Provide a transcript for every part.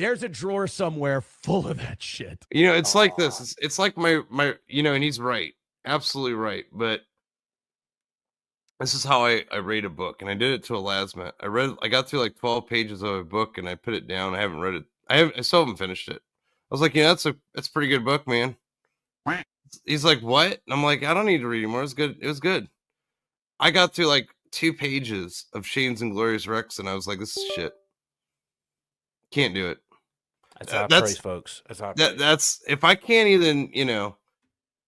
There's a drawer somewhere full of that shit. You know, it's like this. It's like my, you know, and he's right. Absolutely right. But this is how I rate a book. And I did it to a Lasmat. I got through like 12 pages of a book and I put it down. I haven't read it. I still haven't finished it. I was like, yeah, that's a pretty good book, man. He's like, what? And I'm like, I don't need to read anymore. It was good. It was good. I got through like 2 pages of Shane's Inglorious Rex and I was like, this is shit. Can't do it. That's high praise, folks. That's high praise. That's if I can't even, you know,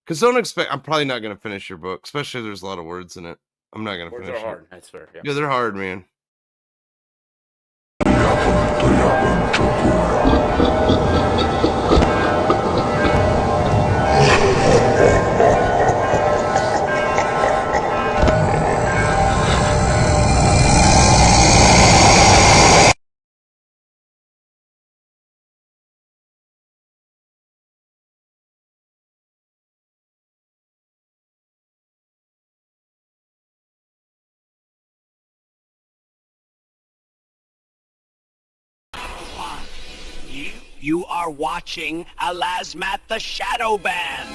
because don't expect. I'm probably not going to finish your book, especially if there's a lot of words in it. I'm not going to finish it. Words are hard. That's fair. Yeah, they're hard, man. You are watching a Lasmat the Shadow Band.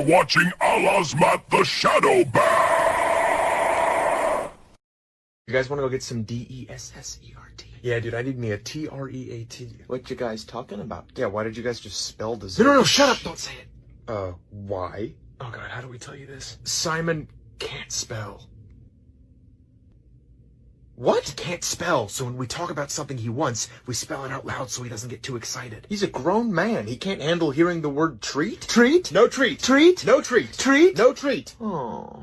watching Alasmat the Shadow Bear! You guys want to go get some DESSERT? Yeah, dude, I need me a TREAT. What you guys talking about? Yeah, why did you guys just spell dessert? No, shut up! Don't say it! Why? Oh god, how do we tell you this? Simon can't spell. What? He can't spell, so when we talk about something he wants, we spell it out loud so he doesn't get too excited. He's a grown man. He can't handle hearing the word treat? Treat? No treat. Treat? No treat. Treat? No treat. Oh.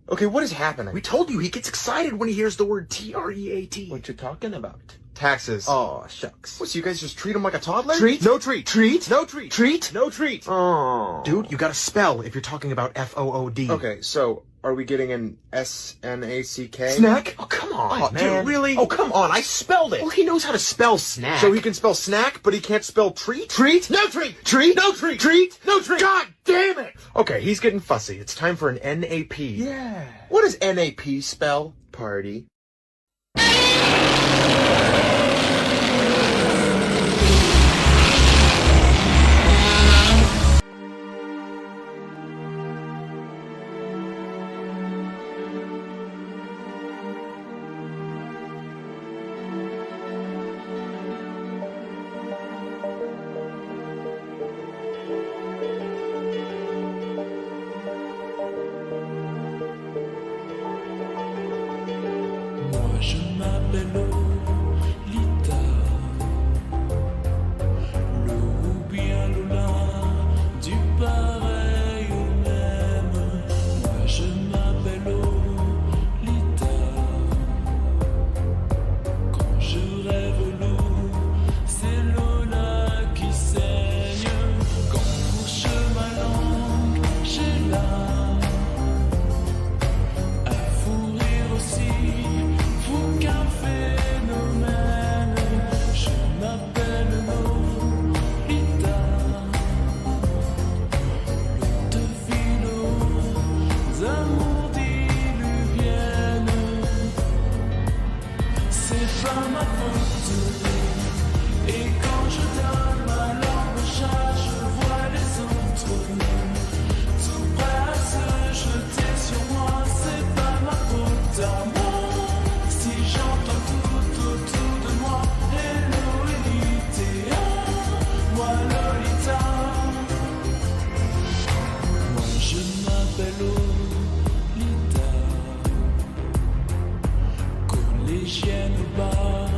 Okay, what is happening? We told you he gets excited when he hears the word TREAT. What you talking about? Taxes. Oh, shucks. What, so you guys just treat him like a toddler? Treat? No treat. Treat? No treat. Treat? No treat. Oh. Dude, you gotta spell if you're talking about FOOD. Okay, so are we getting an SNACK? Snack? Oh, come on, man. Dude, really? Oh, come on, I spelled it. Well, he knows how to spell snack. So he can spell snack, but he can't spell treat? Treat? No treat. Treat? No treat. Treat? No treat. God damn it. Okay, he's getting fussy. It's time for an NAP. Yeah. What does NAP spell? Party. Je m'appelle Lolita, le ou bien Lola, du pareil au même. Moi je m'appelle Lolita, quand je rêve l'eau, c'est Lola qui saigne. Quand bouche ma langue, j'ai là à fourrir aussi. Qu'un phénomène, je m'appelle Lolita, le devine aux amours diluviennes. C'est pas ma faute, et quand je donne ma langue au chat, je vois les autres tout prêts à se jeter sur moi. C'est pas ma faute à moi. J'entends tout autour de moi, hello Lolita, moi Lolita. Moi je m'appelle Lolita, collégienne au bas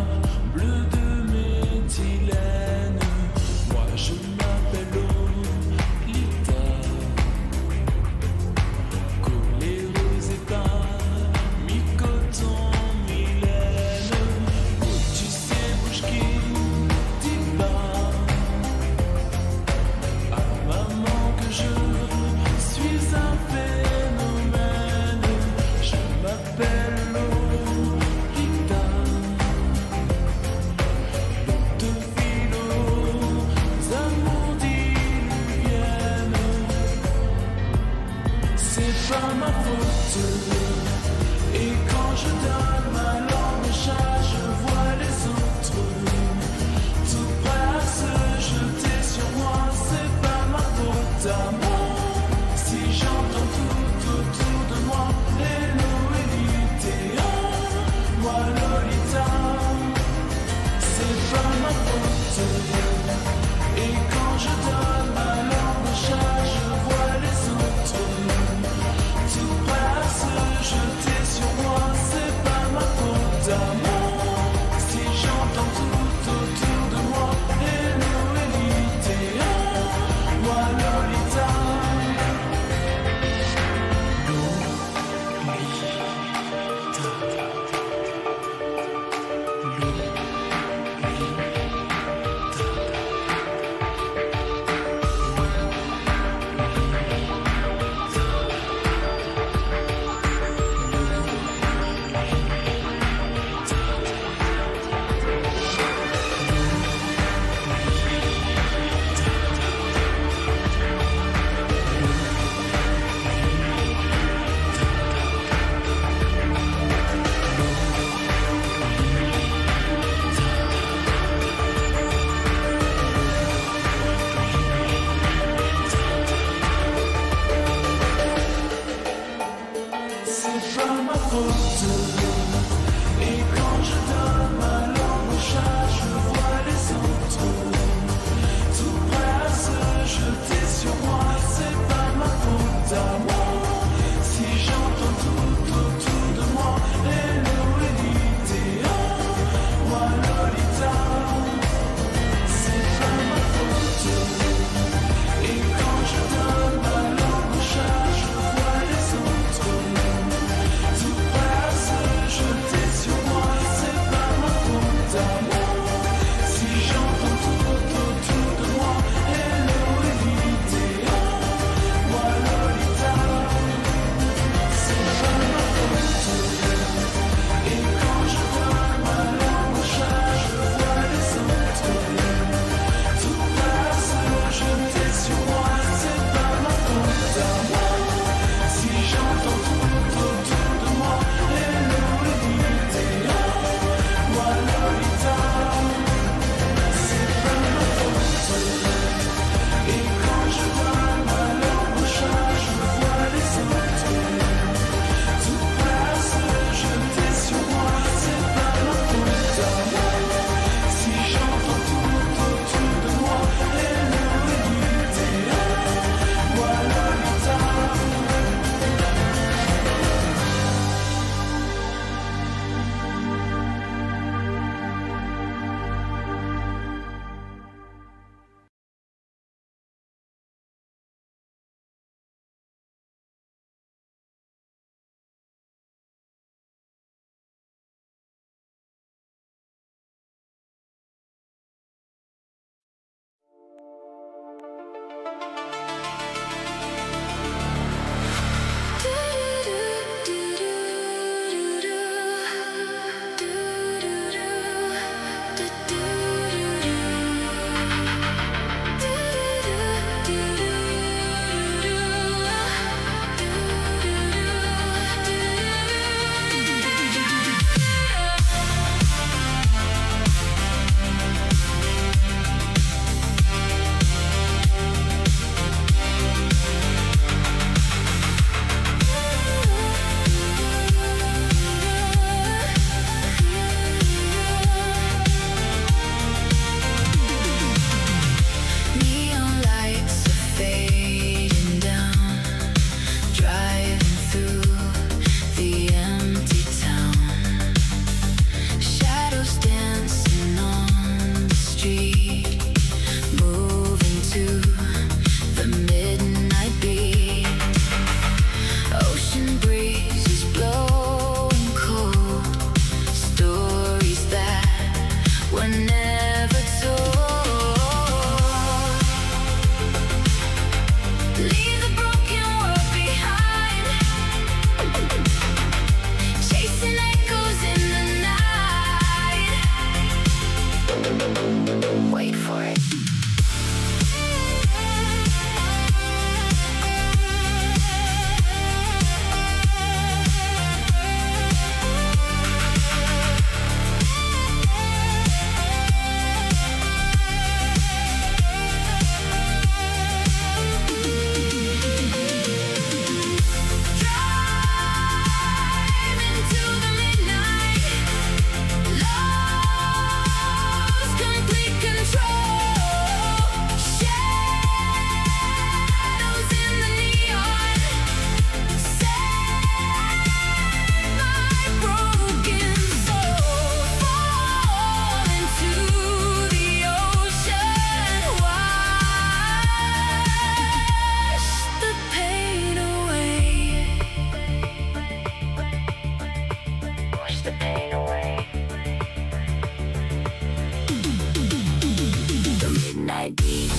ID.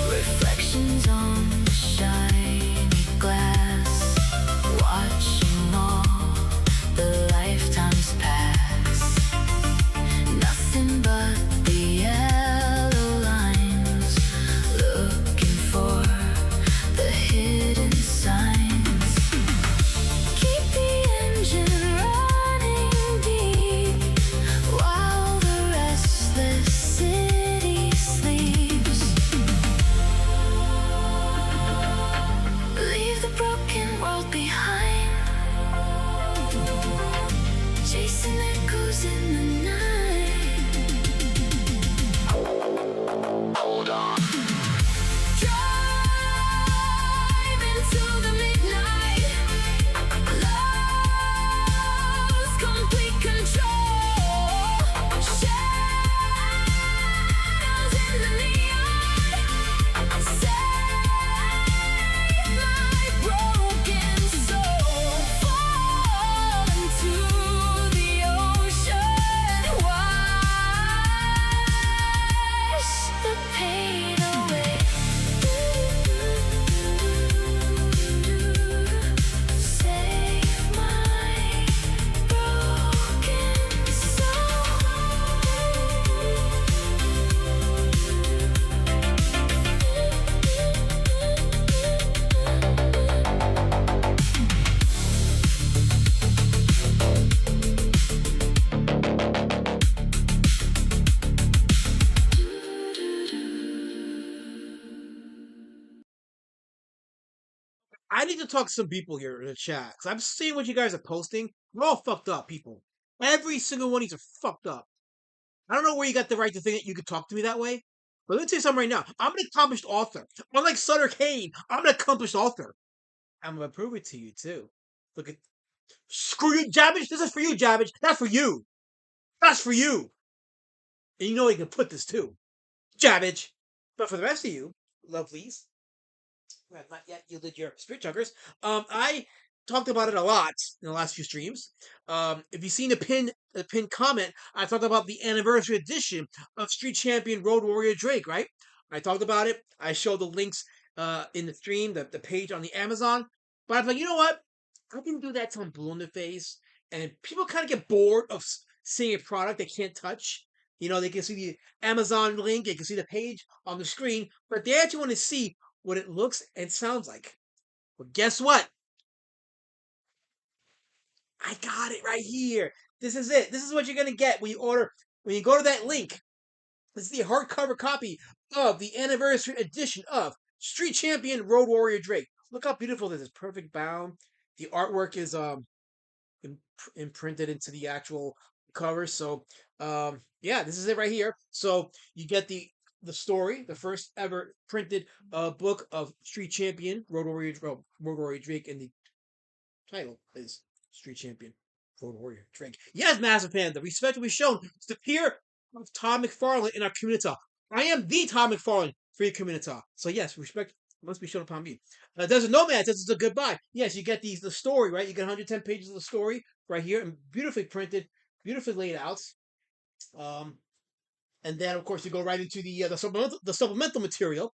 Reflections on the shiny glass, watching all the lifetimes pass. Nothing but the yellow lines, looking for the hidden signs. Keep the engine running deep while the restless city sleeps. Leave the broken world behind, chasing echoes in the night. Hold on. Drive into the midnight. Lost complete control. Shadows in the neon. Save my broken soul. Fall into the ocean. Wash the pain away. Save my broken soul. I need to talk to some people here in the chat because I'm seeing what you guys are posting. We're all fucked up, people. Every single one of these are fucked up. I don't know where you got the right to think that you could talk to me that way. But let me tell you something right now. I'm an accomplished author. Unlike Sutter Kane, I'm an accomplished author. I'm gonna prove it to you too. Look at screw you, Jabbage. This is for you, Jabbage. That's for you. That's for you. And you know you can put this too, Jabbage. But for the rest of you, lovelies, well, not yet yielded your spirit chuggers. I talked about it a lot in the last few streams. If you've seen the pin comment, I talked about the anniversary edition of Street Champion Road Warrior Drake, right? I talked about it. I showed the links in the stream, the page on the Amazon. But I was like, you know what? I can do that till I'm blue in the face. And people kind of get bored of seeing a product they can't touch. You know, they can see the Amazon link, they can see the page on the screen, but they actually want to see what it looks and sounds like. Well, guess what? I got it right here. This is it. This is what you're gonna get when you order. When you go to that link, this is the hardcover copy of the anniversary edition of Street Champion Road Warrior Drake. Look how beautiful this is. Perfect bound. The artwork is imprinted into the actual cover. So yeah, this is it right here. So you get the story, the first ever printed book of Street Champion Road Warrior Drake, and the title is Street Champion Road Warrior Drake. Yes, massive fan, the respect will be shown to the peer of Tom McFarlane in our community. I am the Tom McFarlane for your community. So yes, respect must be shown upon me. There's a nomad. This is a goodbye. Yes, you get the story, right? You get 110 pages of the story right here, and beautifully printed, beautifully laid out. And then of course you go right into the supplemental material,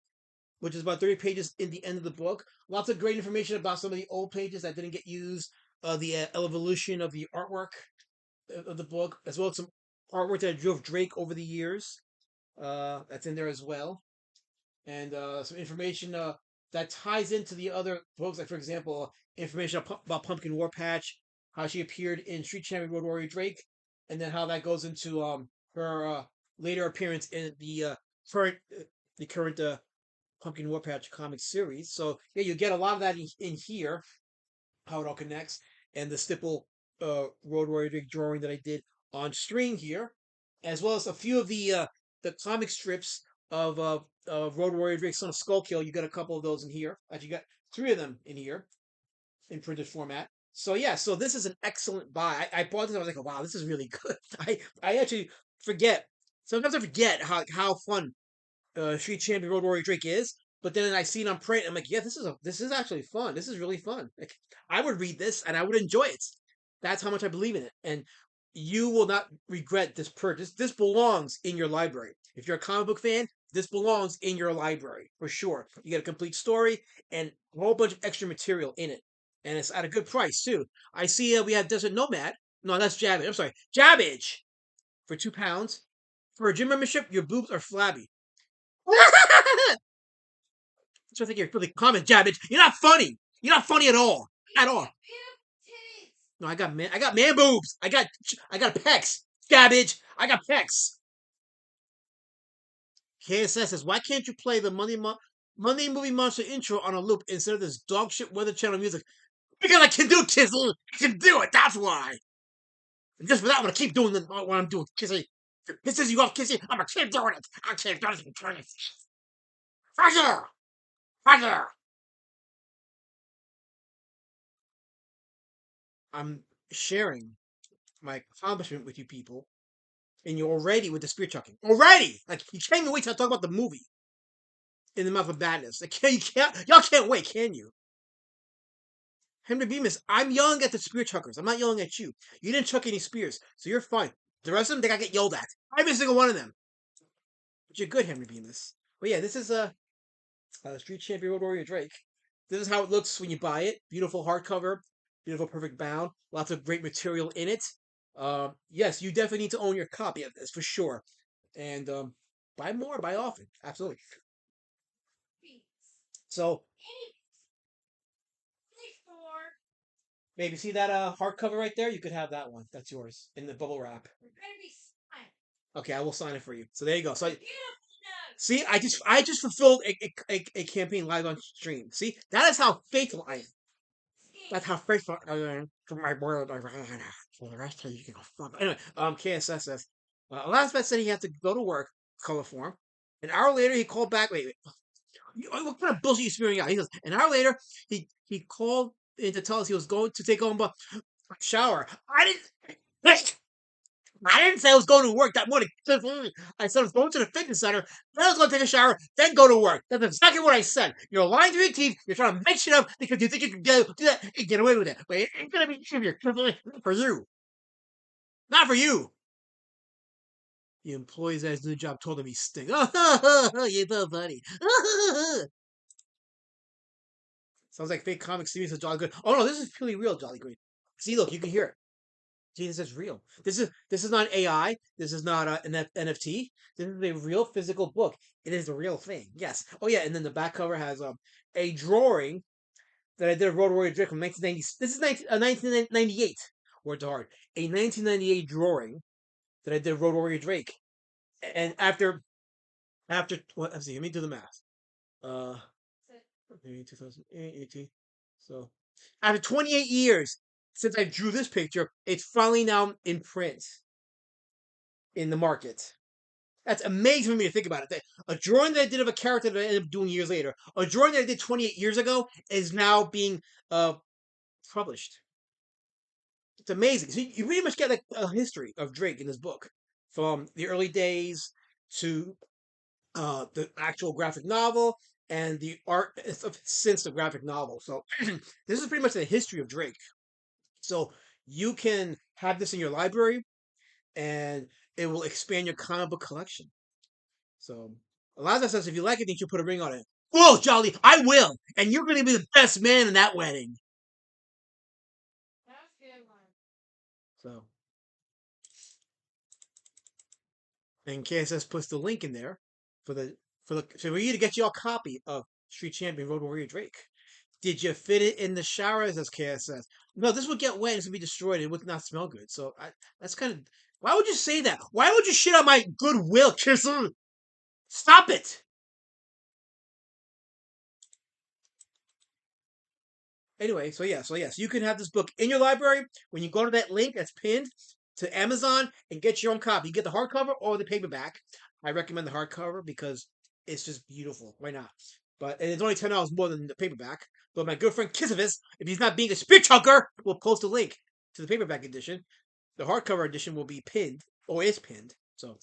which is about 30 pages in the end of the book. Lots of great information about some of the old pages that didn't get used, the evolution of the artwork of the book, as well as some artwork that I drew of Drake over the years. That's in there as well. And some information that ties into the other books, like, for example, information about Pumpkin Warpatch, how she appeared in Street Champion Road Warrior Drake, and then how that goes into her later appearance in the current Pumpkin Warpatch comic series. So yeah, you get a lot of that in here, how it all connects, and the stipple Road Warrior Drake drawing that I did on string here, as well as a few of the comic strips of Road Warrior Drake, Son of Skullkill. You got a couple of those in here. Actually, you got 3 of them in here in printed format. So yeah, so this is an excellent buy. I bought this. I was like, wow, this is really good. I actually forget. Sometimes I forget how fun Street Champion Road Warrior Drake is. But then I see it on print. I'm like, yeah, this is actually fun. This is really fun. Like, I would read this and I would enjoy it. That's how much I believe in it. And you will not regret this purchase. This belongs in your library. If you're a comic book fan, this belongs in your library for sure. You get a complete story and a whole bunch of extra material in it, and it's at a good price too. I see we have Desert Nomad. No, that's Jabbage. I'm sorry, Jabbage for £2 for a gym membership. Your boobs are flabby. So I think you're really common, Jabbage. You're not funny. You're not funny at all. At all. No, I got man boobs. I got pecs. Jabbage. I got pecs. KSS says, why can't you play the Monday Movie Monster intro on a loop instead of this dog shit Weather Channel music? Because I can do Kizzle. I can do it. That's why. And just for that, I'm gonna keep doing what I'm doing. Kissy. If it pisses you off, Kissy, I'm gonna keep doing it. I can't do it. Fire! Fire! I'm sharing my accomplishment with you people, and you're already with the spear chucking. Already! Like, you can't even wait till I talk about the movie. In the Mouth of Madness. Like, y'all can't wait, can you? Henry Bemis, I'm yelling at the spear chuckers. I'm not yelling at you. You didn't chuck any spears, so you're fine. The rest of them, they gotta get yelled at. Every single one of them. But you're good, Henry Bemis. But yeah, this is Street Champion Road Warrior Drake. This is how it looks when you buy it. Beautiful hardcover, beautiful perfect bound, lots of great material in it. Yes, you definitely need to own your copy of this for sure. And buy more, buy often. Absolutely. So, maybe see that hardcover right there? You could have that one. That's yours in the bubble wrap. Okay, I will sign it for you. So there you go. So see, I just fulfilled a campaign live on stream. See, that is how faithful I am. That's how faithful I am to my word. For the rest of you can go fuck. Anyway, KSS says, last bet said he had to go to work, color form. An hour later, he called back. Wait. What kind of bullshit you spewing out? He says, an hour later, he called in to tell us he was going to take home a shower. I didn't say I was going to work that morning. I said I was going to the fitness center, then I was going to take a shower, then go to work. That's exactly what I said. You're lying to your teeth. You're trying to make shit up because you think you can do that and get away with it. But it ain't going to be easier for you. Not for you. The employees at his new job told him he stinks. Oh, you're so funny. Sounds like fake comic series of Jolly Green. Oh no, this is purely real Jolly Green. See, look, you can hear it. See, this is real. This is not AI. This is not an NFT. This is a real physical book. It is a real thing. Yes. Oh yeah, and then the back cover has a drawing that I did of Road Warrior Drake from 1990. This is 1998. Words hard. A 1998 drawing that I did of Road Warrior Drake. And after what? Let's see. Let me do the math. Maybe 2018. So after 28 years since I drew this picture, it's finally now in print in the market. That's amazing for me to think about it. A drawing that I did of a character that I ended up doing years later, a drawing that I did 28 years ago, is now being published. It's amazing. So you pretty much get like a history of Drake in this book, from the early days to the actual graphic novel and the art since the graphic novel. So this is pretty much the history of Drake. So you can have this in your library, and it will expand your comic book collection. So Eliza says, if you like it, you should put a ring on it. Whoa, Jolly, I will, and you're going to be the best man in that wedding. That's a good one. So, and KSS puts the link in there for you to get your copy of Street Champion Road Warrior Drake. Did you fit it in the shower? As KSS. No, this would get wet and this would be destroyed. It would not smell good. So that's kind of. Why would you say that? Why would you shit on my goodwill, Kissel? Stop it. Anyway, so yes, you can have this book in your library when you go to that link that's pinned to Amazon and get your own copy. You get the hardcover or the paperback. I recommend the hardcover because it's just beautiful. Why not? and it's only $10 more than the paperback. But my good friend Kisavus, if he's not being a spear chunker, will post a link to the paperback edition. The hardcover edition will be pinned, or is pinned. So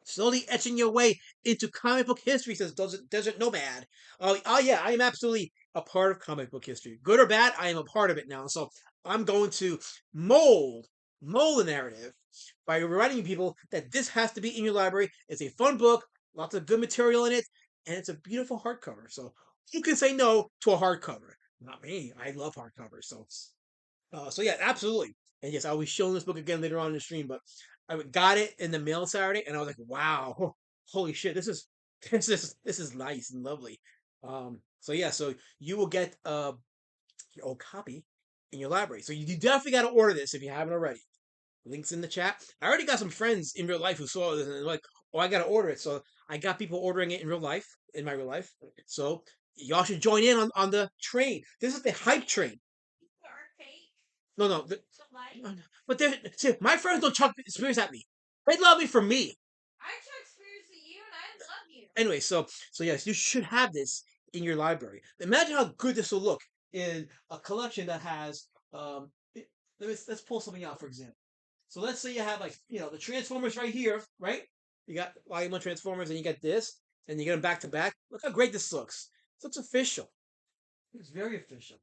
slowly etching your way into comic book history, says Desert Nomad. Oh yeah, I am absolutely a part of comic book history. Good or bad, I am a part of it now. So I'm going to mold the narrative by reminding people that this has to be in your library. It's a fun book, lots of good material in it, and it's a beautiful hardcover. So who can say no to a hardcover? Not me. I love hardcovers. So yeah, absolutely. And yes, I'll be showing this book again later on in the stream. But I got it in the mail Saturday, and I was like, "Wow, holy shit! This is nice and lovely." So yeah, so you will get your old copy in your library. So you definitely got to order this if you haven't already. Links in the chat. I already got some friends in real life who saw this and they're like, "Oh, I got to order it." So I got people ordering it in real life, in my real life. So y'all should join in on the train. This is the hype train. No. But see, my friends don't chuck spears at me. They love me for me. I chuck spears at you, and I love you. Anyway, so yes, you should have this in your library. Imagine how good this will look in a collection that has. Let's pull something out, for example. So let's say you have the Transformers right here, right? You got Volume 1 Transformers, and you get this, and you get them back to back. Look how great this looks. It looks official. It's very official.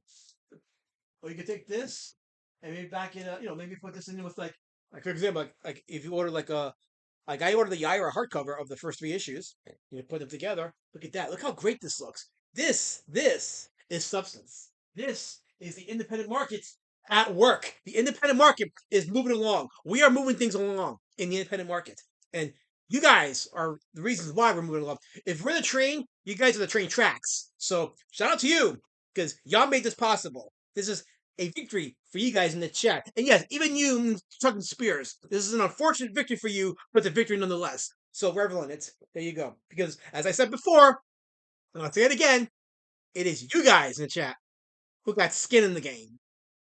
Or you could take this and maybe back it up, maybe put this in with like for example, like if you order like I ordered the Yaira hardcover of the first 3 issues, you put them together. Look at that. Look how great this looks. This is substance. This is the independent market at work. The independent market is moving along. We are moving things along in the independent market. And you guys are the reasons why we're moving along. If we're the train, you guys are the train tracks. So shout out to you because y'all made this possible. This is a victory for you guys in the chat. And yes, even you chucking spears. This is an unfortunate victory for you, but it's a victory nonetheless. So revel in it. There you go. Because as I said before, and I'll say it again, it is you guys in the chat who got skin in the game.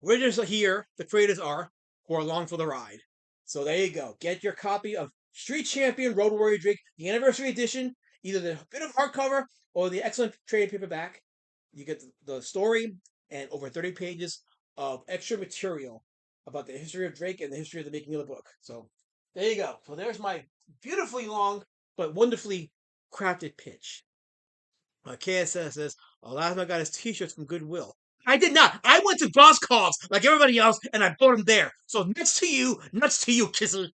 We're just here, the creators are, who are along for the ride. So there you go. Get your copy of Street Champion Road Warrior Drake, the anniversary edition, either the bit of hardcover or the excellent trade paperback. You get the story and over 30 pages of extra material about the history of Drake and the history of the making of the book. So there you go. So there's my beautifully long but wonderfully crafted pitch. KSS says, Elasma got his t-shirts from Goodwill. I did not. I went to Goscov's like everybody else, and I bought them there. So nuts to you, kisser.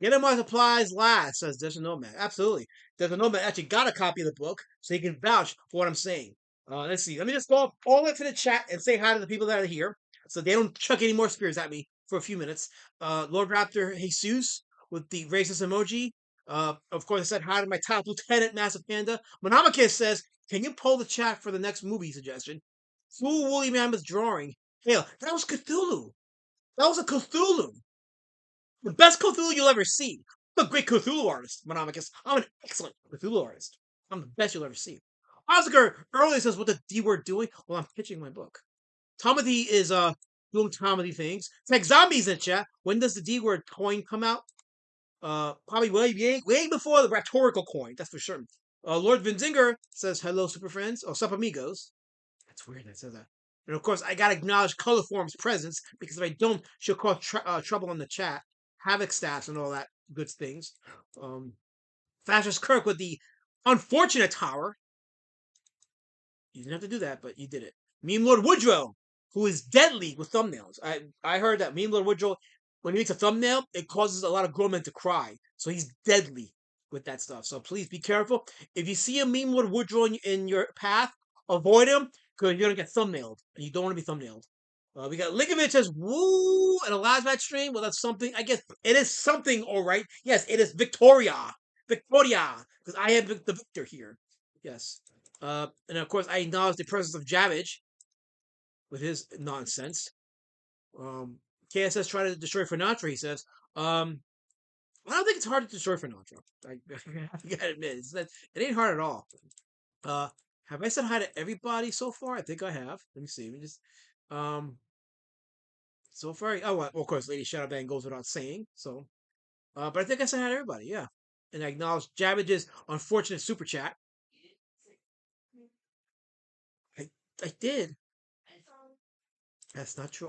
Get him my supplies last, says Desert Nomad. Absolutely. Desert Nomad actually got a copy of the book, so he can vouch for what I'm saying. Let's see. Let me just go all into the chat and say hi to the people that are here, so they don't chuck any more spears at me for a few minutes. Lord Raptor Jesus with the racist emoji. Of course, I said hi to my top lieutenant, Massive Panda. Monamakis says, can you poll the chat for the next movie suggestion? Fool Woolly Mammoth drawing. Hell, that was Cthulhu. That was a Cthulhu. The best Cthulhu you'll ever see. I'm a great Cthulhu artist, Monomachus. I'm an excellent Cthulhu artist. I'm the best you'll ever see. Oscar earlier says, what the D word doing? Well, I'm pitching my book. Tomothy is doing Tomothy things. Tech Zombies in chat. When does the D word coin come out? Probably way before the rhetorical coin, that's for sure. Lord Vinzinger says, hello, super friends. Oh, sup amigos. That's weird that says that. And of course, I gotta acknowledge Colorform's presence because if I don't, she'll cause trouble in the chat. Havoc stats and all that good things. Fascist Kirk with the unfortunate tower. You didn't have to do that, but you did it. Meme Lord Woodrow, who is deadly with thumbnails. I heard that Meme Lord Woodrow, when he makes a thumbnail, it causes a lot of grown men to cry. So he's deadly with that stuff. So please be careful. If you see a Meme Lord Woodrow in your path, avoid him because you're gonna get thumbnailed, and you don't want to be thumbnailed. We got Ligovich says, woo, and a last match stream. Well, that's something. I guess it is something, all right. Yes, it is Victoria. Because I am the victor here. Yes. And of course, I acknowledge the presence of Javage with his nonsense. KSS tried to destroy Fernatra, he says. I don't think it's hard to destroy Fernatra. I gotta admit, it ain't hard at all. Have I said hi to everybody so far? I think I have. Let me see. Let me just so far, well, of course, Lady Shadowbang goes without saying. So, but I think I said hi to everybody, yeah. And I acknowledge Javage's unfortunate super chat. I did. That's not true.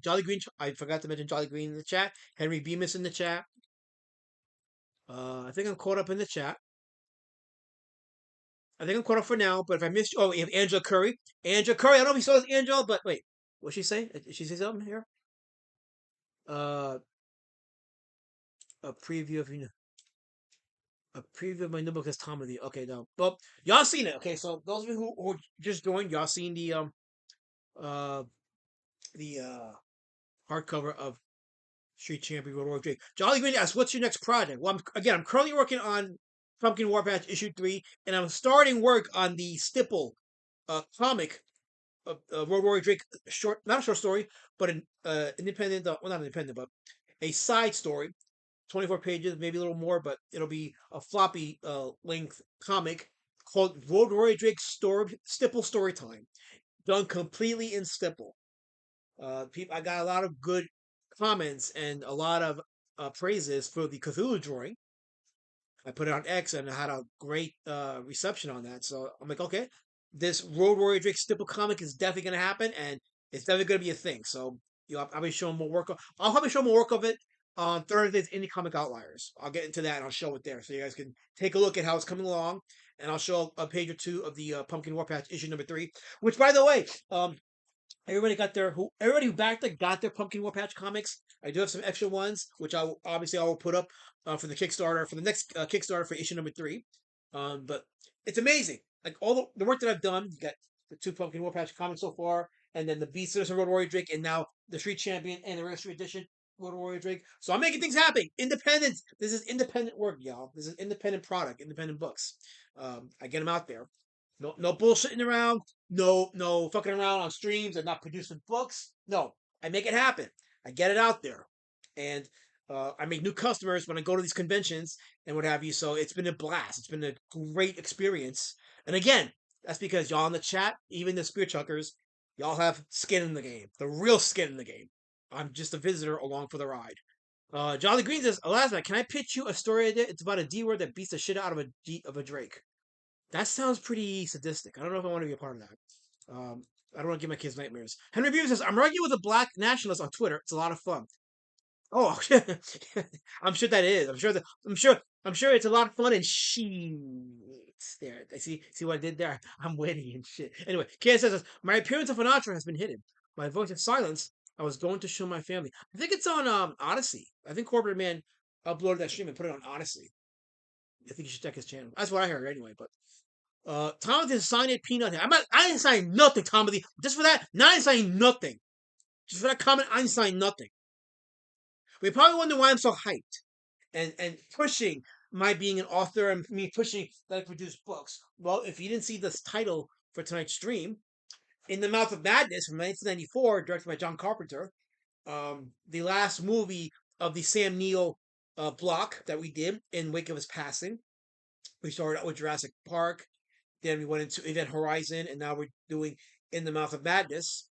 Jolly Green. I forgot to mention Jolly Green in the chat. Henry Bemis in the chat. I think I'm caught up in the chat. I think I'm caught up for now. But if I missed, you have Angela Curry. Angela Curry. I don't know if you saw this, Angela, but wait, what'd she say? Did she say something here? Uh, a preview of a preview of my new book is Tom of the. Okay, no. Well, y'all seen it. Okay, so those of you who just joined, y'all seen uh the hardcover of Street Champion World War Drake. Jolly Green asks, "What's your next project?" Well, I'm currently working on Pumpkin Warpatch issue 3, and I'm starting work on the Stipple comic of World War Drake short, not a short story, but an independent, well, not independent, but a side story, 24 pages, maybe a little more, but it'll be a floppy length comic called World War Drake Stipple Storytime, done completely in Stipple. I got a lot of good comments and a lot of praises for the Cthulhu drawing. I put it on X and I had a great reception on that. So I'm like, okay, this Road Warrior Drake Stipple comic is definitely going to happen, and it's definitely going to be a thing. So I'll be showing more work. I'll probably show more work of it on Thursday's Indie Comic Outliers. I'll get into that and I'll show it there, so you guys can take a look at how it's coming along. And I'll show a page or two of the Pumpkin Warpatch issue number 3, which, by the way, everybody who backed it got their Pumpkin Warpatch comics. I do have some extra ones, which I will put up for the Kickstarter, for the next Kickstarter for issue number 3. But it's amazing. Like all the work that I've done, you got the 2 Pumpkin Warpatch comics so far, and then the Beast Citizen Road Warrior Drake, and now the Street Champion Anniversary Edition Road Warrior Drake. So I'm making things happen. Independent. This is independent work, y'all. This is independent product, independent books. I get them out there. No bullshitting around. No fucking around on streams and not producing books. No, I make it happen. I get it out there, and I make new customers when I go to these conventions and what have you. So it's been a blast. It's been a great experience. And again, that's because y'all in the chat, even the Spear Chuckers, y'all have skin in the game, the real skin in the game. I'm just a visitor along for the ride. Jolly Green says, Elasma, can I pitch you a story idea? It's about a D word that beats the shit out of a Drake. That sounds pretty sadistic. I don't know if I want to be a part of that. I don't want to give my kids nightmares. Henry Beaver says, I'm arguing with a black nationalist on Twitter. It's a lot of fun. Oh, I'm sure that is. I'm sure it's a lot of fun and shit. There, I see what I did there. I'm witty and shit. Anyway, Ken says, my appearance of Sinatra has been hidden. My voice is silenced. I was going to show my family. I think it's on Odyssey. I think Corporate Man uploaded that stream and put it on Odyssey. I think you should check his channel. That's what I heard anyway. But Tom didn't sign it, peanut. I didn't sign nothing, Tomothy. Just for that, I didn't sign nothing. Just for that comment, I didn't sign nothing. We probably wonder why I'm so hyped and pushing my being an author and me pushing that I produce books. Well, if you didn't see this title for tonight's stream, In the Mouth of Madness from 1994, directed by John Carpenter, the last movie of the Sam Neill block that we did in wake of his passing. We started out with Jurassic Park, then we went into Event Horizon, and now we're doing In the Mouth of Madness.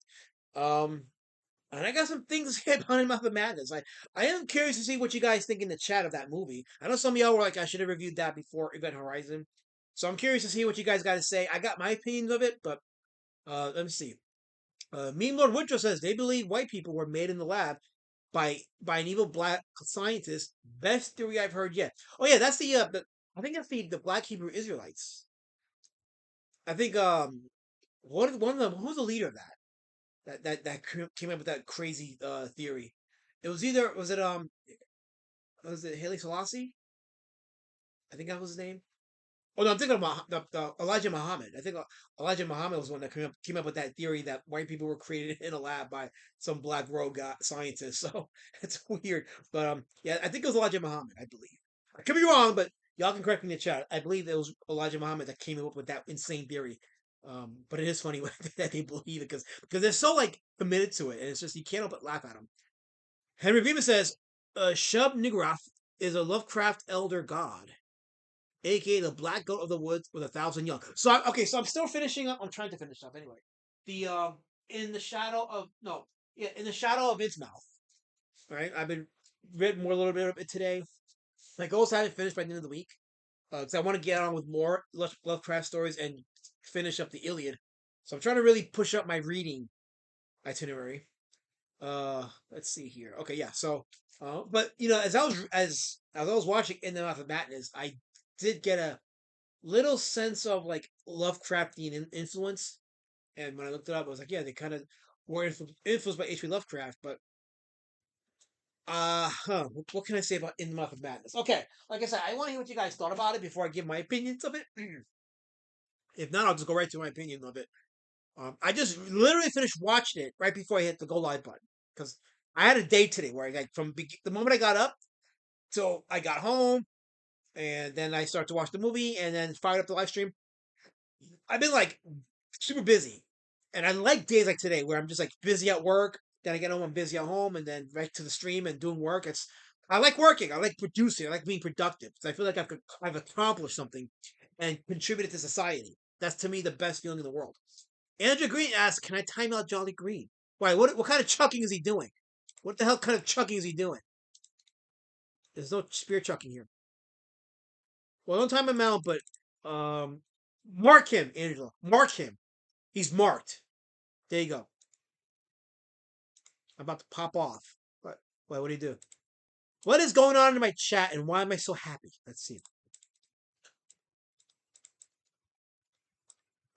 And I got some things to say about In the Mouth of Madness. I am curious to see what you guys think in the chat of that movie. I know some of y'all were like, I should have reviewed that before Event Horizon. So I'm curious to see what you guys got to say. I got my opinions of it, but let me see. Meme Lord Woodrow says they believe white people were made in the lab by an evil black scientist. Best theory I've heard yet. Oh yeah, that's the I think that's the Black Hebrew Israelites. I think one of them, who's the leader of that came up with that crazy theory. It was was it Haile Selassie? I think that was his name. Oh no, I'm thinking of the Elijah Muhammad. I think Elijah Muhammad was one that came up with that theory that white people were created in a lab by some black rogue scientist. So it's weird, but yeah, I think it was Elijah Muhammad. I believe. I could be wrong, but y'all can correct me in the chat. I believe it was Elijah Muhammad that came up with that insane theory. But it is funny that they believe it because they're so like committed to it, and it's just you can't help but laugh at them. Henry Beaver says, Shub Niggurath is a Lovecraft elder god, aka the Black Goat of the Woods with 1,000 young. So I'm still finishing up. I'm trying to finish up anyway. The in the shadow of its mouth. Right, I've been read more a little bit of it today. My goals haven't finished by the end of the week because I want to get on with more Lovecraft stories and finish up the Iliad So I'm trying to really push up my reading itinerary. Let's see here. Okay, yeah. So, but as I was watching In the Mouth of Madness, I did get a little sense of like Lovecraftian influence. And when I looked it up, I was like, yeah, they kind of were influenced by H.P. Lovecraft. But what can I say about In the Mouth of Madness? Okay, like I said, I want to hear what you guys thought about it before I give my opinions of it. If not, I'll just go right to my opinion of it. I just literally finished watching it right before I hit the go live button because I had a day today where the moment I got up till I got home, and then I started to watch the movie, and then fired up the live stream. I've been like super busy, and I like days like today where I'm just like busy at work. Then I get home, I'm busy at home, and then right to the stream and doing work. I like working. I like producing. I like being productive because I feel like I've accomplished something and contributed to society. That's to me the best feeling in the world. Andrew Green asks, "Can I time out Jolly Green? Why? What kind of chucking is he doing? What the hell kind of chucking is he doing? There's no spear chucking here. Well, don't time him out, but mark him, Angela. Mark him. He's marked. There you go. I'm about to pop off. What do you do? What is going on in my chat, and why am I so happy? Let's see.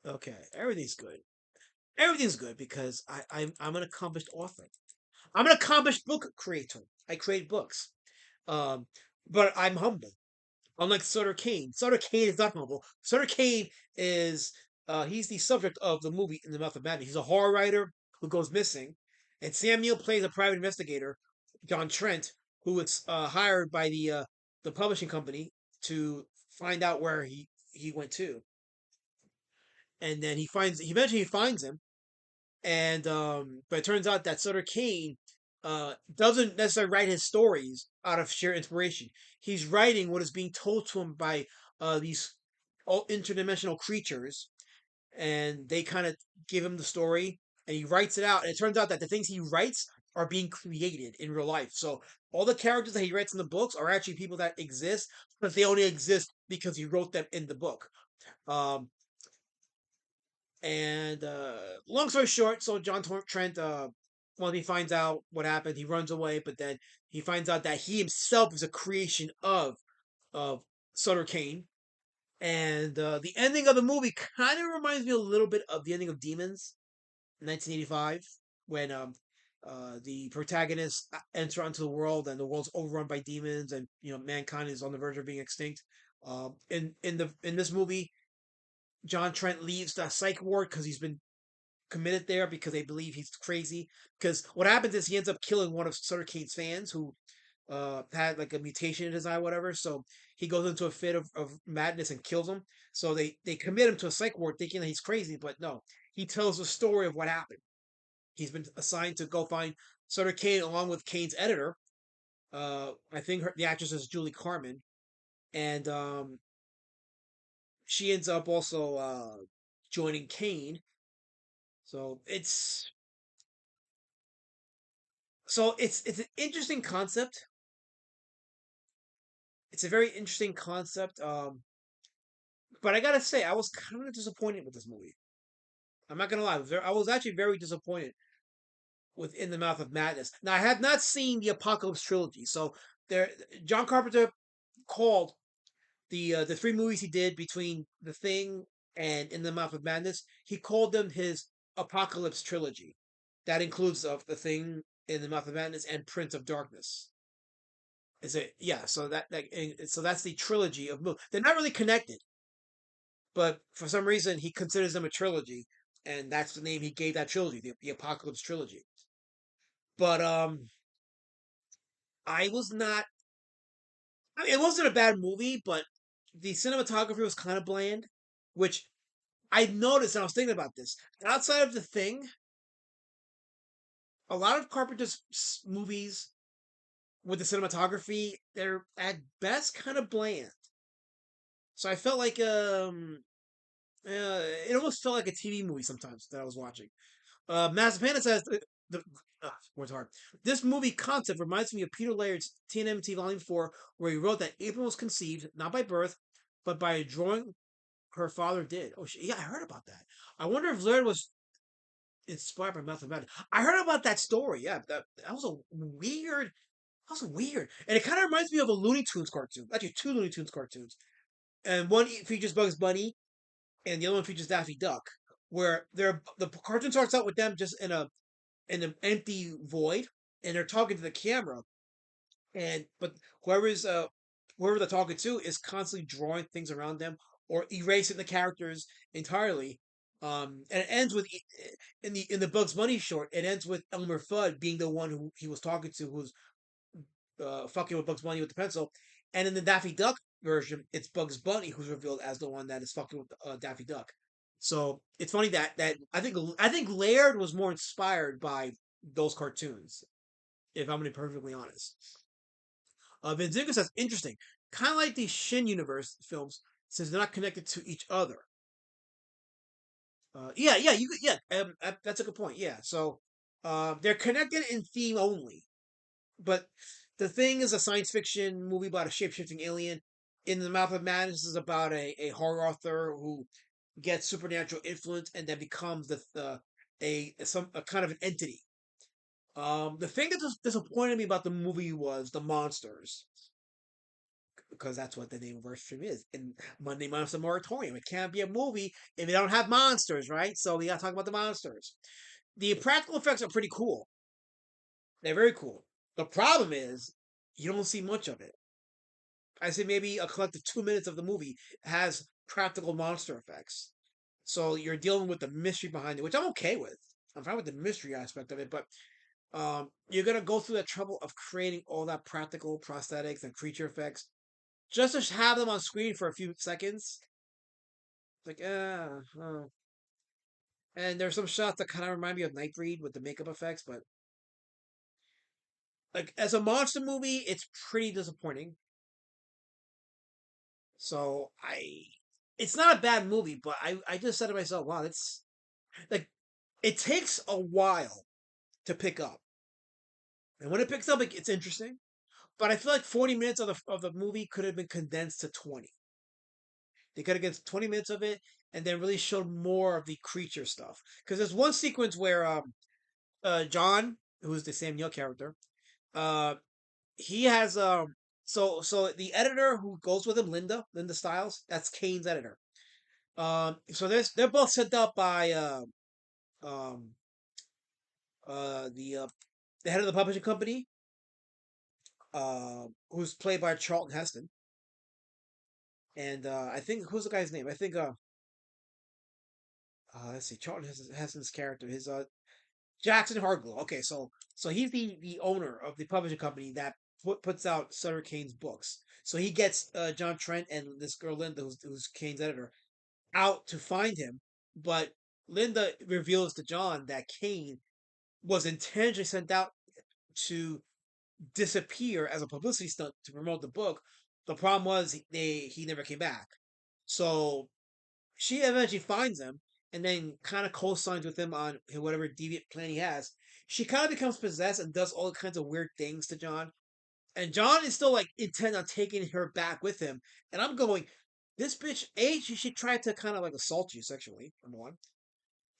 Okay, everything's good. Everything's good because I'm an accomplished author. I'm an accomplished book creator. I create books. But I'm humble. Unlike Sutter Kane. Sutter Kane is not humble. Sutter Kane is he's the subject of the movie In the Mouth of Madness. He's a horror writer who goes missing, and Sam Neill plays a private investigator, John Trent, who is hired by the publishing company to find out where he went to, and then eventually he finds him, and but it turns out that Sutter Kane doesn't necessarily write his stories out of sheer inspiration. He's writing what is being told to him by these interdimensional creatures, and they kind of give him the story, and he writes it out. And it turns out that the things he writes are being created in real life. So all the characters that he writes in the books are actually people that exist, but they only exist because he wrote them in the book. Um, and long story short, so John Trent, when he finds out what happened, he runs away. But then he finds out that he himself is a creation of Sutter Kane. And the ending of the movie kind of reminds me a little bit of the ending of Demons, in 1985, when the protagonists enter onto the world and the world's overrun by demons, and mankind is on the verge of being extinct. In this movie, John Trent leaves the psych ward because he's been committed there because they believe he's crazy. Because what happens is he ends up killing one of Sutter Kane's fans who had like a mutation in his eye, whatever. So he goes into a fit of madness and kills him. So they commit him to a psych ward thinking that he's crazy, but no. He tells the story of what happened. He's been assigned to go find Sutter Kane along with Kane's editor. I think the actress is Julie Carmen. And she ends up also joining Kane. So it's it's an interesting concept. It's a very interesting concept. But I gotta say, I was kind of disappointed with this movie. I'm not gonna lie. I was actually very disappointed with In the Mouth of Madness. Now, I have not seen the Apocalypse trilogy, so John Carpenter called the three movies he did between The Thing and In the Mouth of Madness. He called them his Apocalypse trilogy. That includes of The Thing, In the Mouth of Madness, and Prince of Darkness. Is it? Yeah. So that's the trilogy of movies. They're not really connected, but for some reason he considers them a trilogy, and that's the name he gave that trilogy, the Apocalypse trilogy. But I was not. I mean, it wasn't a bad movie, but the cinematography was kind of bland, which I noticed, and I was thinking about this. Outside of The Thing, a lot of Carpenter's movies with the cinematography, they're at best kind of bland. So I felt like it almost felt like a TV movie sometimes that I was watching. Mazepana says word's hard. This movie concept reminds me of Peter Laird's TNMT Volume 4, where he wrote that April was conceived not by birth, but by a drawing her father did. Oh, yeah, I heard about that. I wonder if Laird was inspired by mathematics. I heard about that story. Yeah, that was a weird. That was weird, and it kind of reminds me of a Looney Tunes cartoon. Actually, two Looney Tunes cartoons, and one features Bugs Bunny, and the other one features Daffy Duck. Where the cartoon starts out with them just in an empty void, and they're talking to the camera, and but whoever they're talking to is constantly drawing things around them or erasing the characters entirely. And it ends with in the Bugs Bunny short. It ends with Elmer Fudd being the one who he was talking to, who's fucking with Bugs Bunny with the pencil. And in the Daffy Duck version, it's Bugs Bunny who's revealed as the one that is fucking with Daffy Duck. So it's funny that I think Laird was more inspired by those cartoons, if I'm going to be perfectly honest. Benzinga says, interesting. Kind of like the Shin Universe films, since they're not connected to each other. That's a good point. Yeah, so they're connected in theme only, but the thing is a science fiction movie about a shape-shifting alien. In the Mouth of Madness is about a horror author who gets supernatural influence and then becomes a kind of an entity. The thing that just disappointed me about the movie was the monsters, because that's what the name of our stream is. And Monday Monster Moratorium. It can't be a movie if it don't have monsters, right? So we gotta talk about the monsters. The practical effects are pretty cool. They're very cool. The problem is you don't see much of it. I say maybe a collective 2 minutes of the movie has practical monster effects. So you're dealing with the mystery behind it, which I'm okay with. I'm fine with the mystery aspect of it, but you're gonna go through the trouble of creating all that practical prosthetics and creature effects just to have them on screen for a few seconds. Like, and there's some shots that kind of remind me of Nightbreed with the makeup effects, but like as a monster movie, it's pretty disappointing. So it's not a bad movie, but I just said to myself, wow, it's like it takes a while to pick up, and when it picks up, it's interesting. But I feel like 40 minutes of the movie could have been condensed to 20. They could have get 20 minutes of it and then really showed more of the creature stuff. Because there's one sequence where John, who's the Sam Neill character, uh he has so the editor who goes with him, Linda Stiles, that's Kane's editor. So they're both set up by um the head of the publishing company, who's played by Charlton Heston. And I think who's the guy's name? I think let's see, Charlton Heston's character, his Jackson Harglow. Okay, so he's the owner of the publishing company that puts out Sutter Kane's books. So he gets John Trent and this girl Linda, who's Kane's editor, out to find him. But Linda reveals to John that Kane was intentionally sent out to disappear as a publicity stunt to promote the book. The problem was he never came back. So she eventually finds him and then kind of co-signs with him on whatever deviant plan he has. She kind of becomes possessed and does all kinds of weird things to John. And John is still like intent on taking her back with him. And I'm going, this bitch, she tried to kind of like assault you sexually, number one.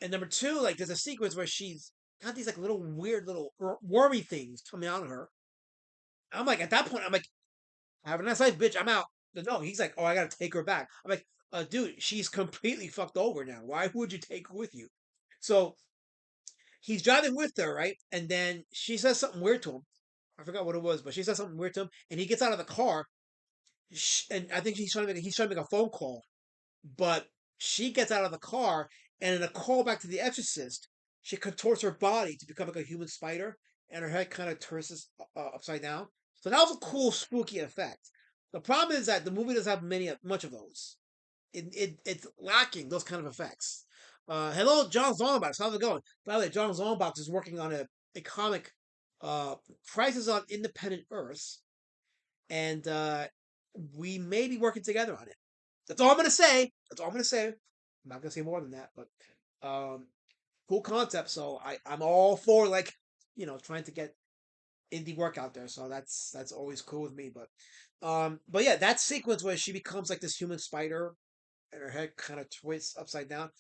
And number two, like there's a sequence where she's got these like little weird little wormy things coming out of her. I'm like, at that point, I'm like, have a nice life, bitch. I'm out. No, he's like, oh, I gotta take her back. I'm like, dude, she's completely fucked over now. Why would you take her with you? So he's driving with her, right? And then she says something weird to him. I forgot what it was, but she says something weird to him, and he gets out of the car, and I think he's trying to make a phone call, but she gets out of the car, and in a callback to The Exorcist, she contorts her body to become like a human spider, and her head kind of turns upside down. So that was a cool, spooky effect. The problem is that the movie doesn't have much of those. It's lacking those kind of effects. Hello, John Zombox. How's it going? By the way, John Zombox is working on a comic, Crisis on Independent Earth, and we may be working together on it. That's all I'm gonna say. That's all I'm gonna say. I'm not gonna say more than that, but cool concept. So I'm all for like trying to get indie work out there. So that's always cool with me. But yeah, that sequence where she becomes like this human spider and her head kind of twists upside down.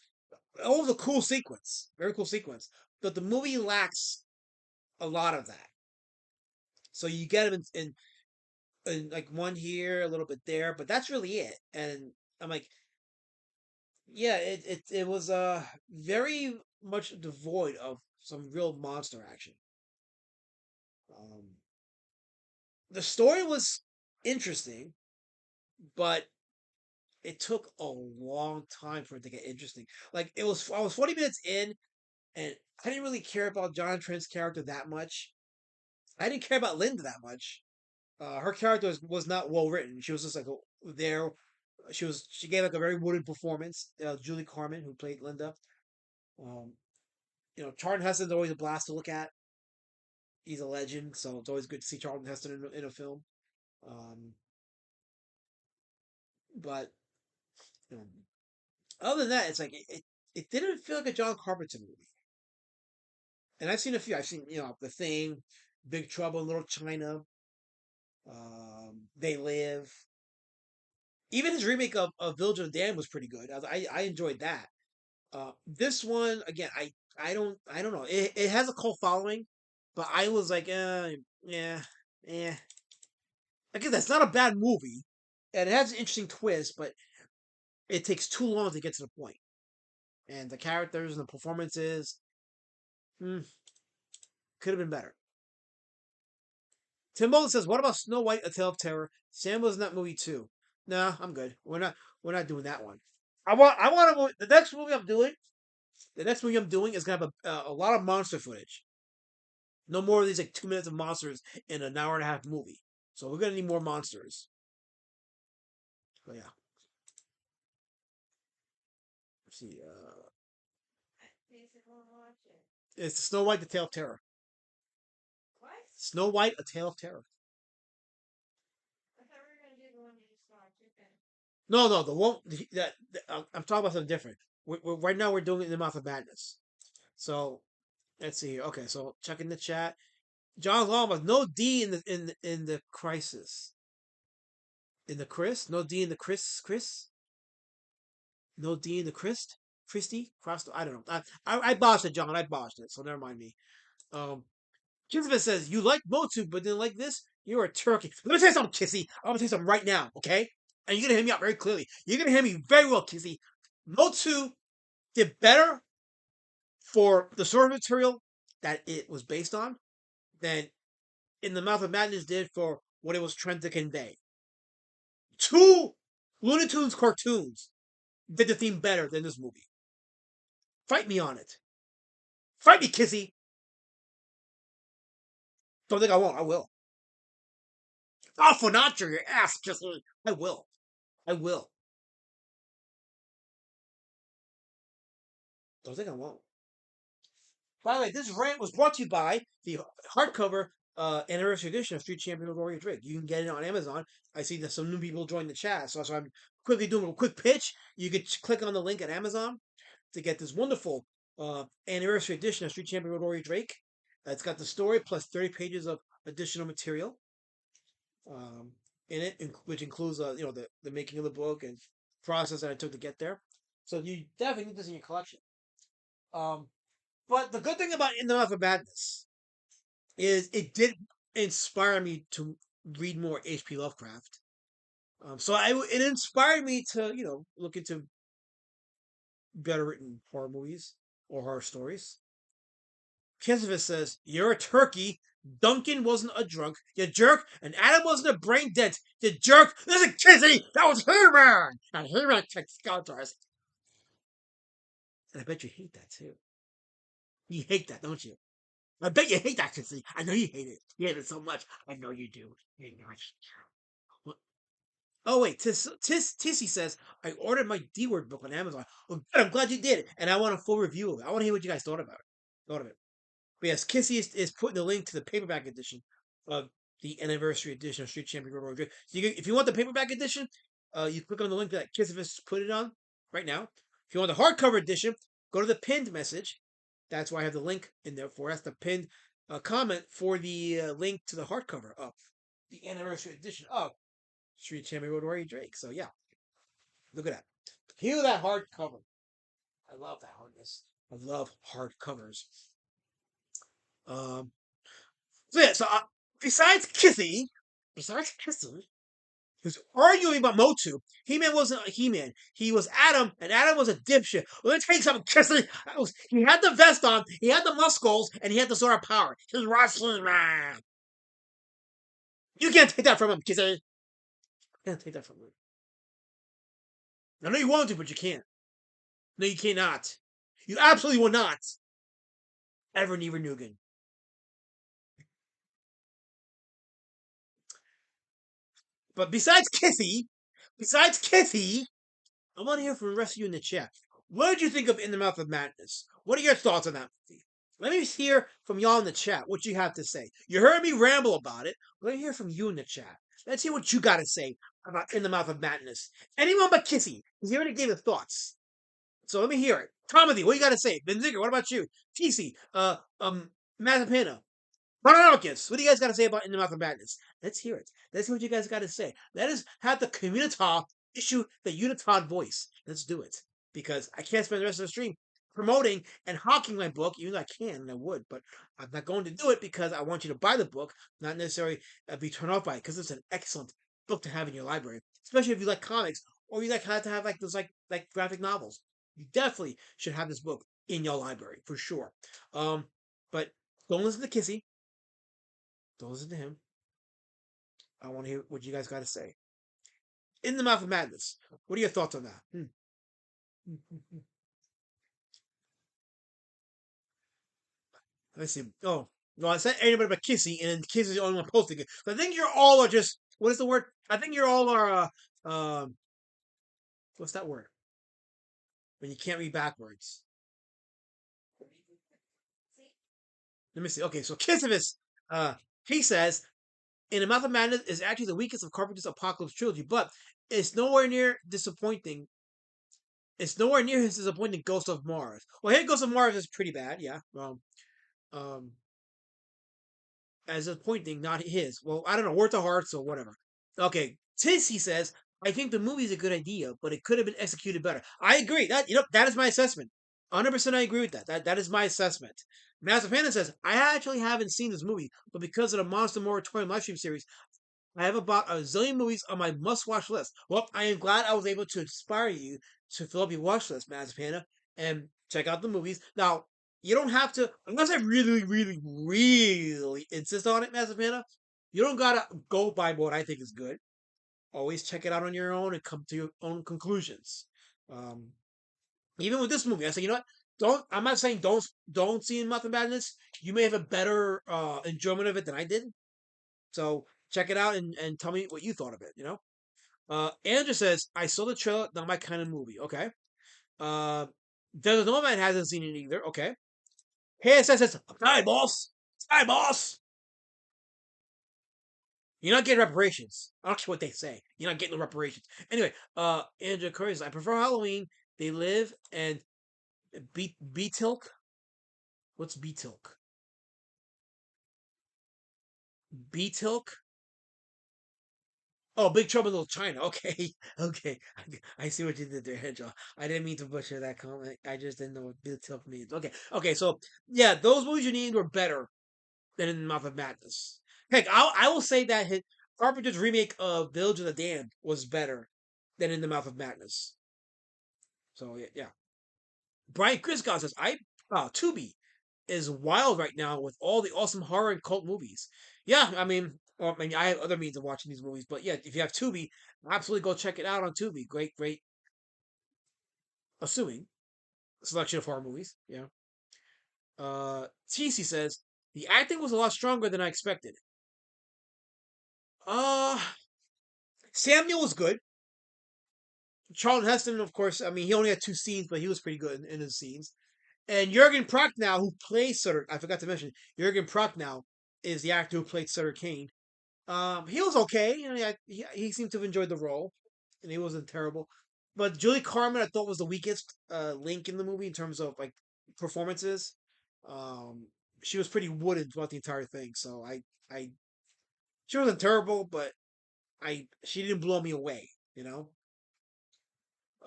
Oh, the cool sequence, very cool sequence. But the movie lacks a lot of that. So you get him in like one here, a little bit there, but that's really it. And I'm like, yeah, it was very much devoid of some real monster action. Um, the story was interesting, but it took a long time for it to get interesting. Like I was 40 minutes in, and I didn't really care about John Trent's character that much. I didn't care about Linda that much. Her character was not well written. She was just like there. She gave like a very wooden performance. Julie Carmen, who played Linda. Um, Charlton Heston's always a blast to look at. He's a legend, so it's always good to see Charlton Heston in a film. Um, but you know, other than that, it's like it didn't feel like a John Carpenter movie. And I've seen a few. I've seen The Thing, Big Trouble in Little China, They Live. Even his remake of Village of the Damned was pretty good. I enjoyed that. This one again, I don't know. It has a cult following, but I was like, yeah, yeah. Again, that's not a bad movie, and it has an interesting twist, but it takes too long to get to the point. And the characters and the performances, could have been better. Tim Bolton says, "What about Snow White: A Tale of Terror? Sam was in that movie too." Nah, I'm good. We're not doing that one. I want to. The next movie I'm doing. The next movie I'm doing is gonna have a lot of monster footage. No more of these like 2 minutes of monsters in an hour and a half movie. So we're gonna need more monsters. So yeah. Let's see. It's Snow White: The Tale of Terror. What? Snow White: A Tale of Terror. I thought we were gonna do the one you just watched. Okay. No, the one I'm talking about something different. Right now we're doing it in the Mouth of Madness. So let's see here. Okay, so checking the chat. John Longmouth, no D in the crisis. In the Chris? No D in the Chris? No D in the Christ? Christy? Cross I don't know. I botched it, John. I botched it, so never mind me. Kismet says, you like Motu, but didn't like this? You're a turkey. Let me tell you something, Kissy. I'm gonna tell you something right now, okay? And you're gonna hear me out very clearly. You're gonna hear me very well, Kissy. Motu did better for the source material that it was based on than In the Mouth of Madness did for what it was trying to convey. Two Looney Tunes cartoons did the theme better than this movie. Fight me on it. Fight me, Kissy. Don't think I won't. I will. I'll Fanacha your ass, Kissy. I will. I will. Don't think I won't. By the way, this rant was brought to you by the hardcover anniversary edition of Street Champion of Warrior Drake. You can get it on Amazon. I see that some new people joined the chat, so I'm quickly doing a quick pitch. You can click on the link at Amazon to get this wonderful anniversary edition of Street Champion of Warrior Drake. It's got the story plus 30 pages of additional material in it, which includes the making of the book and process that I took to get there. So you definitely need this in your collection. But the good thing about In the Mouth of Madness is it did inspire me to read more H.P. Lovecraft. It inspired me to look into better written horror movies or horror stories. Kensovitz says, "You're a turkey. Duncan wasn't a drunk. You jerk. And Adam wasn't a brain dent. You jerk. Listen, Kizzy, that was He-Man. And He-Man took Skeletor's." And I bet you hate that too. You hate that, don't you? I bet you hate that, Kissy. I know you hate it. You hate it so much. I know you do. Oh wait, Tissy says I ordered my D-word book on Amazon. Oh, good, I'm glad you did, and I want a full review of it. I want to hear what you guys thought of it. But yes, Kissy is putting the link to the paperback edition of the anniversary edition of Street Champion Road Warrior. So if you want the paperback edition, you click on the link that Kissy put it on right now. If you want the hardcover edition, go to the pinned message. That's why I have the link in there for. That's the pinned comment for the link to the hardcover of the anniversary edition of Street Champion Road Warrior Drake. So yeah, look at that. Heal that hardcover. I love that hardness. I love hardcovers. So yeah, so besides Kissy, he was arguing about Motu. He-Man wasn't He-Man. He was Adam, and Adam was a dipshit. Well, let's take some Kissy. He had the vest on, he had the muscles, and he had the sword of power. He's wrestling man. You can't take that from him, Kissy. You can't take that from him. I know you want to, but you can't. No, you cannot. You absolutely will not. Ever, never, Nugan. But besides Kissy, I want to hear from the rest of you in the chat. What did you think of In the Mouth of Madness? What are your thoughts on that movie? Let me hear from y'all in the chat what you have to say. You heard me ramble about it. Let me hear from you in the chat. Let's hear what you got to say about In the Mouth of Madness. Anyone but Kissy, because he already gave his thoughts. So let me hear it. Tomothy, what you got to say? Benziger, what about you? TC, Mazapina, Monarchus, what do you guys got to say about In the Mouth of Madness? Let's hear it. Let's hear what you guys got to say. Let us have the community issue the Unitod voice. Let's do it. Because I can't spend the rest of the stream promoting and hawking my book, even though I can and I would, but I'm not going to do it because I want you to buy the book, not necessarily be turned off by it, because it's an excellent book to have in your library, especially if you like comics or you like to have like those like graphic novels. You definitely should have this book in your library for sure. But don't listen to Kissy. Don't listen to him. I want to hear what you guys got to say. In the Mouth of Madness. What are your thoughts on that? Let's see. Oh, no, I said anybody but Kissy, and Kissy's the only one posting it. So I think you're all are just, what is the word? I think you're all are, what's that word? When you can't read backwards. Let me see. Okay, so Kissivus, he says, In the Mouth of Madness is actually the weakest of Carpenter's Apocalypse trilogy, but it's nowhere near disappointing. It's nowhere near his disappointing Ghost of Mars. Well, here Ghost of Mars is pretty bad, yeah. Um, as disappointing, not his. Well, I don't know, worth the heart, so whatever. Okay, Tissy says, I think the movie is a good idea, but it could have been executed better. I agree. That is my assessment. 100% I agree with that. That is my assessment. Mazapana says, I actually haven't seen this movie, but because of the Monster Moratorium live stream series, I have about a zillion movies on my must-watch list. Well, I am glad I was able to inspire you to fill up your watch list, Mazapana, and check out the movies. Now, you don't have to, unless I really, really, really insist on it, Mazapana, you don't gotta go by what I think is good. Always check it out on your own and come to your own conclusions. Even with this movie, I say, you know what? I'm not saying don't see In Mouth of Madness. You may have a better enjoyment of it than I did. So check it out and tell me what you thought of it, you know? Andrew says, I saw the trailer, not my kind of movie. Okay. There's no man hasn't seen it either. Okay. Hey, says, hi, boss. Hi, boss. You're not getting reparations. I don't care what they say. You're not getting the reparations. Anyway, Andrew Curry says, I prefer Halloween. They live and Beatilk. What's Beatilk? Beatilk? Oh, Big Trouble in Little China. Okay, okay. I see what you did there, Hedgehog. I didn't mean to butcher that comment. I just didn't know what Beatilk means. Okay. So yeah, those movies you named were better than In the Mouth of Madness. Heck, I will say that Carpenter's remake of Village of the Damned was better than In the Mouth of Madness. So yeah. Brian Criscott says, Tubi is wild right now with all the awesome horror and cult movies. Yeah, I mean, I have other means of watching these movies, but yeah, if you have Tubi, absolutely go check it out on Tubi. Great, assuming selection of horror movies. Yeah. TC says the acting was a lot stronger than I expected. Samuel was good. Charlton Heston, of course. I mean, he only had 2 scenes, but he was pretty good in his scenes. And Jurgen Prochnow, who plays Sutter, I forgot to mention, Jurgen Prochnow is the actor who played Sutter Kane. He was okay. You know, he seemed to have enjoyed the role, and he wasn't terrible. But Julie Carmen, I thought was the weakest link in the movie in terms of like performances. She was pretty wooden throughout the entire thing. So she wasn't terrible, but she didn't blow me away. You know.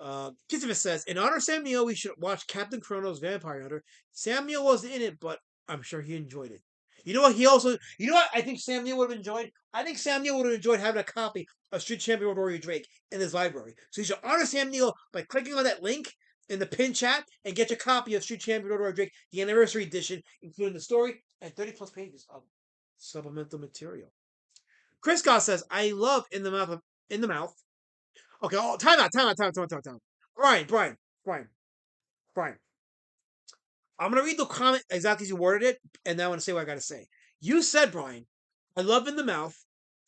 Kissifus says, in honor of Sam Neill, we should watch Captain Chronos Vampire Hunter. Sam Neill wasn't in it, but I'm sure he enjoyed it. You know what? You know what? I think Sam Neill would have enjoyed. I think Sam Neill would have enjoyed having a copy of Street Champion Warrior Drake in his library. So you should honor Sam Neill by clicking on that link in the pin chat and get your copy of Street Champion Warrior Drake, the anniversary edition, including the story and 30 plus pages of supplemental material. Chris Goss says, I love in the mouth. Okay, time out. Brian. I'm going to read the comment exactly as you worded it, and then I want to say what I got to say. You said, Brian, I love in the mouth.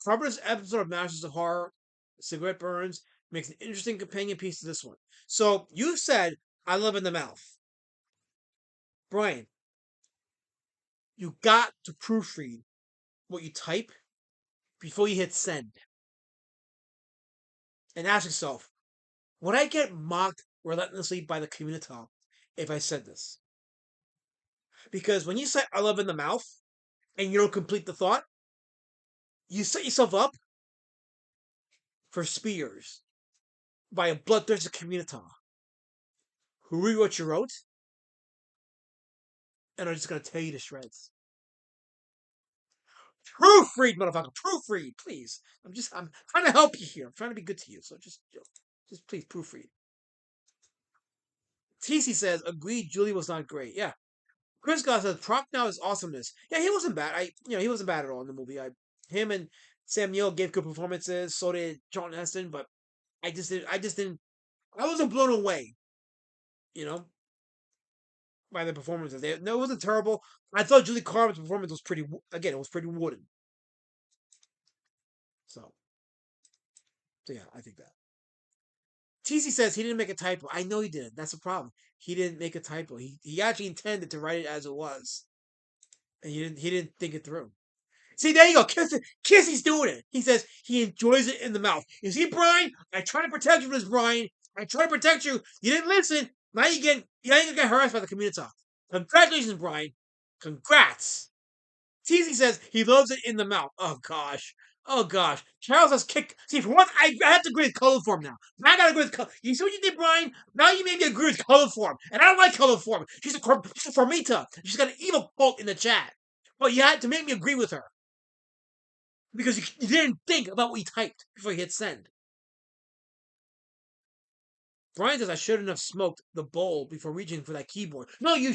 Cover this episode of Masters of Horror, Cigarette Burns, makes an interesting companion piece to this one. So, you said, I love in the mouth. Brian, you got to proofread what you type before you hit send. And ask yourself, would I get mocked relentlessly by the community if I said this? Because when you say I love in the mouth and you don't complete the thought, you set yourself up for spears by a bloodthirsty community who read what you wrote and are just going to tear you to shreds. Proofread, motherfucker, proofread, please. I'm trying to help you here. I'm trying to be good to you, so just please proofread. TC says, agreed, Julie was not great. Yeah. Chris Goss says, Prochnow is awesomeness. Yeah, he wasn't bad. He wasn't bad at all in the movie. Him and Sam Neill gave good performances. So did John Heston, but I wasn't blown away, by the performances. No, it wasn't terrible. I thought Julie Carmen's performance was pretty wooden. So yeah, I think that. TC says he didn't make a typo. I know he didn't. That's the problem. He didn't make a typo. He actually intended to write it as it was. And he didn't think it through. See, there you go. Kissy's doing it. He says he enjoys it in the mouth. You see, Brian? I try to protect you from this, Brian. I try to protect you. You didn't listen. Now you ain't gonna get harassed by the community. Congratulations, Brian. Congrats. TC says he loves it in the mouth. Oh gosh. Charles has kicked. See, for once, I have to agree with color form now. Now I gotta agree with color. You see what you did, Brian? Now you made me agree with color form. And I don't like color form. She's a Formita. She's got an evil quote in the chat. But you had to make me agree with her. Because you didn't think about what you typed before you hit send. Brian says I shouldn't have smoked the bowl before reaching for that keyboard. No, you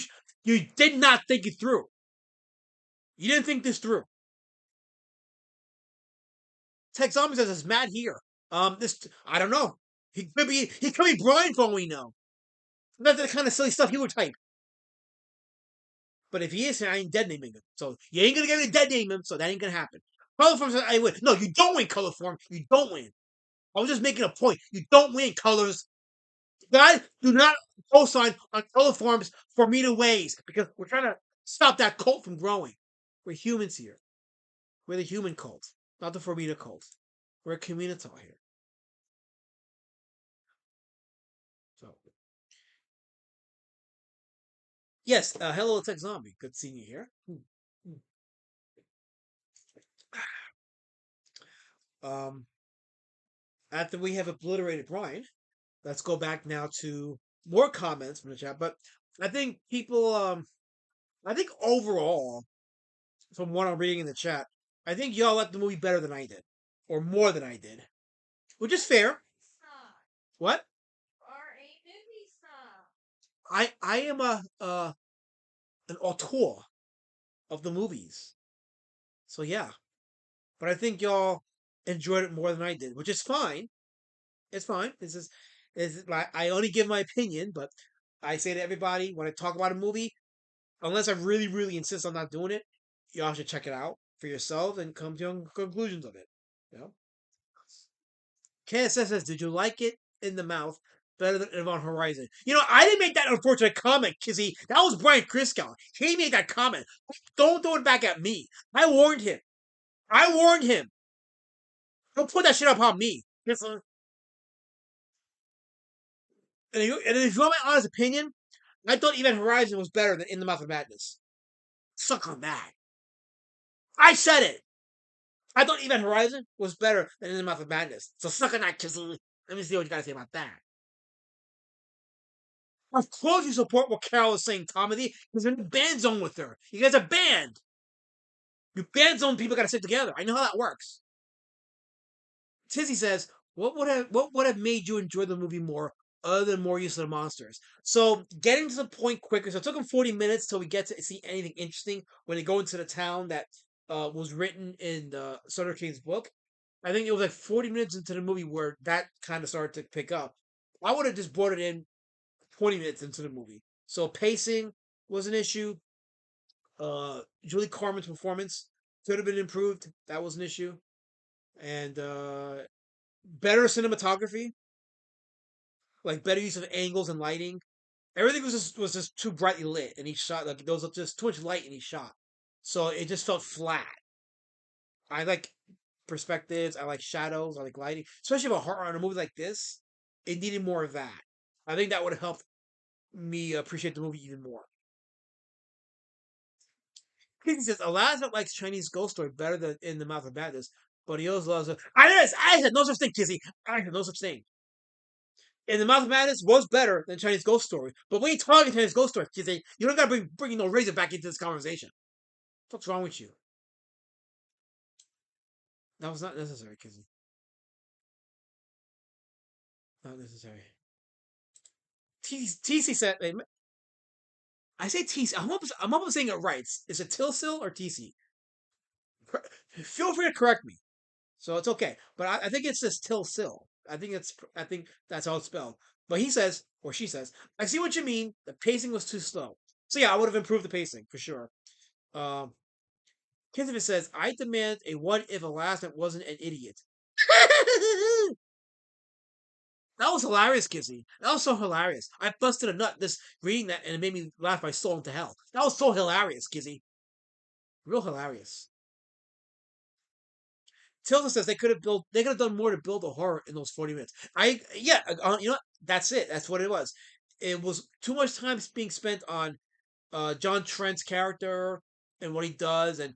did not think it through. You didn't think this through. Tech Zombie says it's Matt here. I don't know. He could be Brian for all we know. That's the kind of silly stuff he would type. But if he is, I ain't dead naming him. So you ain't gonna get me to dead name him, so that ain't gonna happen. Color form says I win. No, you don't win, color form. You don't win. I was just making a point. You don't win, colors. Guys, do not co-sign on color forms for me to ways because we're trying to stop that cult from growing. We're humans here. We're the human cult, not the Formita cult. We're a community here. So, yes, hello, Tech Zombie. Good seeing you here. After we have obliterated Brian, let's go back now to more comments from the chat. But I think people, I think overall, from what I'm reading in the chat, I think y'all liked the movie better than I did, or more than I did, which is fair. What? I am an auteur of the movies, so yeah. But I think y'all enjoyed it more than I did, which is fine. It's fine. I only give my opinion, but I say to everybody when I talk about a movie, unless I really, really insist on not doing it, y'all should check it out for yourself and come to your own conclusions of it. You know? KSS says, did you like it in the mouth better than Event Horizon? I didn't make that unfortunate comment, Kizzy. That was Brian Crisco. He made that comment. Don't throw it back at me. I warned him. Don't put that shit up on me. Listen. And if you want my honest opinion, I thought Event Horizon was better than In the Mouth of Madness. Suck on that. I said it. I thought Event Horizon was better than In the Mouth of Madness. So suck on that, Kizzy. Let me see what you gotta say about that. Of course you support what Carol is saying, Tommy, because you're in the band zone with her. You guys are band. You band zone people got to sit together. I know how that works. Tizzy says, what would have made you enjoy the movie more other than more use of the monsters? So getting to the point quicker. So it took them 40 minutes till we get to see anything interesting when they go into the town that was written in Sutter Kane's book. I think it was like 40 minutes into the movie where that kind of started to pick up. I would have just brought it in 20 minutes into the movie. So pacing was an issue. Julie Carmen's performance could have been improved. That was an issue. And better cinematography, like better use of angles and lighting. Everything was just too brightly lit in each shot. Like there was just too much light in each shot, so it just felt flat. I like perspectives. I like shadows. I like lighting, especially about horror on a movie like this. It needed more of that. I think that would have helped me appreciate the movie even more. He says Alaska likes Chinese ghost story better than In the Mouth of Madness, but he also loves it. I said no such thing, Kizzy. I said no such thing. In the Mouth of Madness was better than Chinese Ghost Story. But when you talking Chinese Ghost Story, Kizzy, you don't gotta bring no razor back into this conversation. What's wrong with you? That was not necessary, Kizzy. Not necessary. TC said. I say TC. I'm almost saying it right. Is it Tilsil or TC? Feel free to correct me. So it's okay. But I think it's just Tilsil. I think that's how it's spelled. But he says, or she says, I see what you mean. The pacing was too slow. So yeah, I would have improved the pacing for sure. Kinzman says, I demand a what if Elastic wasn't an idiot. That was hilarious, Kizzy. That was so hilarious. I busted a nut just reading that and it made me laugh my soul into hell. That was so hilarious, Kizzy. Real hilarious. Tilda says they could have done more to build a horror in those 40 minutes. You know what? That's it. That's what it was. It was too much time being spent on John Trent's character and what he does, and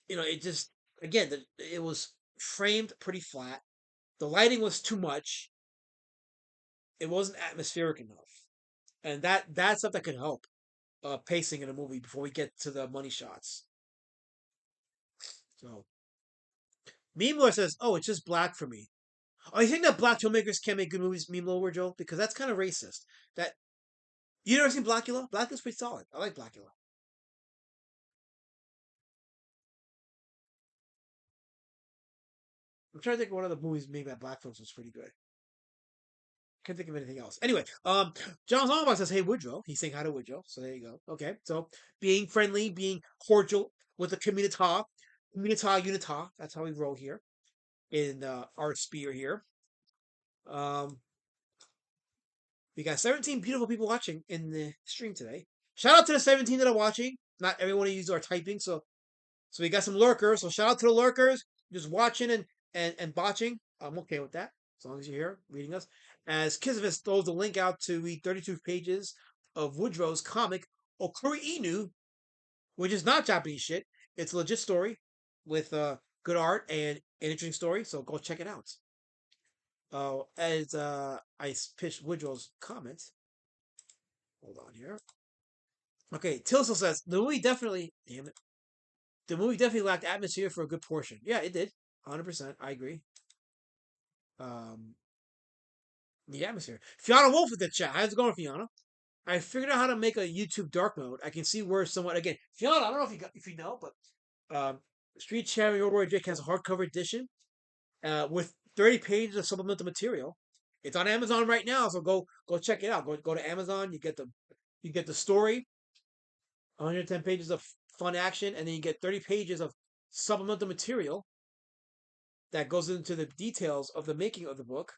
you know, it just again it was framed pretty flat. The lighting was too much. It wasn't atmospheric enough, and that's stuff that could help pacing in a movie before we get to the money shots. So, Meme says, "Oh, it's just black for me." Oh, you think that black filmmakers can't make good movies, Meme Lord Joe? Because that's kind of racist. That you never seen Blackula? Blackula's pretty solid. I like Blackula. I'm trying to think of one of the movies made by black folks was pretty good. Can't think of anything else. Anyway, John Zombox says, "Hey Woodrow." He's saying hi to Woodrow. So there you go. Okay, so being friendly, being cordial with the community, unita. That's how we roll here in our sphere here. We got 17 beautiful people watching in the stream today. Shout out to the 17 that are watching. Not everyone of you are typing, so we got some lurkers. So shout out to the lurkers, just watching and botching. I'm okay with that, as long as you're here reading us. As Kizvis throws the link out to read 32 pages of Woodrow's comic Okuri Inu, which is not Japanese shit. It's a legit story with good art and an interesting story. So go check it out. As I pitched Woodrow's comments. Hold on here. Okay, Tilsel says the movie definitely. Damn it. The movie definitely lacked atmosphere for a good portion. Yeah, it did. 100%. I agree. The atmosphere. Fiona Wolf with the chat. How's it going, Fiona? I figured out how to make a YouTube dark mode. I can see where someone again. Fiona, I don't know if you know, but Street Champion Roy Jake has a hardcover edition with 30 pages of supplemental material. It's on Amazon right now, so go check it out. Go to Amazon. You get the story, 110 pages of fun action, and then you get 30 pages of supplemental material that goes into the details of the making of the book.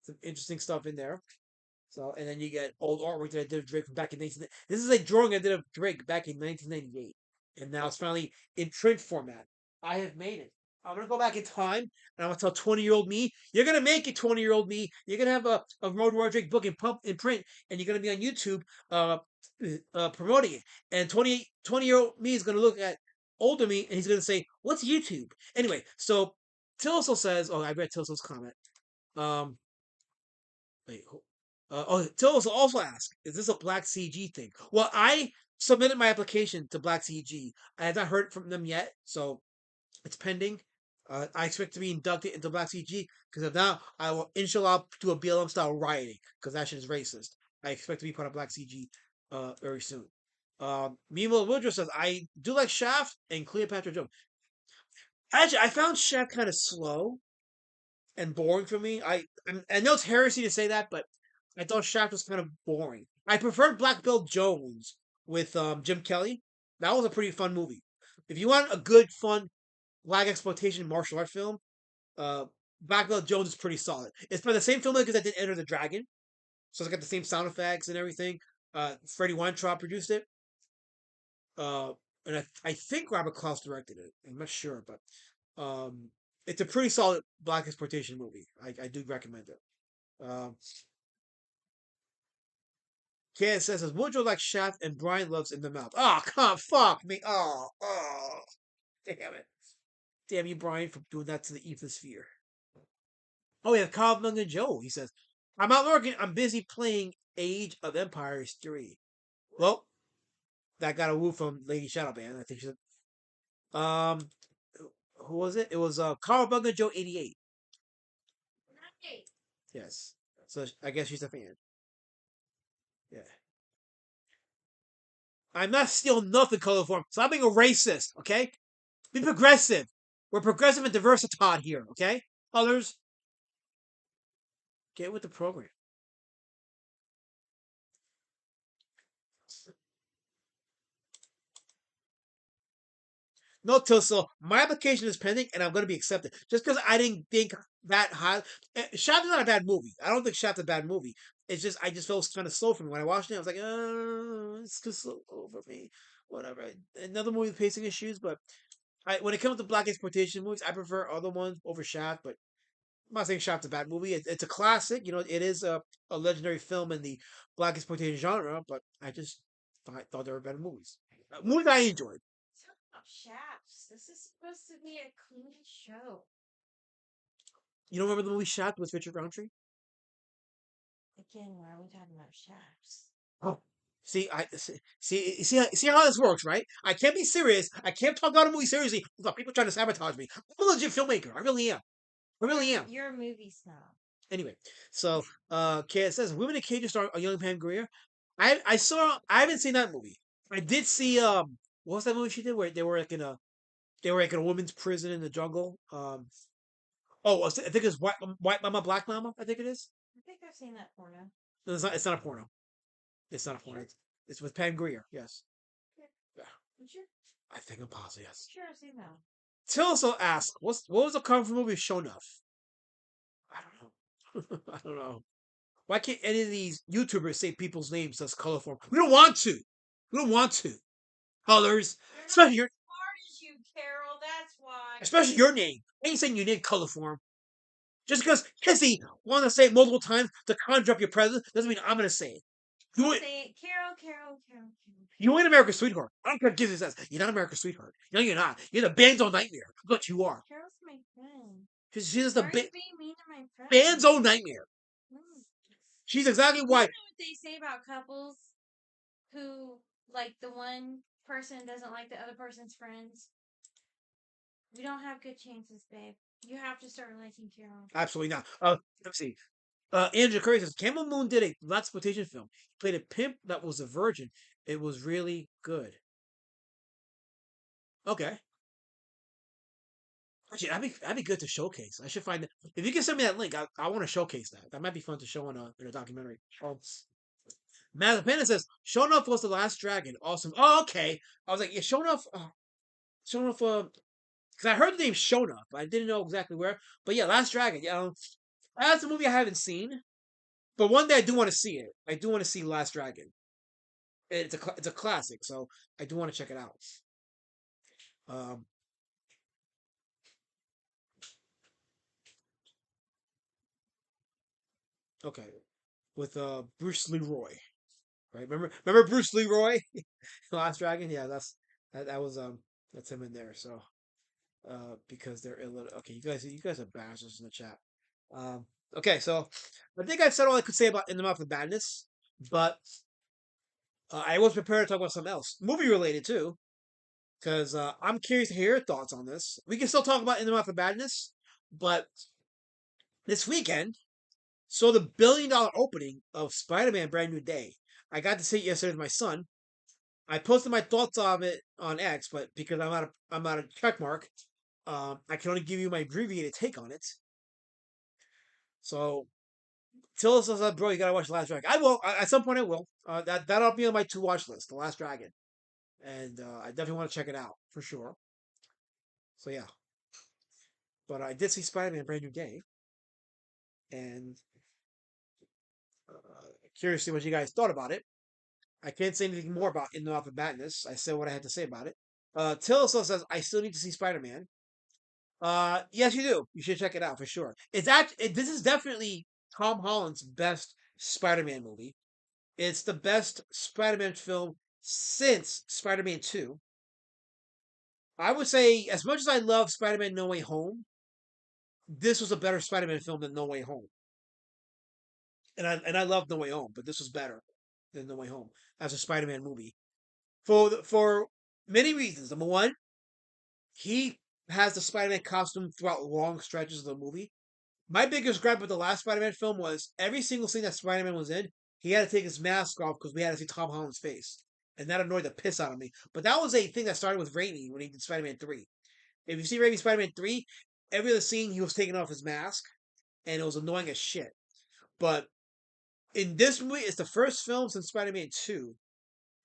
Some interesting stuff in there. So, and then you get old artwork that I did of Drake from back in 19. This is a drawing I did of Drake back in 1998, and now it's finally in print format. I have made it. I'm gonna go back in time, and I'm gonna tell 20-year-old me, "You're gonna make it, 20-year-old me. You're gonna have a Road Warrior Drake book in print, and you're gonna be on YouTube, promoting it." And 20-year-old me is gonna look at older me, and he's gonna say, "What's YouTube?" Anyway, so Tilsel says, "Oh, I read Tilsel's comment." Wait. Tills also asked, is this a Black CG thing? Well, I submitted my application to Black CG. I have not heard from them yet, so it's pending. I expect to be inducted into Black CG because if not, I will inshallah do a BLM style rioting because that shit is racist. I expect to be part of Black CG very soon. Mimo Woodrow says I do like Shaft and Cleopatra Jones. Actually, I found Shaft kind of slow and boring for me. I know it's heresy to say that, but I thought Shaft was kind of boring. I preferred Black Belt Jones with Jim Kelly. That was a pretty fun movie. If you want a good, fun black exploitation martial art film, uh, Black Belt Jones is pretty solid. It's by the same filmmakers that did Enter the Dragon, so it's got the same sound effects and everything. Freddie Weintraub produced it, and I think Robert Klaus directed it. I'm not sure, but it's a pretty solid black exploitation movie. I do recommend it. Ken says, Woodrow likes Shaft and Brian loves In the Mouth. Oh, come fuck me. Oh, damn it. Damn you, Brian, for doing that to the ethosphere. Oh, yeah, Carl Mung and Joe. He says, I'm out working. I'm busy playing Age of Empires 3. Well, that got a woo from Lady Shadowban. I think she said. Um, who was it? It was Carl Mung and Joe 88. Yes. So I guess she's a fan. Yeah. I'm not stealing nothing, color form. So I'm being a racist, okay? Be progressive. We're progressive and diversitad here, okay? Others, get with the program. No, Tilso, my application is pending and I'm going to be accepted. Just because I didn't think that high. Shaft is not a bad movie. I don't think Shaft's a bad movie. It's just, I just felt kind of slow for me. When I watched it, I was like, it's too slow for me. Whatever. Another movie with pacing issues, but when it comes to black exploitation movies, I prefer other ones over Shaft, but I'm not saying Shaft's a bad movie. It's a classic. You know, it is a legendary film in the black exploitation genre, but I just thought there were better movies. Movies I enjoyed. Shafts. This is supposed to be a clean show. You don't remember the movie Shaft with Richard Roundtree? Again, why are we talking about shafts? Oh, see how this works, right? I can't be serious. I can't talk about a movie seriously without people trying to sabotage me. I'm a legit filmmaker. I really am. I really am. You're a movie snob. Anyway, so it says Women in Cages star a young Pam Grier. I haven't seen that movie. I did see what was that movie she did where they were like in a women's prison in the jungle. I think it's White Mama Black Mama. I think it is. I think I've seen that porno. No, it's not. It's not a porno. It's not a porno. It's with Pam Grier. Yes. Yeah. Sure? I think I'm positive. Yes. Sure, I've seen that. Tilso asks, what was the cover movie of Show Enough? I don't know. I don't know. Why can't any of these YouTubers say people's names as color form? We don't want to. We don't want to. Colors. Especially your Smart as you, Carol. That's why. especially your name. I ain't saying your name color form. Just because Kissy wanted to say it multiple times to conjure up your presence doesn't mean I'm gonna say it. You ain't, Say it. Carol. you ain't America's sweetheart. I don't care what Kissy says. You're not America's sweetheart. No, you're not. You're the band's own nightmare. But you are. Carol's my friend. She's just Why the are you being mean to my friend? band's own nightmare. Mm. She's exactly You why. know what they say about couples who, like, the one person doesn't like the other person's friends? We don't have good chances, babe. You have to start liking Carol. Absolutely not. Let's see. Andrew Curry says Campbell Moon did a black exploitation film. He played a pimp that was a virgin. It was really good. Okay. Actually, that'd be good to showcase. I should find it. If you can send me that link, I want to showcase that. That might be fun to show in a documentary. Matt Panda says Shonuff was the last dragon. Awesome. Oh, okay. I was like, yeah, Shonuff. Shonuff. Because I heard the name Shonuff, but I didn't know exactly where. But yeah, Last Dragon. Yeah, that's a movie I haven't seen, but one day I do want to see it. I do want to see Last Dragon. It's a classic, so I do want to check it out. Um, okay, with Bruce Leroy, right? Remember Bruce Leroy, Last Dragon? Yeah, that was that's him in there. So because they're illiterate. Okay, you guys are bastards in the chat. Okay, so I think I've said all I could say about In the Mouth of Madness, but I was prepared to talk about something else, movie related too, because I'm curious to hear your thoughts on this. We can still talk about In the Mouth of Madness, but this weekend saw the $1 billion opening of Spider-Man: Brand New Day. I got to see it yesterday with my son. I posted my thoughts on it on X, but because I'm out of check mark, I can only give you my abbreviated take on it. So Till says, "Bro, you gotta watch The Last Dragon." I will. At some point, I will. That'll be on my to watch list, The Last Dragon, and I definitely want to check it out for sure. So yeah, but I did see Spider-Man: Brand New Day, and curious to see what you guys thought about it. I can't say anything more about In the Mouth of Madness. I said what I had to say about it. Till also says, "I still need to see Spider-Man." Yes, you do. You should check it out for sure. This is definitely Tom Holland's best Spider-Man movie. It's the best Spider-Man film since Spider-Man 2. I would say, as much as I love Spider-Man No Way Home, this was a better Spider-Man film than No Way Home. And I love No Way Home, but this was better than No Way Home as a Spider-Man movie for many reasons. Number one, he has the Spider-Man costume throughout long stretches of the movie. My biggest gripe with the last Spider-Man film was every single scene that Spider-Man was in, he had to take his mask off because we had to see Tom Holland's face. And that annoyed the piss out of me. But that was a thing that started with Raimi when he did Spider-Man 3. If you see Raimi's Spider-Man 3, every other scene he was taking off his mask, and it was annoying as shit. But in this movie, it's the first film since Spider-Man 2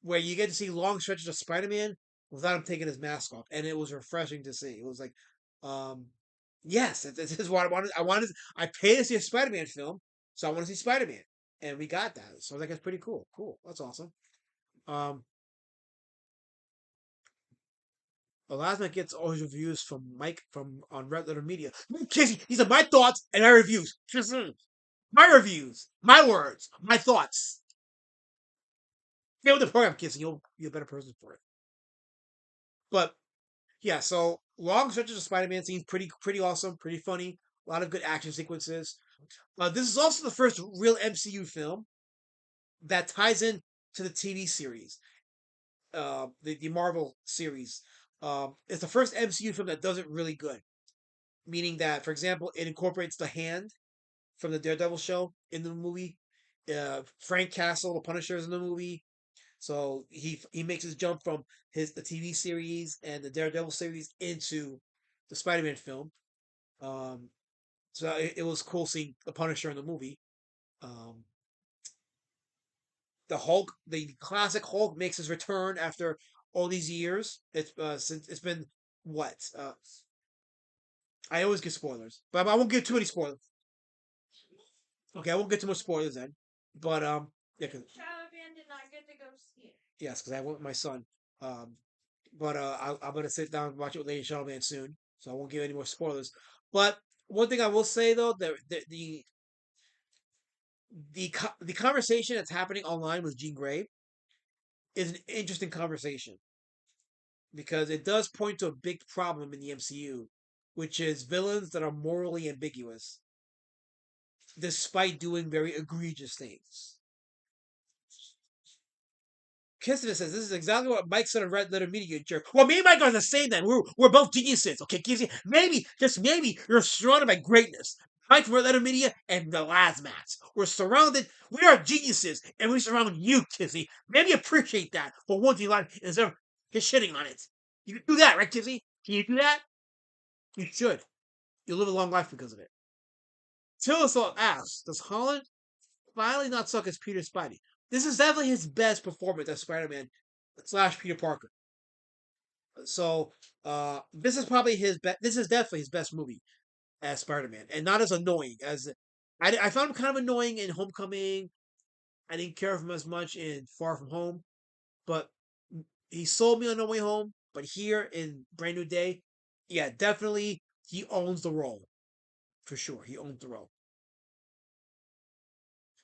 where you get to see long stretches of Spider-Man without him taking his mask off, and it was refreshing to see. It was like, um, yes, this is what I wanted. I paid to see a Spider-Man film, so I want to see Spider-Man, and we got that. So I think that's pretty cool. Cool, that's awesome. Elasma gets all his reviews from Mike from on Red Letter Media. Casey, these are my thoughts and my reviews. My reviews, my words, my thoughts. Get with the program, Casey. You'll be a better person for it. But yeah, so long stretches of Spider-Man scenes pretty awesome, pretty funny. A lot of good action sequences. This is also the first real MCU film that ties in to the TV series, the Marvel series. It's the first MCU film that does it really good. Meaning that, for example, it incorporates the Hand from the Daredevil show in the movie. Frank Castle, the Punisher, is in the movie. So he makes his jump from the TV series and the Daredevil series into the Spider-Man film. So it was cool seeing the Punisher in the movie. Um, the Hulk, the classic Hulk, makes his return after all these years. Since it's been what? I always give spoilers, but I won't give too many spoilers. Okay, I won't get too much spoilers then. But yeah, Shadow Band did not get to go see it. yes, because I went with my son. Um, but I'm gonna sit down and watch it with Lady Shadowman soon, so I won't give any more spoilers. But one thing I will say though, the conversation that's happening online with Jean Grey is an interesting conversation because it does point to a big problem in the MCU, which is villains that are morally ambiguous despite doing very egregious things. Kissing says this is exactly what Mike said on Red Letter Media, jerk. Well, me and Mike are the same then. We're both geniuses. Okay, Kissy? Maybe, just maybe, you're surrounded by greatness. Mike from Red Letter Media and the Lasmats. We are geniuses, and we surround you, Kissy. Maybe appreciate that for once in your life instead of just shitting on it. You can do that, right, Kissy? Can you do that? You should. You'll live a long life because of it. Tillisol asks, does Holland finally not suck as Peter Spidey? This is definitely his best performance as Spider-Man / Peter Parker. So this is probably this is definitely his best movie as Spider-Man, and not as annoying as I found him kind of annoying in Homecoming. I didn't care for him as much in Far From Home, but he sold me on No Way Home. But here in Brand New Day, yeah, definitely he owns the role for sure. He owns the role.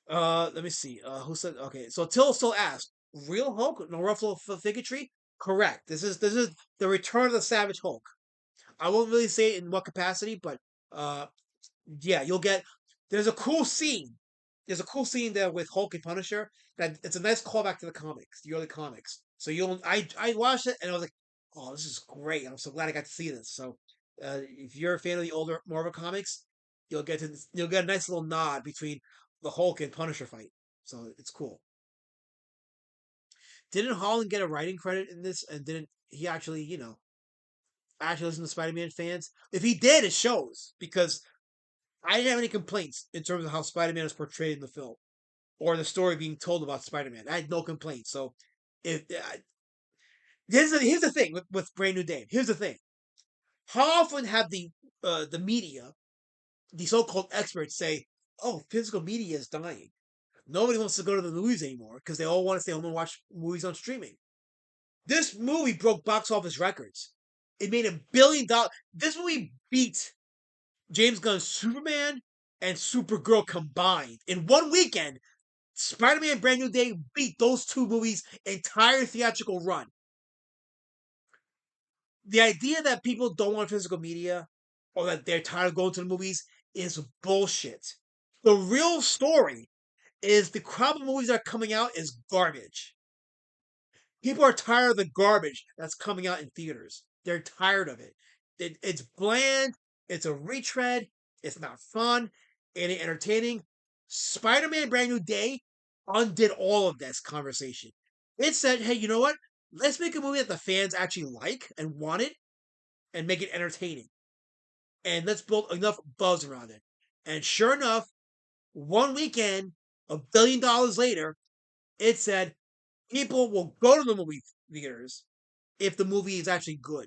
Let me see. Who said? Okay, so Till still asked, "Real Hulk? No Ruffalo Figotry?" Correct. This is the Return of the Savage Hulk. I won't really say in what capacity, but yeah, you'll get There's a cool scene. There's a cool scene there with Hulk and Punisher. That it's a nice callback to the comics, the early comics. So I watched it and I was like, oh, this is great. I'm so glad I got to see this. So if you're a fan of the older Marvel comics, you'll get a nice little nod between the Hulk and Punisher fight. So it's cool. Didn't Holland get a writing credit in this? And didn't he actually, actually listen to Spider-Man fans? If he did, it shows because I didn't have any complaints in terms of how Spider-Man is portrayed in the film or the story being told about Spider-Man. I had no complaints. So, if here's the thing with Brand New Day. Here's the thing: how often have the media, the so-called experts, say, "Oh, physical media is dying. Nobody wants to go to the movies anymore because they all want to stay home and watch movies on streaming." This movie broke box office records. It made $1 billion. This movie beat James Gunn's Superman and Supergirl combined in one weekend. Spider-Man Brand New Day beat those two movies' entire theatrical run. The idea that people don't want physical media or that they're tired of going to the movies is bullshit. The real story is the crop of movies that are coming out is garbage. People are tired of the garbage that's coming out in theaters. They're tired of it. It's bland. It's a retread. It's not fun. It ain't entertaining. Spider-Man Brand New Day undid all of this conversation. It said, hey, you know what? Let's make a movie that the fans actually like and want it and make it entertaining. And let's build enough buzz around it. And sure enough, one weekend, $1 billion later, it said people will go to the movie theaters if the movie is actually good.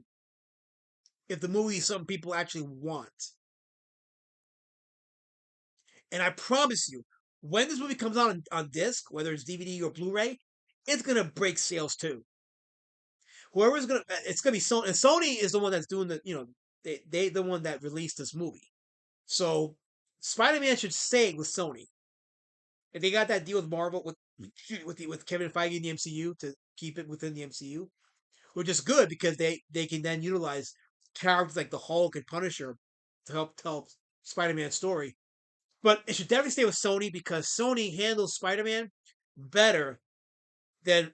If the movie is something people actually want. And I promise you, when this movie comes out on disc, whether it's DVD or Blu-ray, it's gonna break sales too. It's gonna be Sony. And Sony is the one that's doing they the one that released this movie. So Spider-Man should stay with Sony. And they got that deal with Marvel with Kevin Feige in the MCU to keep it within the MCU, which is good because they can then utilize characters like the Hulk and Punisher to help tell Spider-Man's story. But it should definitely stay with Sony because Sony handles Spider-Man better than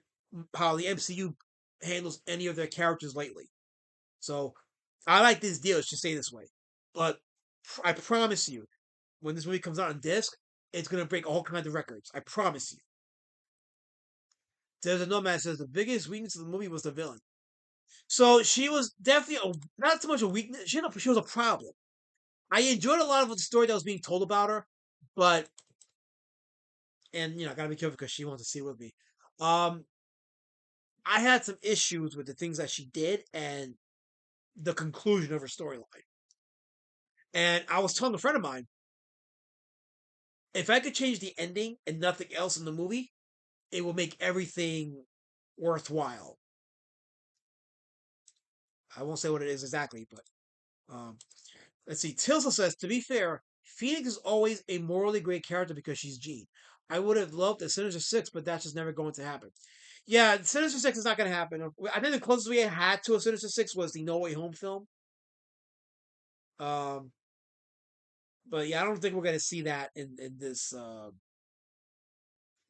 how the MCU handles any of their characters lately. So I like this deal. It should stay this way. But I promise you, when this movie comes out on disc, it's going to break all kinds of records. I promise you. There's a nomad says the biggest weakness of the movie was the villain. So she was definitely not so much a weakness. She was a problem. I enjoyed a lot of the story that was being told about her, but I gotta be careful because she wants to see with me. I had some issues with the things that she did and the conclusion of her storyline. And I was telling a friend of mine, if I could change the ending and nothing else in the movie, it will make everything worthwhile. I won't say what it is exactly, but let's see. Tilsa says, to be fair, Phoenix is always a morally great character because she's Jean. I would have loved a Sinister Six, but that's just never going to happen. Yeah, Sinister Six is not going to happen. I think the closest we had to a Sinister Six was the No Way Home film. But yeah, I don't think we're going to see that in this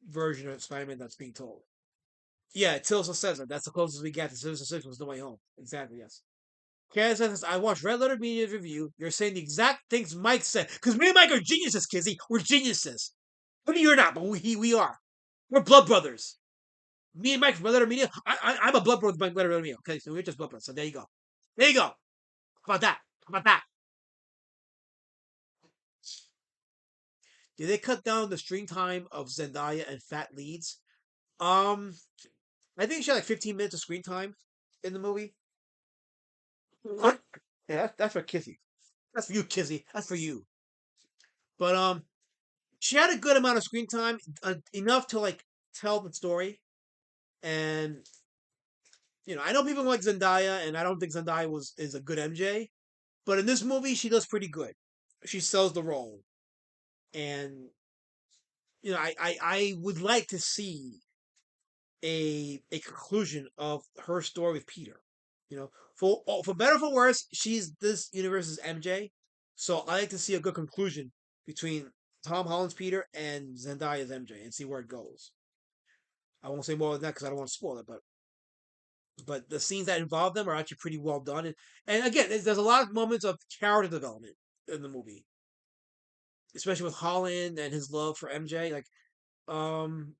version of Spider-Man that's being told. Yeah, Tilsa says that. That's the closest we got to Sinister Six was No Way Home. Exactly, yes. Kaz says, I watched Red Letter Media's review. You're saying the exact things Mike said. Because me and Mike are geniuses, Kizzy. We're geniuses. But you're not, but we are. We're blood brothers. Me and Mike from Red Letter Media, I'm a blood brother with Red Letter Media. Okay, so we're just blood brothers. So there you go. There you go. How about that? How about that? Did they cut down the screen time of Zendaya and Fat Leads? I think she had like 15 minutes of screen time in the movie. Yeah, that's for Kizzy. That's for you, Kizzy. That's for you. But she had a good amount of screen time, enough to like tell the story. And I know people like Zendaya, and I don't think Zendaya is a good MJ, but in this movie, she does pretty good. She sells the role, and I would like to see a conclusion of her story with Peter. For better or for worse, she's this universe's MJ. So I like to see a good conclusion between Tom Holland's Peter and Zendaya's MJ and see where it goes. I won't say more than that because I don't want to spoil it, but the scenes that involve them are actually pretty well done. And again, there's a lot of moments of character development in the movie, especially with Holland and his love for MJ. Like, um,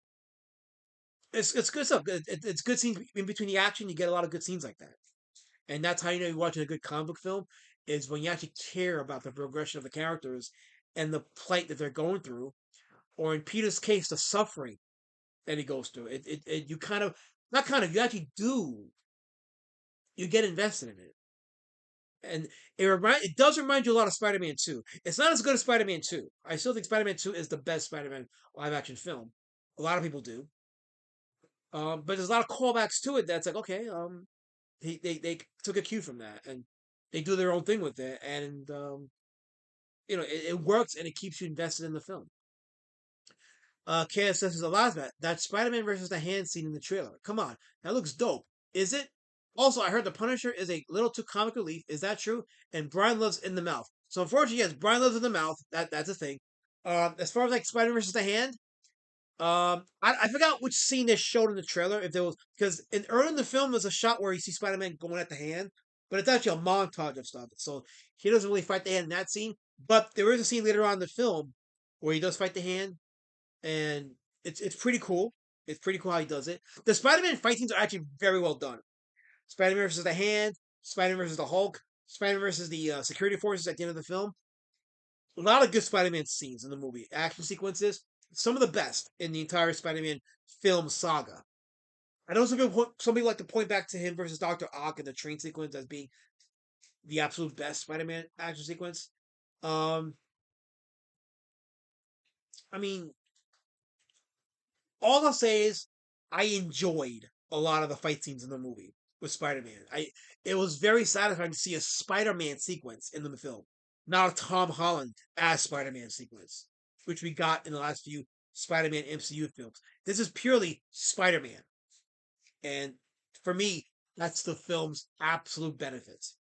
it's good stuff. It's good scenes in between the action. You get a lot of good scenes like that, and that's how you know you're watching a good comic book film is when you actually care about the progression of the characters and the plight that they're going through, or in Peter's case, the suffering that he goes through. It you kind of not kind of you actually do you get invested in it. And it does remind you a lot of Spider-Man 2. It's not as good as Spider-Man 2. I still think Spider-Man 2 is the best Spider-Man live action film. A lot of people do. But there's a lot of callbacks to it that's like, okay, they took a cue from that and they do their own thing with it, and it works and it keeps you invested in the film. KS says, that Spider-Man versus the Hand scene in the trailer. Come on, that looks dope. Is it? Also, I heard the Punisher is a little too comic relief. Is that true? And Brian loves in the mouth. So unfortunately, yes, Brian loves in the mouth. That's a thing. As far as like Spider versus the Hand, I forgot which scene they showed in the trailer. If there was because early in the film there's a shot where you see Spider-Man going at the hand, but it's actually a montage of stuff. So he doesn't really fight the hand in that scene. But there is a scene later on in the film where he does fight the hand, and it's pretty cool. It's pretty cool how he does it. The Spider-Man fight scenes are actually very well done. Spider-Man versus the Hand, Spider-Man versus the Hulk, Spider-Man versus the security forces at the end of the film. A lot of good Spider-Man scenes in the movie. Action sequences, some of the best in the entire Spider-Man film saga. I know some people like to point back to him versus Dr. Ock in the train sequence as being the absolute best Spider-Man action sequence. I mean, all I'll say is I enjoyed a lot of the fight scenes in the movie with Spider-Man. It was very satisfying to see a Spider-Man sequence in the film, not a Tom Holland as Spider-Man sequence, which we got in the last few Spider-Man MCU films. This is purely Spider-Man, and for me, that's the film's absolute benefits.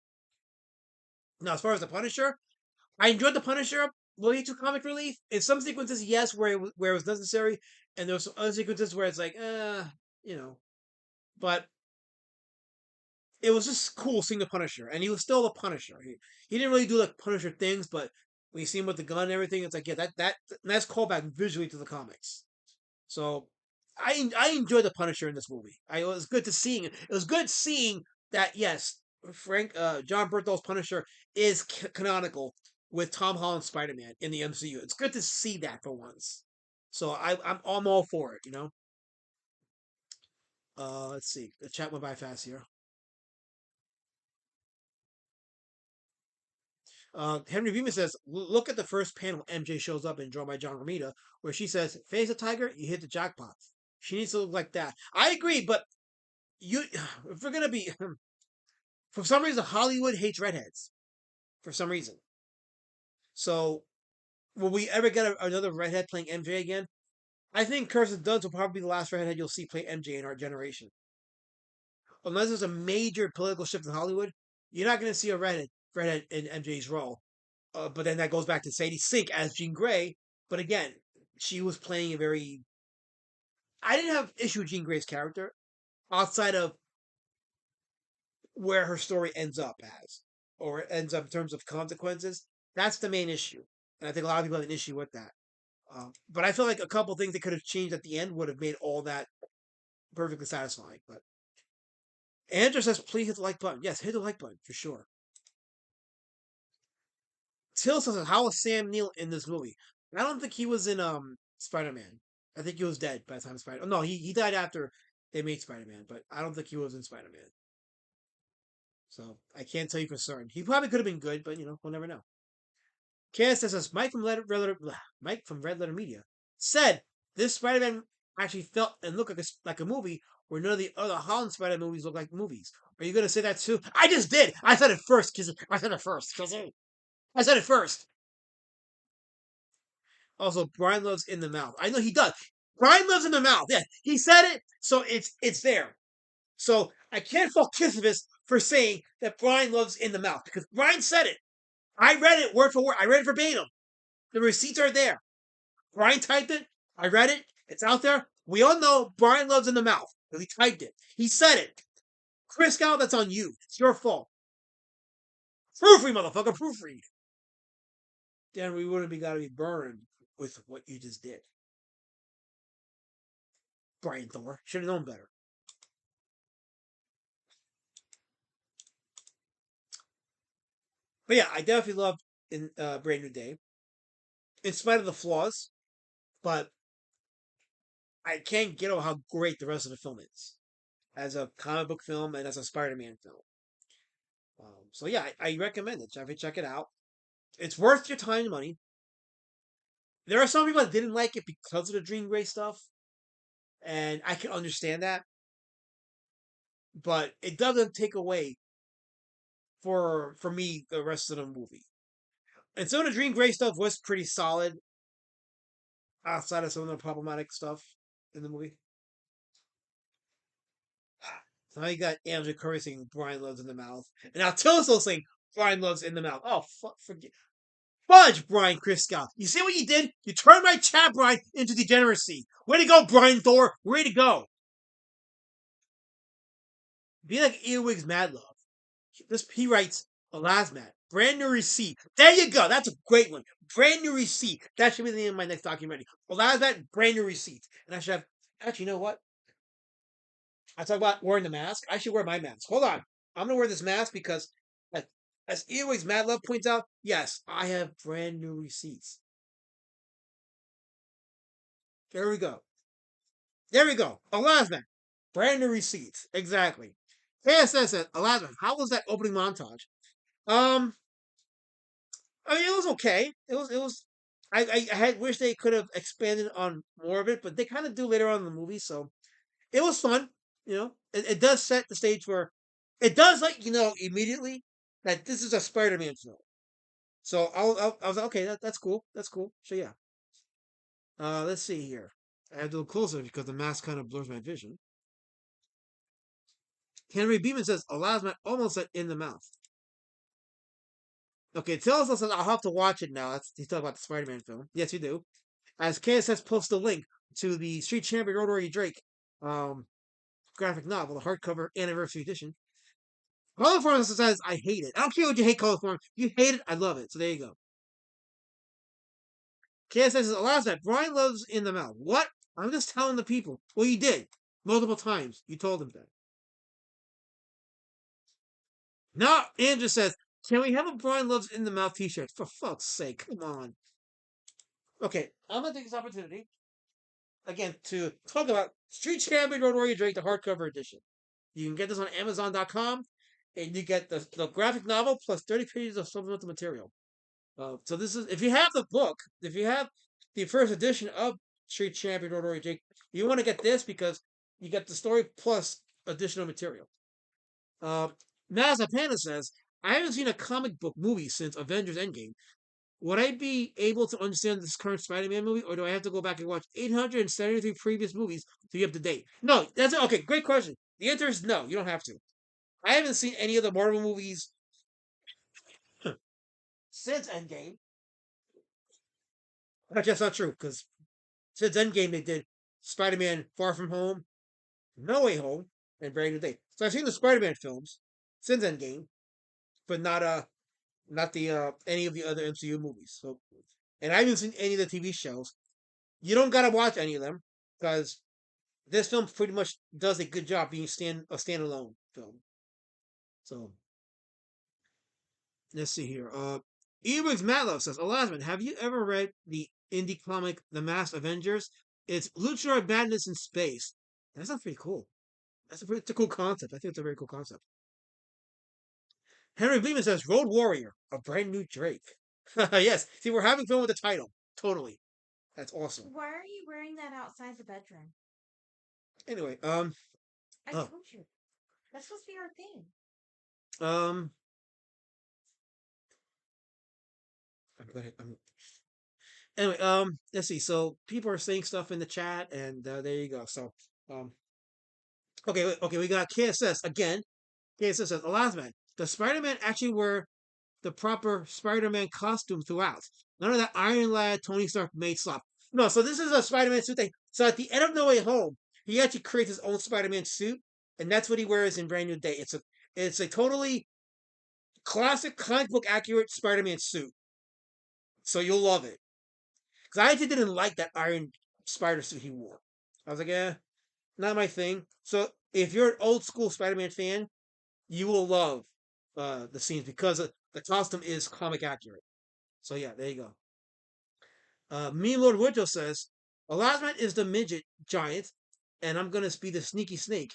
Now, as far as the Punisher, I enjoyed the Punisher. Way too comic relief in some sequences, yes, where it was necessary, and there was some other sequences where it's like, but it was just cool seeing the Punisher, and he was still the Punisher. He didn't really do like Punisher things, but when you see him with the gun and everything, it's like, yeah, that's callback visually to the comics. So I enjoyed the Punisher in this movie. It was good to seeing it. It was good seeing that yes, John Berthol's Punisher is canonical with Tom Holland's Spider-Man in the MCU. It's good to see that for once. So I'm all for it. Let's see. The chat went by fast here. Henry Beeman says, look at the first panel MJ shows up and drawn by John Romita, where she says, face a tiger, you hit the jackpot. She needs to look like that. I agree, but if we're going to be, for some reason, Hollywood hates redheads. For some reason. So, will we ever get another redhead playing MJ again? I think Kirsten Dunst will probably be the last redhead you'll see play MJ in our generation. Unless there's a major political shift in Hollywood, you're not going to see a redhead in MJ's role. But then that goes back to Sadie Sink as Jean Grey. But again, she was playing a very... I didn't have issue with Jean Grey's character outside of where her story ends up as. Or ends up in terms of consequences. That's the main issue. And I think a lot of people have an issue with that. But I feel like a couple things they could have changed at the end would have made all that perfectly satisfying. But Andrew says, please hit the like button. Yes, hit the like button, for sure. Till says, how was Sam Neill in this movie? I don't think he was in Spider-Man. I think he was dead by the time Spider-Man... Oh, no, he died after they made Spider-Man, but I don't think he was in Spider-Man. So, I can't tell you for certain. He probably could have been good, but, we'll never know. KS says, Mike from Red Letter Media said this Spider-Man actually felt and looked like a movie where none of the other Holland Spider-Man movies look like movies. Are you going to say that too? I just did! I said it first, Kizzy. I said it first. Also, Brian loves in the mouth. I know he does. Brian loves in the mouth. Yeah, he said it, so it's there. So I can't fault Kissivus for saying that Brian loves in the mouth because Brian said it. I read it word for word. I read it verbatim. The receipts are there. Brian typed it. I read it. It's out there. We all know Brian loves in the mouth because he typed it. He said it. Chris Gal, that's on you. It's your fault. Proofread, motherfucker. Proofread. Then we wouldn't be gotta be burned with what you just did. Brian Thor should have known better. But yeah, I definitely loved in Brand New Day, in spite of the flaws. But I can't get over how great the rest of the film is, as a comic book film and as a Spider-Man film. So yeah, I recommend it. Definitely check it out. It's worth your time and money. There are some people that didn't like it because of the Dream Gray stuff, and I can understand that. But it doesn't take away for me the rest of the movie. And some of the Dream Gray stuff was pretty solid, outside of some of the problematic stuff in the movie. So now you got Angela Curry saying Brian loves in the mouth, and now Tilso saying Brian loves in the mouth. Oh fuck, forget. Fudge, Brian Criscow. You see what you did? You turned my chat, Brian, into degeneracy. Way to go, Brian Thor. Way to go. Be like Earwig's Mad Love. He writes, Elasmat. Brand new receipt. There you go. That's a great one. Brand new receipt. That should be the name of my next documentary. Elasmat, brand new receipt. And I should have, actually, you know what? I talk about wearing the mask. I should wear my mask. Hold on. I'm going to wear this mask because, as Earwig's Mad Love points out, yes, I have brand new receipts. There we go. There we go. Elasmat. Brand new receipts. Exactly. KSS said, Elasmat, how was that opening montage? I mean, it was okay. It was. I had wished they could have expanded on more of it, but they kind of do later on in the movie, so it was fun. It does set the stage where it does let you know immediately that this is a Spider-Man film. So I was like, okay, that's cool. That's cool. So yeah. Let's see here. I have to look closer because the mask kind of blurs my vision. Henry Beeman says, Elasmat almost said in the mouth. Okay, Tillis says, I'll have to watch it now. He's talking about the Spider-Man film. Yes, you do. As KSS posts a link to the Street Champion Rotary Drake graphic novel, the hardcover anniversary edition. Coliform says, I hate it. I don't care what you hate, Coliform. You hate it, I love it. So there you go. KSS says, Elasmat, Brian loves in the mouth. What? I'm just telling the people. Well, you did. Multiple times. You told them that. Now, Andrew says, can we have a Brian Loves in the Mouth t-shirt? For fuck's sake, come on. Okay, I'm going to take this opportunity, again, to talk about Street Champion Road Warrior Drake, the hardcover edition. You can get this on Amazon.com, and you get the graphic novel plus 30 pages of supplemental material. So this is, if you have the book, if you have the first edition of Street Champion Road Warrior Drake, you want to get this because you get the story plus additional material. Mazapana says, I haven't seen a comic book movie since Avengers Endgame. Would I be able to understand this current Spider-Man movie, or do I have to go back and watch 873 previous movies to be up to date? No, that's it. Okay, great question. The answer is no, you don't have to. I haven't seen any of the Marvel movies since Endgame. That's not true, because since Endgame they did Spider-Man Far From Home, No Way Home, and Brand New Day. So I've seen the Spider-Man films since Endgame, but not the any of the other MCU movies. So, and I haven't seen any of the TV shows. You don't gotta watch any of them because this film pretty much does a good job being a standalone film. So let's see here. Earwigs Matlow says, Elasman, have you ever read the indie comic The Masked Avengers? It's Luchador Madness in space. That sounds pretty cool. It's a cool concept. I think it's a very cool concept. Henry Bleeman says, Road Warrior, a brand new Drake. Yes. See, we're having fun with the title. Totally. That's awesome. Why are you wearing that outside the bedroom? Anyway, I told you. That's supposed to be our thing. Anyway, let's see. So people are saying stuff in the chat, and there you go. So, okay, we got KSS again. KSS says, Elasman, does Spider-Man actually wear the proper Spider-Man costume throughout? None of that Iron Lad, Tony Stark made slop. No, so this is a Spider-Man suit thing. So at the end of No Way Home, he actually creates his own Spider-Man suit, and that's what he wears in Brand New Day. It's a totally classic comic book accurate Spider-Man suit. So you'll love it. Because I actually didn't like that Iron Spider suit he wore. I was like, not my thing. So if you're an old school Spider-Man fan, you will love the scenes because the costume is comic accurate. So yeah, there you go. Me Lord Woodrow says, Elasmat is the midget giant, and I'm gonna be the sneaky snake.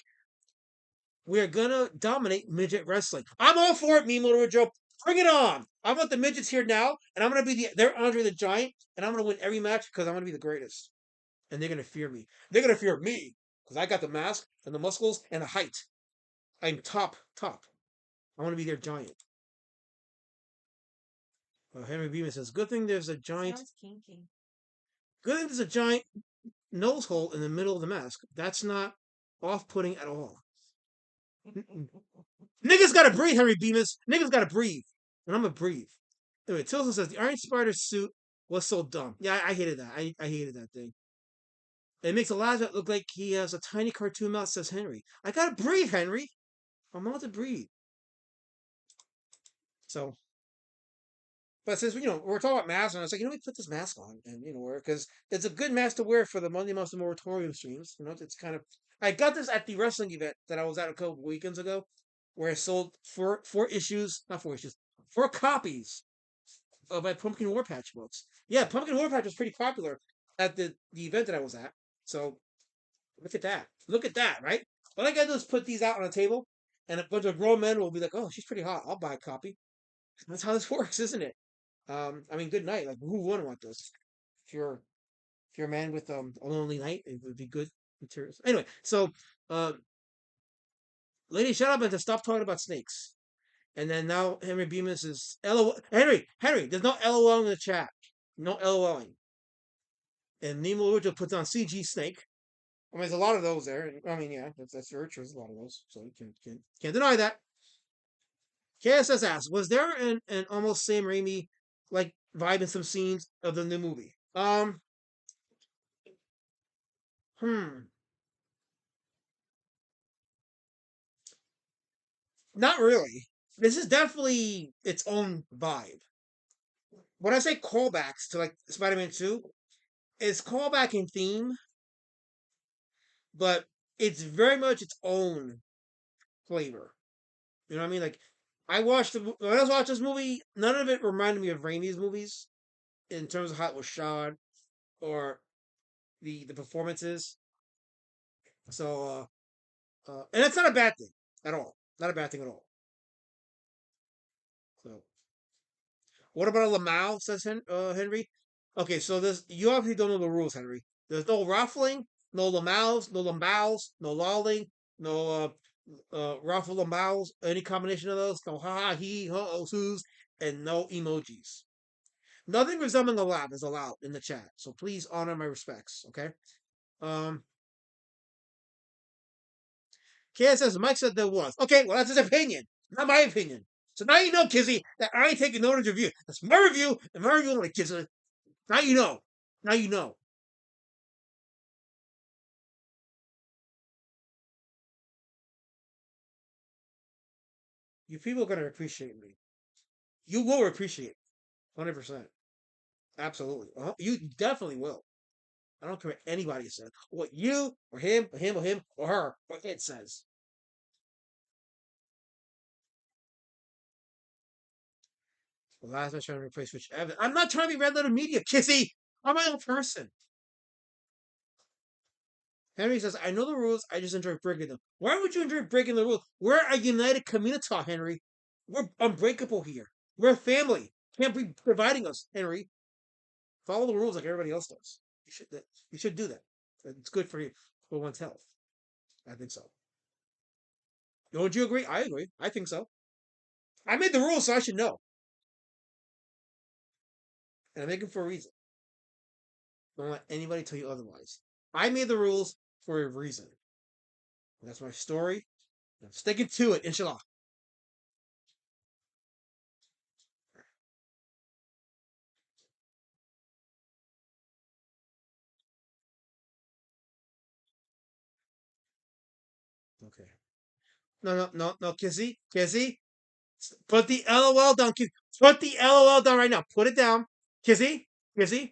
We're gonna dominate midget wrestling. I'm all for it, me Lord Woodrow. Bring it on! I want the midgets here now, and I'm gonna be they're Andre the Giant, and I'm gonna win every match because I'm gonna be the greatest. And they're gonna fear me. They're gonna fear me because I got the mask and the muscles and the height. I'm top. I want to be their giant. Henry Beeman says, "Good thing there's a giant. Sounds kinky. Good thing there's a giant nose hole in the middle of the mask. That's not off-putting at all." Niggas gotta breathe, Henry Bemis. Niggas gotta breathe, and I'm gonna breathe. Anyway, Tilson says the Iron Spider suit was so dumb. Yeah, I hated that. I hated that thing. It makes Elijah look like he has a tiny cartoon mouth, says Henry. I gotta breathe, Henry. I'm allowed to breathe. So, but since we're talking about masks, and I was like, let me put this mask on, and wear because it's a good mask to wear for the Monday Monster Moratorium streams. It's kind of. I got this at the wrestling event that I was at a couple weekends ago, where I sold four issues, not 4 issues, 4 copies of my Pumpkin War Patch books. Yeah, Pumpkin War Patch was pretty popular at the event that I was at. So look at that. Look at that, right? All I gotta do is put these out on a table, and a bunch of grown men will be like, "Oh, she's pretty hot. I'll buy a copy." That's how this works, isn't it? I mean, good night. Like, who wouldn't want this? If you're a man with a lonely night, it would be good materials. Anyway, so lady, shut up and to stop talking about snakes. And then now Henry Bemis is LOL. Henry, there's no LOL in the chat. No LOLing. And Nemo Lucha puts on CG Snake. I mean, there's a lot of those there. I mean, yeah, that's true. There's a lot of those, so you can't deny that. KSS asks, was there an almost Sam Raimi like vibe in some scenes of the new movie? Not really. This is definitely its own vibe. When I say callbacks to like Spider-Man 2, it's callback in theme, but it's very much its own flavor. You know what I mean? Like when I was watching this movie, none of it reminded me of Raimi's movies in terms of how it was shot or the performances. So and that's not a bad thing at all. Not a bad thing at all. So what about a Lamau, says Henry? Okay, so you obviously don't know the rules, Henry. There's no ruffling, no Lamaus, no Lambaus, no lolling, no ruffle Lambaus, any combination of those, no ha ha he, ha oh soos, and no emojis. Nothing resembling a laugh is allowed in the chat, so please honor my respects, okay? Kaz says Mike said there was. Okay, well that's his opinion, not my opinion. So now you know, Kizzy, that I ain't taking no review. That's my review, and my review like Kizzy. Now you know. Now you know. You people are gonna appreciate me. You will appreciate me. 100%. Absolutely. You definitely will. I don't care what anybody says. What you or him or him or him or her or it says. The last man trying to replace Rich Evans. I'm not trying to be red letter media, Kissy. I'm my own person. Henry says, I know the rules, I just enjoy breaking them. Why would you enjoy breaking the rules? We're a united community, Henry. We're unbreakable here. We're a family. Can't be dividing us, Henry. Follow the rules like everybody else does. You should do that. It's good for you, for one's health. I think so. Don't you agree? I agree. I think so. I made the rules, so I should know. And I make them for a reason. Don't let anybody tell you otherwise. I made the rules for a reason. That's my story. I'm sticking to it, inshallah. Okay. No, Kizzy. Put the LOL down, Kizzy. Put the LOL down right now. Put it down. Kizzy,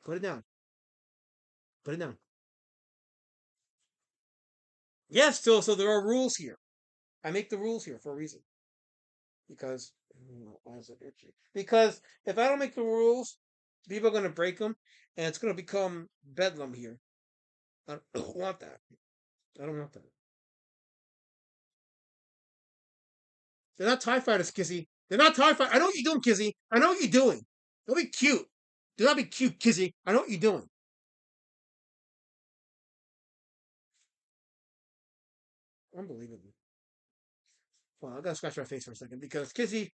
put it down. Put it down. Yes, so there are rules here. I make the rules here for a reason. Because why is it itchy? Because if I don't make the rules, people are gonna break them, and it's gonna become bedlam here. I don't want that. I don't want that. They're not TIE fighters, Kizzy. They're not TIE fighters. I know what you're doing, Kizzy. I know what you're doing. Don't be cute. Do not be cute, Kizzy. I know what you're doing. Unbelievable. Well, I gotta scratch my face for a second because Kizzy's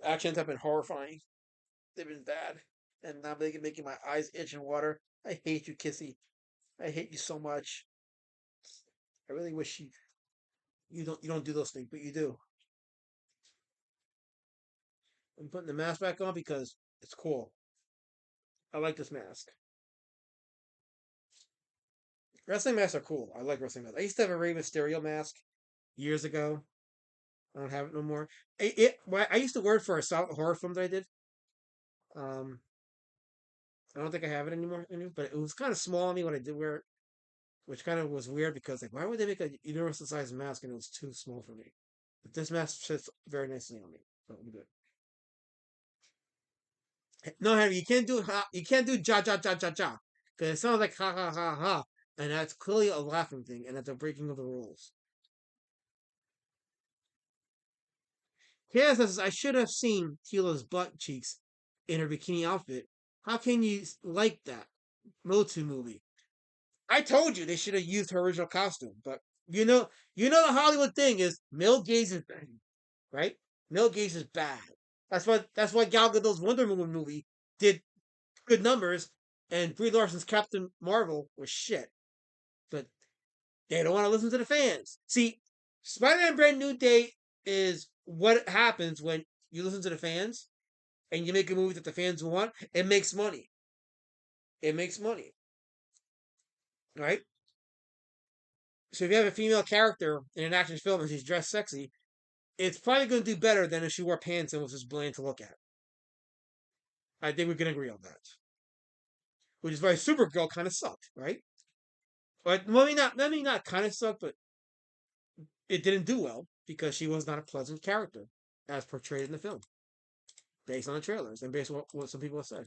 actions have been horrifying. They've been bad, and now they're making my eyes itch and water. I hate you, Kizzy. I hate you so much. I really wish you don't do those things, but you do. I'm putting the mask back on because it's cool. I like this mask. Wrestling masks are cool. I like wrestling masks. I used to have a Rey Mysterio mask years ago. I don't have it no more. I used to wear it for a silent horror film that I did. Um, I don't think I have it anymore, but it was kind of small on me when I did wear it, which kind of was weird because like, why would they make a universal size mask and it was too small for me? But this mask fits very nicely on me, so I'm good. No, Henry, you can't do you can't do ja ja ja ja ja because it sounds like ha ha ha ha, and that's clearly a laughing thing, and that's a breaking of the rules. Kaya says, I should have seen Tila's butt cheeks in her bikini outfit. How can you like that? Motu movie. I told you they should have used her original costume, but you know the Hollywood thing is male gaze is bad, right? Male gaze is bad. That's why Gal Gadot's Wonder Woman movie did good numbers, and Brie Larson's Captain Marvel was shit. But they don't want to listen to the fans. See, Spider-Man Brand New Day is what happens when you listen to the fans and you make a movie that the fans want. It makes money. It makes money, right? So if you have a female character in an action film and she's dressed sexy, it's probably going to do better than if she wore pants and was just bland to look at. I think we can agree on that. Which is why Supergirl kind of sucked, right? But maybe not kind of sucked, but it didn't do well because she was not a pleasant character as portrayed in the film, based on the trailers and based on what some people have said.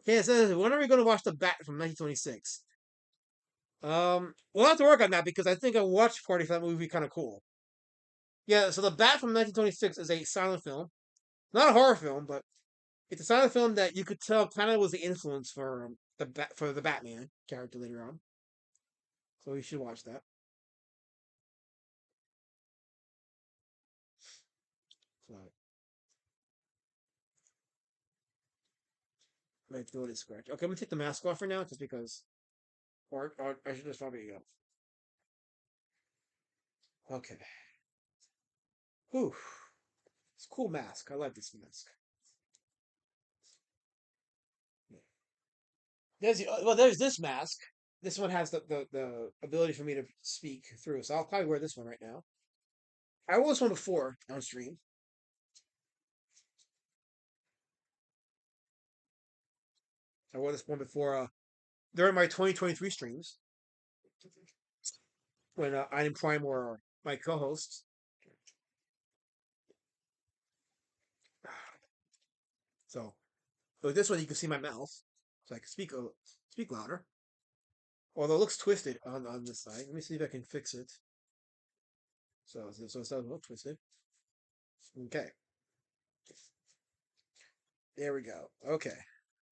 Okay, it says, when are we going to watch The Bat from 1926? We'll have to work on that because I think a watch party for that movie would be kind of cool. Yeah, so The Bat from 1926 is a silent film, not a horror film, but it's a silent film that you could tell kind of was the influence for the Batman character later on. So you should watch that. So, my throat is scratched. Okay, I'm gonna take the mask off for now, just because, or I should just probably go. Okay. Whew. It's a cool mask. I like this mask. There's this mask. This one has the ability for me to speak through, so I'll probably wear this one right now. I wore this one before on stream. I wore this one before during my 2023 streams when I and Prime were my co-hosts. So with this one, you can see my mouth, so I can speak louder. Although it looks twisted on this side. Let me see if I can fix it. So it doesn't look twisted. Okay. There we go. Okay.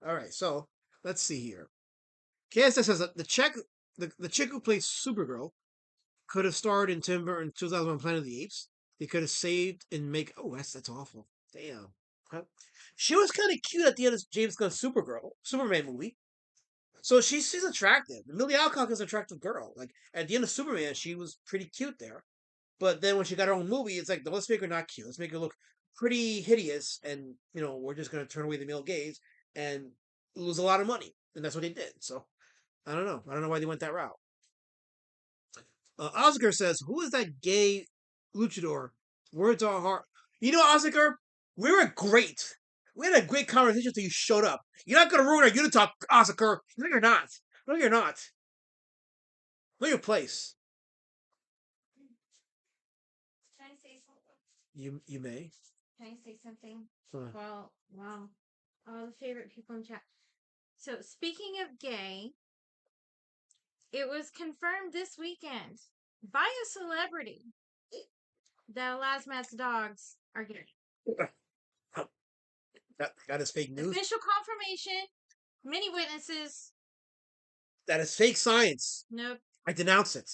All right. So let's see here. KSS says that the chick who plays Supergirl could have starred in Tim Burton's 2001 Planet of the Apes. They could have saved and make. Oh, that's awful. Damn. She was kind of cute at the end of James Gunn's Superman movie. So she's attractive. Millie Alcock is an attractive girl. Like at the end of Superman, she was pretty cute there. But then when she got her own movie, it's like, let's make her not cute. Let's make her look pretty hideous, and we're just gonna turn away the male gaze and lose a lot of money. And that's what they did. So I don't know. I don't know why they went that route. Oscar says, "Who is that gay luchador?" Words are hard. You know, Oscar, we were great. We had a great conversation until you showed up. You're not gonna ruin our Unitalk, Oscar. No, you're not. No, you're not. Know your place. Can I say something? You may. Can I say something? Huh. Well, wow. All the favorite people in chat. So, speaking of gay, it was confirmed this weekend by a celebrity that Elasmat's dogs are gay. That is fake news. Official confirmation. Many witnesses. That is fake science. Nope. I denounce it.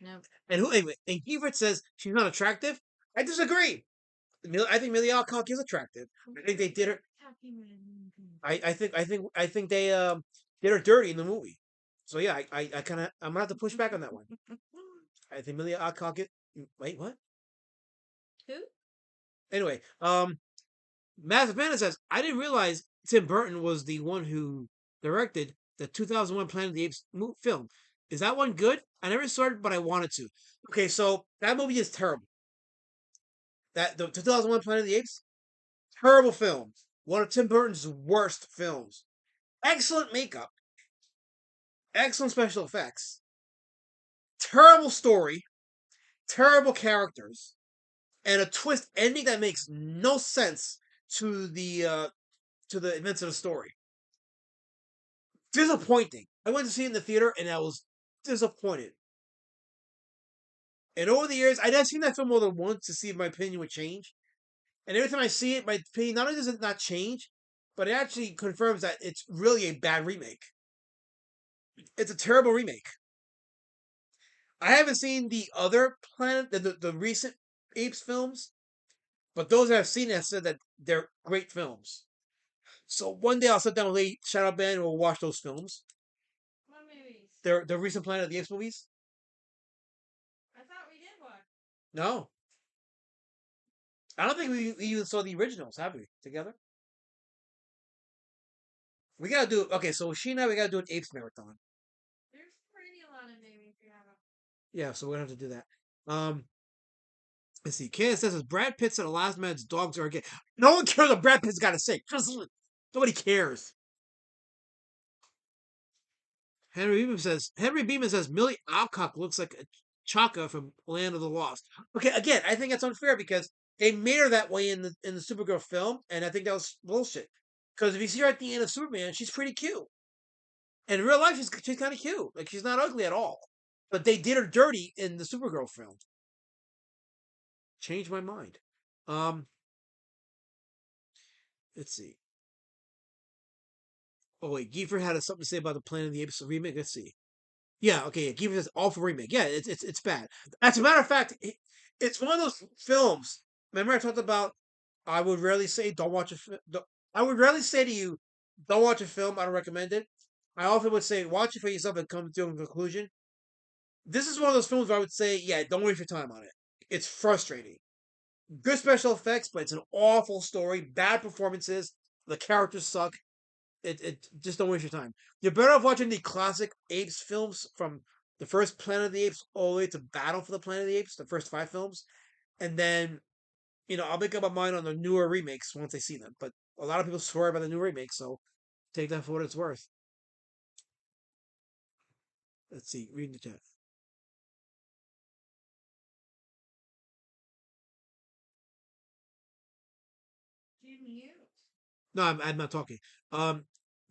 Nope. And anyway, and Gifford says she's not attractive. I disagree. I think Millie Alcock is attractive. I think they did her. I think they did her dirty in the movie. So yeah, I'm gonna have to push back on that one. I think Millie Alcock is. Wait, what? Who? Anyway, Matt Savannah says I didn't realize Tim Burton was the one who directed the 2001 Planet of the Apes film. Is that one good? I never saw it, but I wanted to. Okay, so that movie is terrible. That the 2001 Planet of the Apes, terrible film. One of Tim Burton's worst films. Excellent makeup, excellent special effects, terrible story, terrible characters, and a twist ending that makes no sense to the events of the story. Disappointing. I went to see it in the theater and I was disappointed. And over the years, I'd seen that film more than once to see if my opinion would change. And every time I see it, my opinion not only does it not change, but it actually confirms that it's really a bad remake. It's a terrible remake. I haven't seen the other Planet, the recent Apes films, but those that have seen it have said that they're great films. So one day I'll sit down with Shadow Band and we'll watch those films. What movies? The recent Planet of the Apes movies. I thought we did one. No. I don't think we even saw the originals, have we? Together? We gotta do okay, so she and I we gotta do an Apes marathon. There's pretty a lot of movies we have. Yeah, so we're gonna have to do that. Let's see. Candace says Brad Pitt said the last man's dogs are gay. No one cares what Brad Pitt's gotta say. Nobody cares. Henry Beeman says Millie Alcock looks like a Chaka from Land of the Lost. Okay, again, I think that's unfair because they made her that way in the Supergirl film, and I think that was bullshit. Because if you see her at the end of Superman, she's pretty cute. And in real life, she's kind of cute. Like she's not ugly at all. But they did her dirty in the Supergirl film. Changed my mind. Let's see. Oh wait, Gifford had something to say about the Planet of the Apes remake. Let's see. Yeah, okay. Gifford says awful remake. Yeah, it's bad. As a matter of fact, it's one of those films. Remember I talked about. I would rarely say don't watch a. I would rarely say to you, don't watch a film. I don't recommend it. I often would say watch it for yourself and come to a conclusion. This is one of those films where I would say, yeah, don't waste your time on it. It's frustrating. Good special effects, but it's an awful story. Bad performances. The characters suck. It just don't waste your time. You're better off watching the classic Apes films from the first Planet of the Apes all the way to Battle for the Planet of the Apes, the first 5 films, and then I'll make up my mind on the newer remakes once I see them. But a lot of people swear by the new remakes, so take that for what it's worth. Let's see, reading the chat. No, I'm not talking.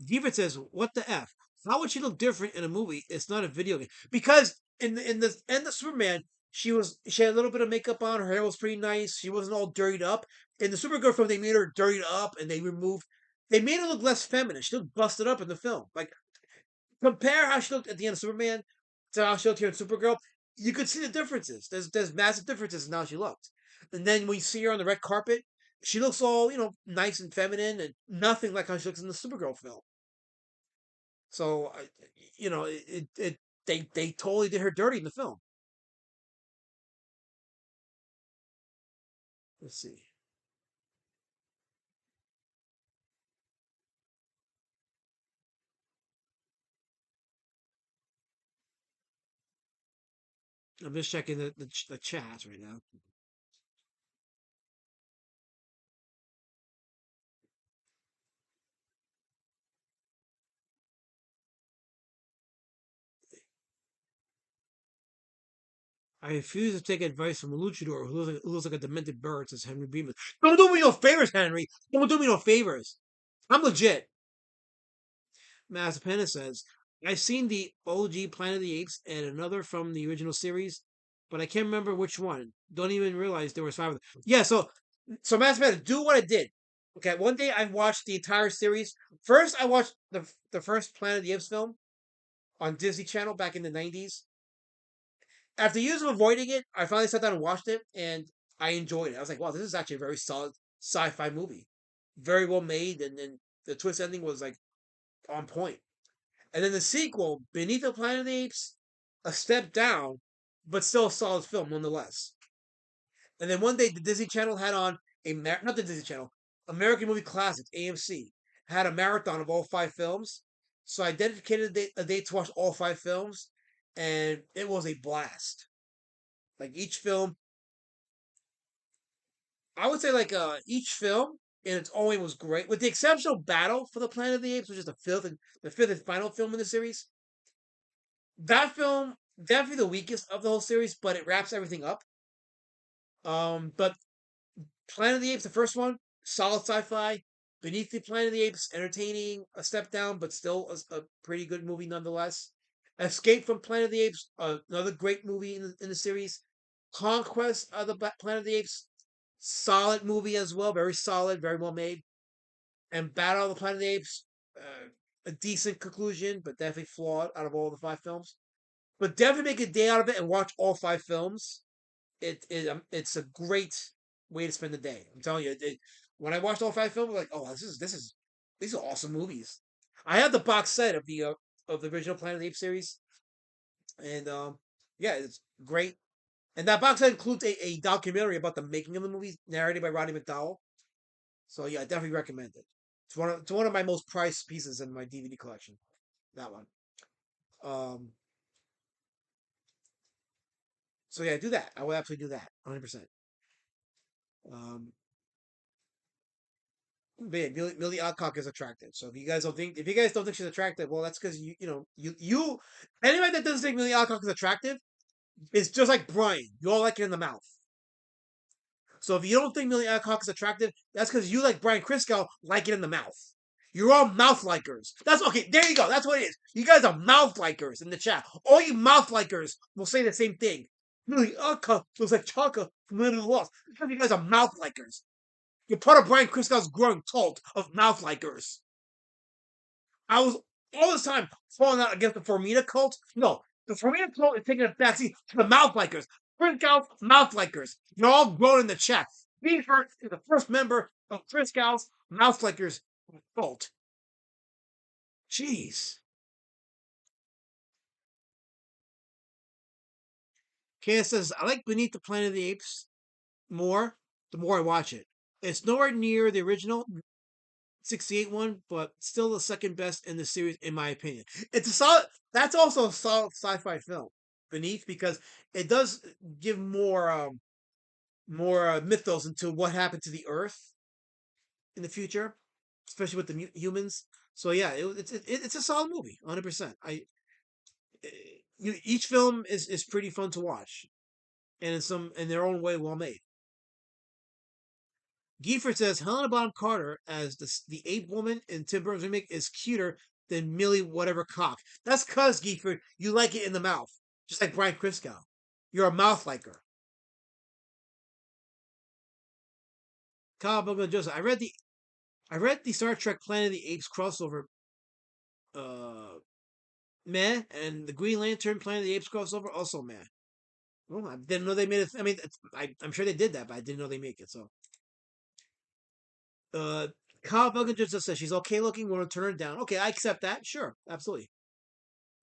Gifford says, "What the f? How would she look different in a movie? It's not a video game because in the end of Superman, she had a little bit of makeup on. Her hair was pretty nice. She wasn't all dirtied up. In the Supergirl film, they made her dirtied up and they made her look less feminine. She looked busted up in the film. Like compare how she looked at the end of Superman to how she looked here in Supergirl. You could see the differences. There's massive differences in how she looked. And then when you see her on the red carpet, she looks all nice and feminine and nothing like how she looks in the Supergirl film. So they totally did her dirty in the film. Let's see. I'm just checking the chat right now. I refuse to take advice from a luchador who looks like a demented bird, says Henry Beeman. Don't do me no favors, Henry. Don't do me no favors. I'm legit. Mazepena says, I've seen the OG Planet of the Apes and another from the original series, but I can't remember which one. Don't even realize there was 5 of them. Yeah, so Mazepena, do what I did. Okay, one day I watched the entire series. First, I watched the first Planet of the Apes film on Disney Channel back in the 90s. After years of avoiding it, I finally sat down and watched it, and I enjoyed it. I was like, wow, this is actually a very solid sci-fi movie. Very well made, and then the twist ending was like on point. And then the sequel, Beneath the Planet of the Apes, a step down, but still a solid film nonetheless. And then one day, the Disney Channel had on not the Disney Channel, American Movie Classics, AMC, had a marathon of all 5 films. So I dedicated a day to watch all 5 films, and it was a blast. Like each film, I would say each film in its own way was great, with the exceptional battle for the Planet of the Apes, which is the fifth and final film in the series. That film definitely the weakest of the whole series, but it wraps everything up. But Planet of the Apes, the first one, solid sci-fi. Beneath the Planet of the Apes, entertaining, a step down, but still a pretty good movie nonetheless. Escape from Planet of the Apes, another great movie in the series. Conquest of the Planet of the Apes, solid movie as well, very solid, very well made. And Battle of the Planet of the Apes, a decent conclusion, but definitely flawed out of all the 5 films. But definitely make a day out of it and watch all 5 films. It's a great way to spend the day. I'm telling you, when I watched all 5 films, I'm like, oh, these are awesome movies. I have the box set of the original Planet of the Apes series, and yeah, it's great. And that box set includes a documentary about the making of the movies, narrated by Roddy McDowell. So yeah, I definitely recommend it. It's one of my most prized pieces in my DVD collection. That one. Um, so yeah, do that. I will absolutely do that. 100%. Um, Man, Millie Alcock is attractive. So if you guys don't think she's attractive, well, that's because you anybody that doesn't think Millie Alcock is attractive is just like Brian. You all like it in the mouth. So if you don't think Millie Alcock is attractive, that's because you, like Brian Crisco, like it in the mouth. You're all mouth likers. That's okay. There you go. That's what it is. You guys are mouth likers in the chat. All you mouth likers will say the same thing. Millie Alcock looks like Chaka from Land of the Lost. Because you guys are mouth likers. You're part of Brian Crisco's growing cult of mouth likers. I was all this time falling out against the Formina cult. No, the Formina cult is taking a backseat to the mouth likers. Crisco's mouth likers. You're all grown in the chat. Beefert is the first member of Crisco's mouth likers cult. Jeez. Kaya says, I like Beneath the Planet of the Apes more the more I watch it. It's nowhere near the original 68 one, but still the second best in the series, in my opinion. It's a solid, that's also a solid sci-fi film, Beneath, because it does give more mythos into what happened to the Earth in the future, especially with the humans. So yeah, it's a solid movie, 100%. Each film is pretty fun to watch, and in their own way well made. Giefford says Helena Bonham Carter as the ape woman in Tim Burton's remake is cuter than Millie whatever cock. That's cause Giefford, you like it in the mouth, just like Brian Crisco. You're a mouth liker. Kyle Bogdan Joseph. I read the Star Trek Planet of the Apes crossover. Meh, and the Green Lantern Planet of the Apes crossover also meh. Well, I didn't know they made it. I mean, I'm sure they did that, but I didn't know they make it. So, Kyle Belkin just says she's okay looking. Want to turn her down? Okay, I accept that. Sure, absolutely.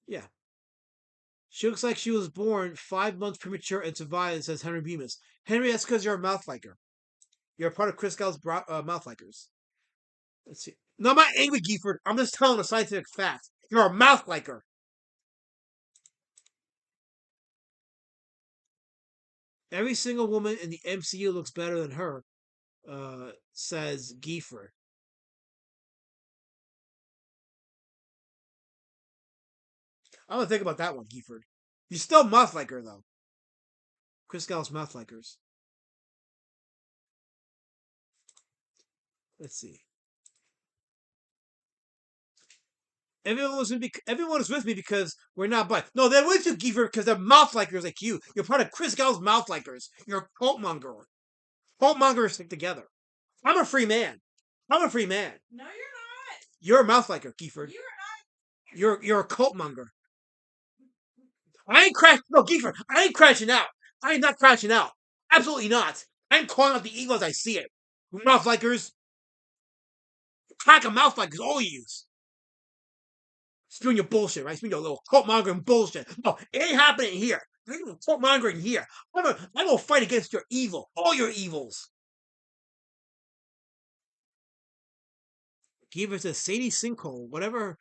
Yeah, she looks like she was born 5 months premature and survived. Says Henry Bemis. Henry, that's because you're a mouth liker. You're a part of Chris Gal's mouth likers. Let's see. No, I'm not angry, Giefford. I'm just telling a scientific fact. You're a mouth liker. Every single woman in the MCU looks better than her, says Gifford. I'm gonna think about that one, Gifford. You still mouth like her though. Chris Gall's mouth likers. Let's see. Everyone was with me because we're not bi. No, they're with you, Gifford, because they're mouth likers like you. You're part of Chris Gall's mouth likers. You're a cult monger. Cult mongers stick together. I'm a free man. I'm a free man. No, you're not. You're a mouth liker, Gifford. You're not. You're a cult monger. I ain't crash. No, Gifford. I ain't crashing out. I ain't not crashing out. Absolutely not. I'm calling out the evil as I see it. You mouth likers. Crack a mouth likers, all you use. Spewing your bullshit, right? Spewing your little cult mongering bullshit. No, it ain't happening here. There ain't no cult mongering here. I'm gonna fight against your evil. All your evils. Give it to Sadie Sinkhole, whatever,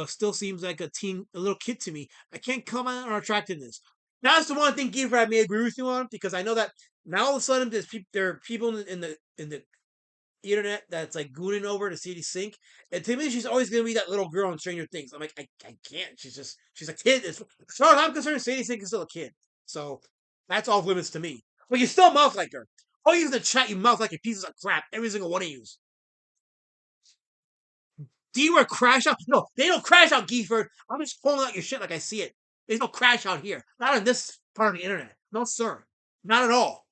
still seems like a little kid to me. I can't comment on her attractiveness. That's the one thing, Giver, I may agree with you on, because I know that now all of a sudden there are people in the internet that's like gooning over to Sadie Sink, and to me she's always gonna be that little girl in Stranger Things. I'm like, I can't. She's a kid. As far as I'm concerned, Sadie Sink is still a kid. So that's off limits to me. But you still mouth like her. All you in the chat, you mouth like your pieces of crap. Every single one of you. Do you crash out? No, they don't crash out, Gifford. I'm just pulling out your shit like I see it. There's no crash out here. Not on this part of the internet. No, sir. Not at all.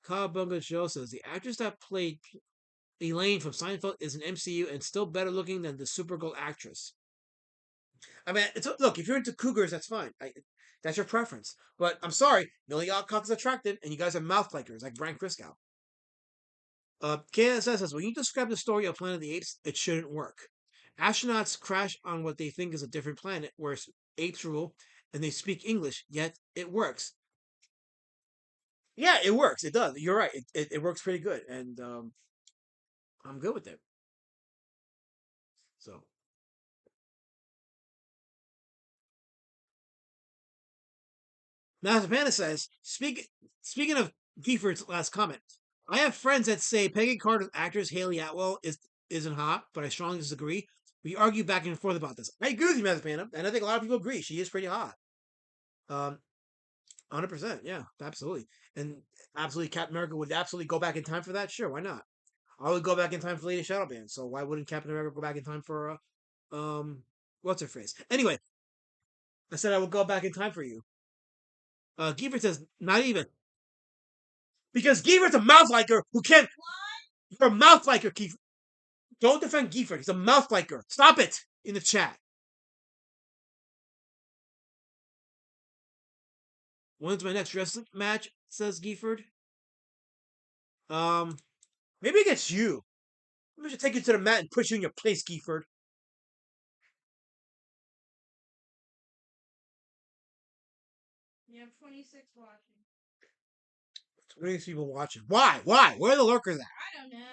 Kawabunga Joe says the actress that played Elaine from Seinfeld is an MCU and still better looking than the Supergirl actress. I mean, look, if you're into cougars, that's fine. That's your preference. But I'm sorry, Millie Alcock is attractive, and you guys are mouth likers like Brian Criscow. KSS says, when you describe the story of Planet of the Apes, it shouldn't work. Astronauts crash on what they think is a different planet where apes rule and they speak English, yet it works. Yeah, it works. It does. You're right. It works pretty good. And I'm good with it. So. Now, Savannah says, speaking of Gifford's last comment, I have friends that say Peggy Carter's actress Haley Atwell isn't hot, but I strongly disagree. We argue back and forth about this. I agree with you, Mazapana, and I think a lot of people agree. She is pretty hot. 100%, yeah, absolutely. And absolutely, Captain America would absolutely go back in time for that? Sure, why not? I would go back in time for Lady Shadowband, so why wouldn't Captain America go back in time for, what's her face? Anyway, I said I would go back in time for you. Gifford says, not even. Because Gifford's a mouth liker who can't. What? You're a mouth liker, Gifford. Don't defend Gifford. He's a mouth liker. Stop it in the chat. When's my next wrestling match? Says Gifford. Maybe against you. Maybe I should take you to the mat and put you in your place, Gifford. You have 26 watching. 26 people watching. Why? Why? Where are the lurkers at? I don't know.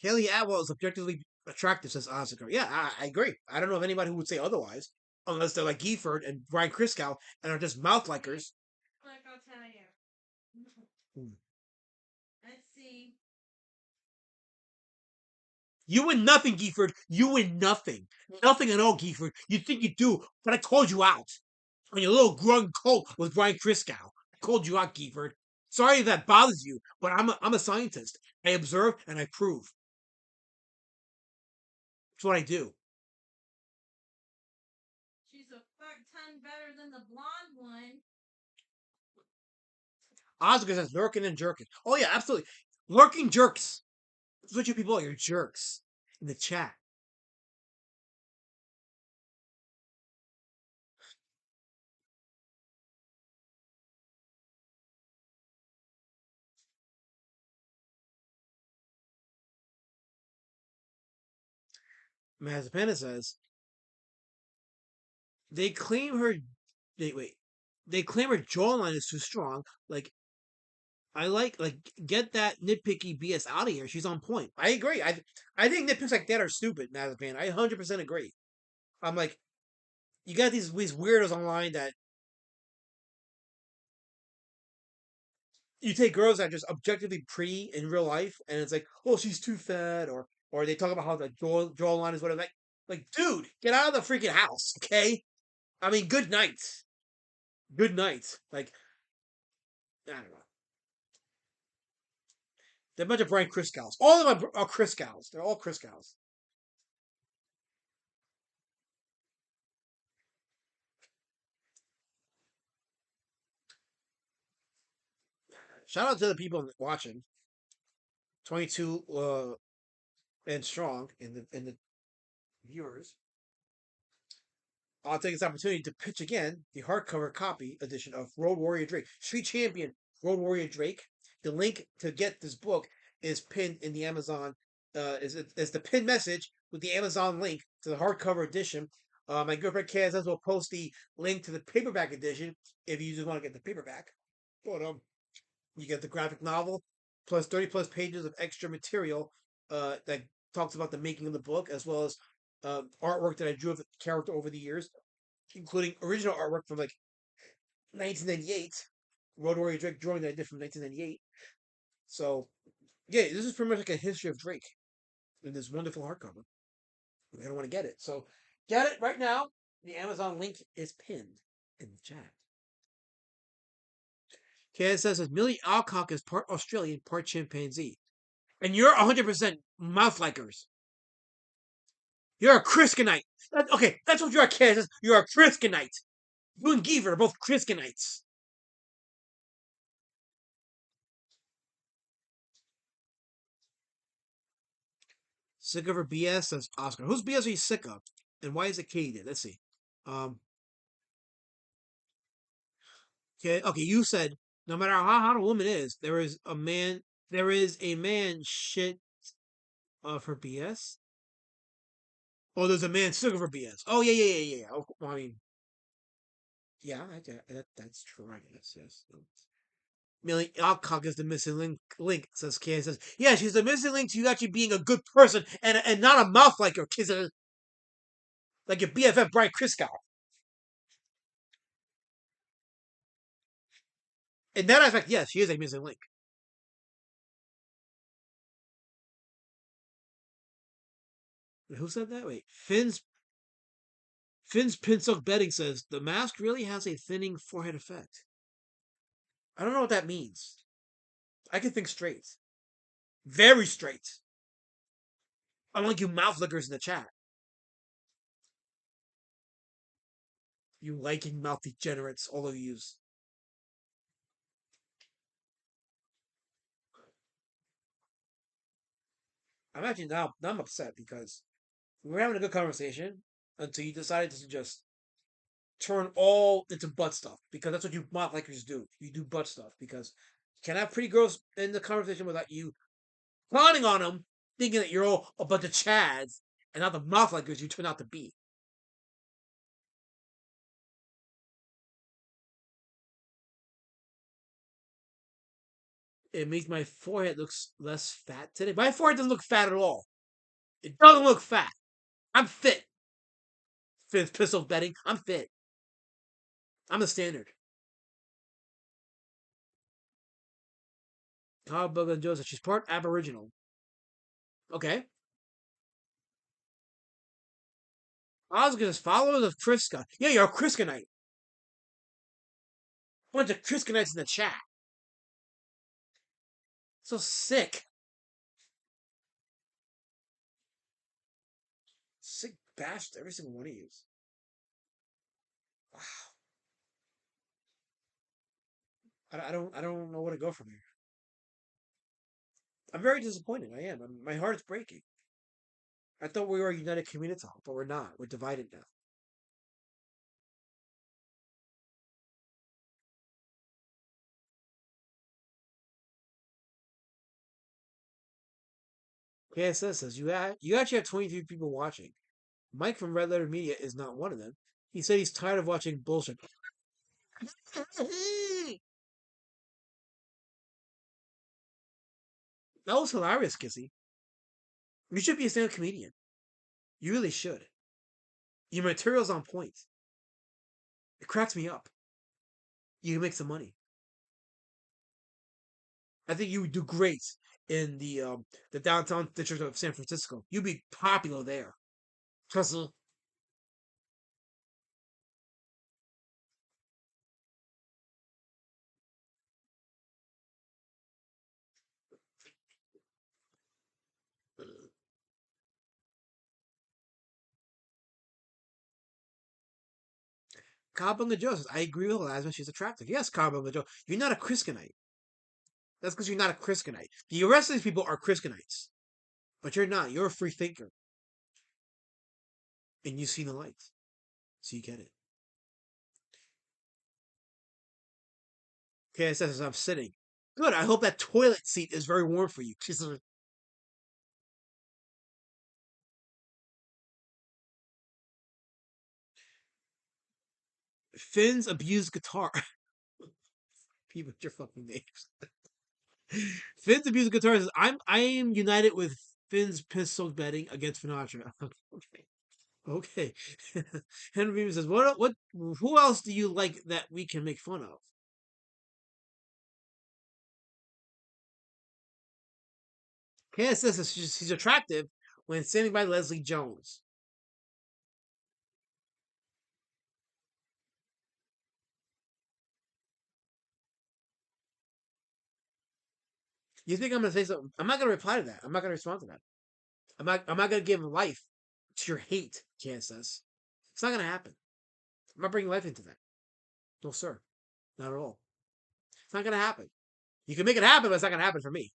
Haley Atwell is objectively attractive, says Asuka. Yeah, I agree. I don't know of anybody who would say otherwise. Unless they're like Gifford and Brian Criscow and are just mouth likers. Look, I'll tell you. Let's see. You win nothing, Gifford. You win nothing. Nothing at all, Gifford. You think you do, but I called you out. On your little grung cult with Brian Criscow. I called you out, Gifford. Sorry if that bothers you, but I'm a scientist. I observe and I prove. That's what I do. She's a fuck ton better than the blonde one. Oscar says lurking and jerking. Oh yeah, absolutely. Lurking jerks. That's what you people are. You're jerks. In the chat. Mazapana says they claim her. They claim her jawline is too strong. Like get that nitpicky BS out of here. She's on point. I agree. I think nitpicks like that are stupid, Mazapana. I 100% agree. I'm like, you got these weirdos online that you take girls that are just objectively pretty in real life, and it's like, oh, she's too fat, or they talk about how the jawline is whatever. Like, dude, get out of the freaking house, okay? I mean, good night, good night. Like, I don't know. They're a bunch of Brian Chris gals. All of them are Chris gals. They're all Chris gals. Shout out to the people watching. 22 and strong in the viewers. I'll take this opportunity to pitch again the hardcover copy edition of Road Warrior Drake, Street Champion Road Warrior Drake. The link to get this book is pinned in the Amazon. Is the pinned message with the Amazon link to the hardcover edition. My good friend Kaz will post the link to the paperback edition if you just want to get the paperback. But you get the graphic novel plus 30 plus pages of extra material that talks about the making of the book, as well as artwork that I drew of the character over the years, including original artwork from like 1998. Road Warrior Drake drawing that I did from 1998. So, yeah, this is pretty much like a history of Drake in this wonderful hardcover. You're going to want to get it. So, get it right now. The Amazon link is pinned in the chat. Okay, it says Millie Alcock is part Australian, part chimpanzee. And you're 100% mouth likers. You're a Kriskanite. Okay, that's what you're a Kaz. You're a Kriskanite. You and Geever are both Kriskanites. Sick of her BS, says Oscar. Whose BS are you sick of? And why is it Katie? Let's see. Okay, you said no matter how hot a woman is, there is a man shit of her BS. Oh, there's a man sick of her BS. Oh yeah. Oh, well, I mean, yeah, that's true. I guess yes. Millie Alcock is the missing link, says Kay. Says, yeah, she's the missing link to you actually being a good person and not a mouth like your kids, like your BFF Brian Criscow. In that aspect, yes, she is a missing link. Who said that? Wait, Finn's Pinsilk Betting says the mask really has a thinning forehead effect. I don't know what that means. I can think straight. Very straight. Unlike you mouth lickers in the chat. You liking mouth degenerates, all of yous. I'm actually now I'm upset because we were having a good conversation until you decided to just turn all into butt stuff, because that's what you mouth likers do. You do butt stuff because you can't have pretty girls in the conversation without you clowning on them, thinking that you're all a bunch of chads and not the mouth likers you turn out to be. It makes my forehead look less fat today. My forehead doesn't look fat at all. It doesn't look fat. I'm fit. Fifth pistol betting. I'm fit. I'm the standard. Kyle Bug and Joseph. She's part Aboriginal. Okay. Oscar's followers of Kriska. Yeah, you're a Kriskanite. Bunch of Kriskanites in the chat. So sick. Sick bashed every single one of you. Wow. I don't know where to go from here. I'm very disappointed. I am. My heart's breaking. I thought we were a united community, but we're not. We're divided now. KSS says you actually have 23 people watching. Mike from Red Letter Media is not one of them. He said he's tired of watching bullshit. That was hilarious, Kissy. You should be a stand-up comedian. You really should. Your material's on point. It cracks me up. You can make some money. I think you would do great in the downtown district of San Francisco. You'd be popular there. Trust me. Cowabunga Joe says, I agree with Lasma. She's attractive. Yes, Cowabunga Joe. You're not a Christianite. That's because you're not a Christianite. The rest of these people are Christianites. But you're not. You're a free thinker. And you've seen the light. So you get it. Okay, it says I'm sitting. Good. I hope that toilet seat is very warm for you. She says, Finn's abused guitar. People, your fucking names. Finn's abused guitar says, I am united with Finn's piss-soaked betting against Finatra. Okay. Okay. Henry Beaver says, who else do you like that we can make fun of? Candace says she's attractive when standing by Leslie Jones. You think I'm gonna say something? I'm not gonna reply to that. I'm not gonna respond to that. I'm not gonna give life to your hate, Candace says. It's not gonna happen. I'm not bringing life into that. No, sir. Not at all. It's not gonna happen. You can make it happen, but it's not gonna happen for me.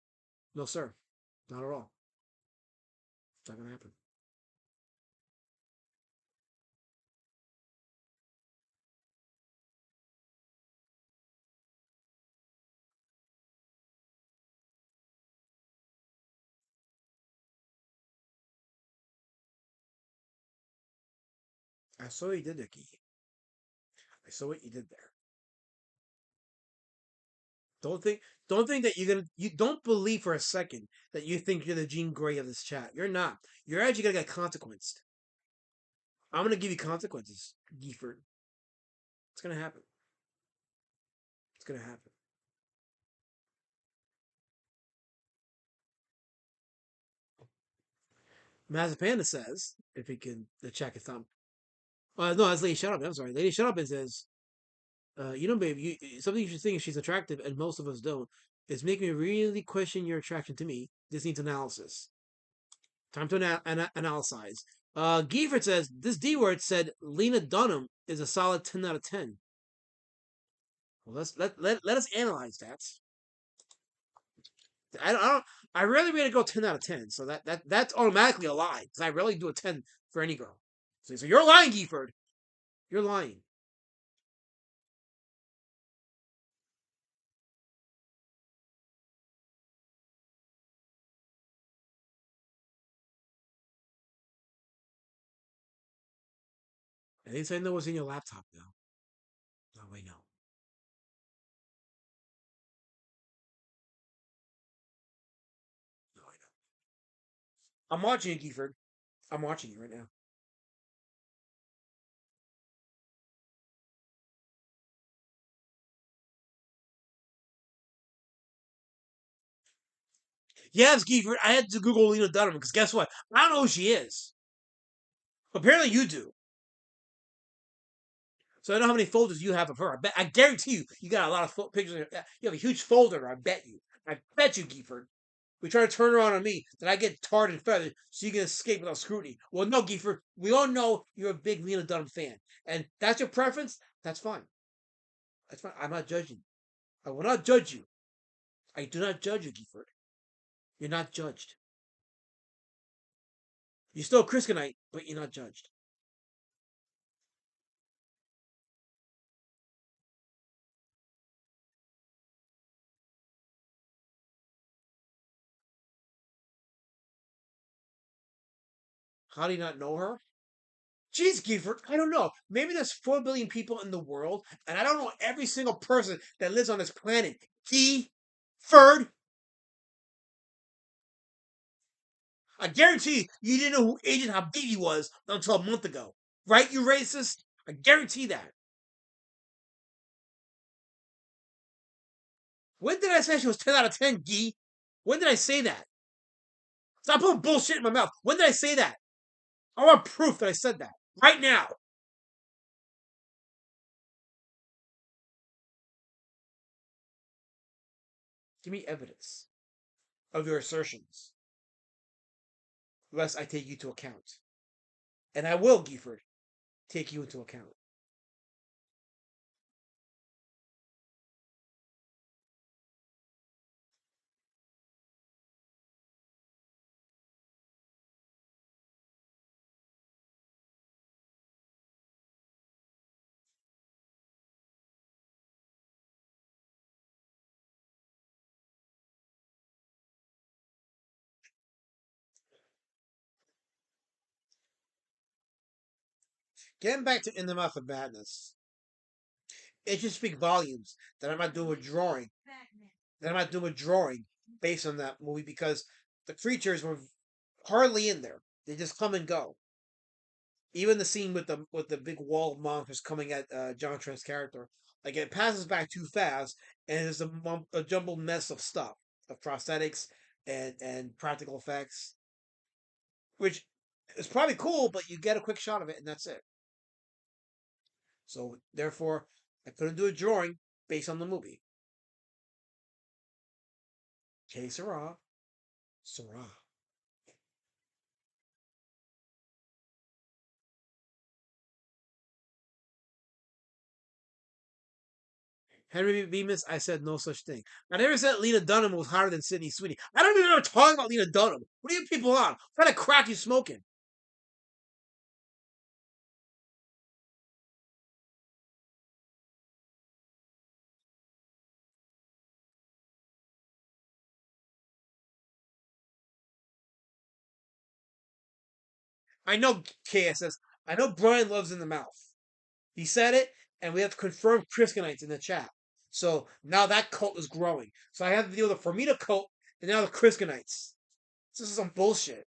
No, sir. Not at all. It's not gonna happen. I saw what you did there, Kiki. I saw what you did there. Don't think that you don't believe for a second that you think you're the Jean Grey of this chat. You're not. You're actually gonna get consequenced. I'm gonna give you consequences, Gifford. It's gonna happen. It's gonna happen. Mazepanda says, if he can check his thumb. No, that's Lady Shut Up. I'm sorry. Lady Shut Up and says, babe, something you should think if she's attractive, and most of us don't, is making me really question your attraction to me. This needs analysis. Time to analyze. Gifford says, this D word said Lena Dunham is a solid 10 out of 10. Well, let us analyze that. I rarely rate a girl 10 out of 10, so that's automatically a lie, because I rarely do a 10 for any girl. So you're lying, Gifford. You're lying. I didn't say no was in your laptop, though. No, wait, no. No, I don't. I'm watching you, Gifford. I'm watching you right now. Yes, Gifford, I had to Google Lena Dunham, because guess what? I don't know who she is. Apparently you do. So I know how many folders you have of her. I guarantee you got a lot of pictures. You have a huge folder. I bet you, Gifford. We try to turn her on me, then I get tarred and feathered so you can escape without scrutiny. Well, no, Gifford. We all know you're a big Lena Dunham fan, and that's your preference. That's fine. That's fine. I'm not judging. I will not judge you. I do not judge you, Gifford. You're not judged. You're still a Christianite, but you're not judged. How do you not know her? Jeez, Gifford, I don't know. Maybe there's 4 billion people in the world, and I don't know every single person that lives on this planet. Gifford! I guarantee you didn't know who Agent Habibi was until a month ago. Right, you racist? I guarantee that. When did I say she was 10 out of 10, Gee? When did I say that? Stop putting bullshit in my mouth. When did I say that? I want proof that I said that. Right now. Give me evidence of your assertions, lest I take you to account. And I will, Gifford, take you into account. Getting back to In the Mouth of Madness, it should speak volumes that I'm not doing a drawing. That I'm not doing a drawing based on that movie because the creatures were hardly in there. They just come and go. Even the scene with the big wall of monsters coming at John Trent's character, like it passes back too fast, and there's a jumbled mess of stuff, of prosthetics and practical effects, which is probably cool, but you get a quick shot of it, and that's it. So therefore, I couldn't do a drawing based on the movie. Que sera, sera. Henry Bemis, I said no such thing. I never said Lena Dunham was hotter than Sydney Sweeney. I don't even know talking about Lena Dunham. What are you people on? What kind of crack you smoking? I know KSS. I know Brian loves In the Mouth. He said it, and we have confirmed Kriskanites in the chat. So now that cult is growing. So I have to deal with the Fermita cult and now the Kriskanites. This is some bullshit.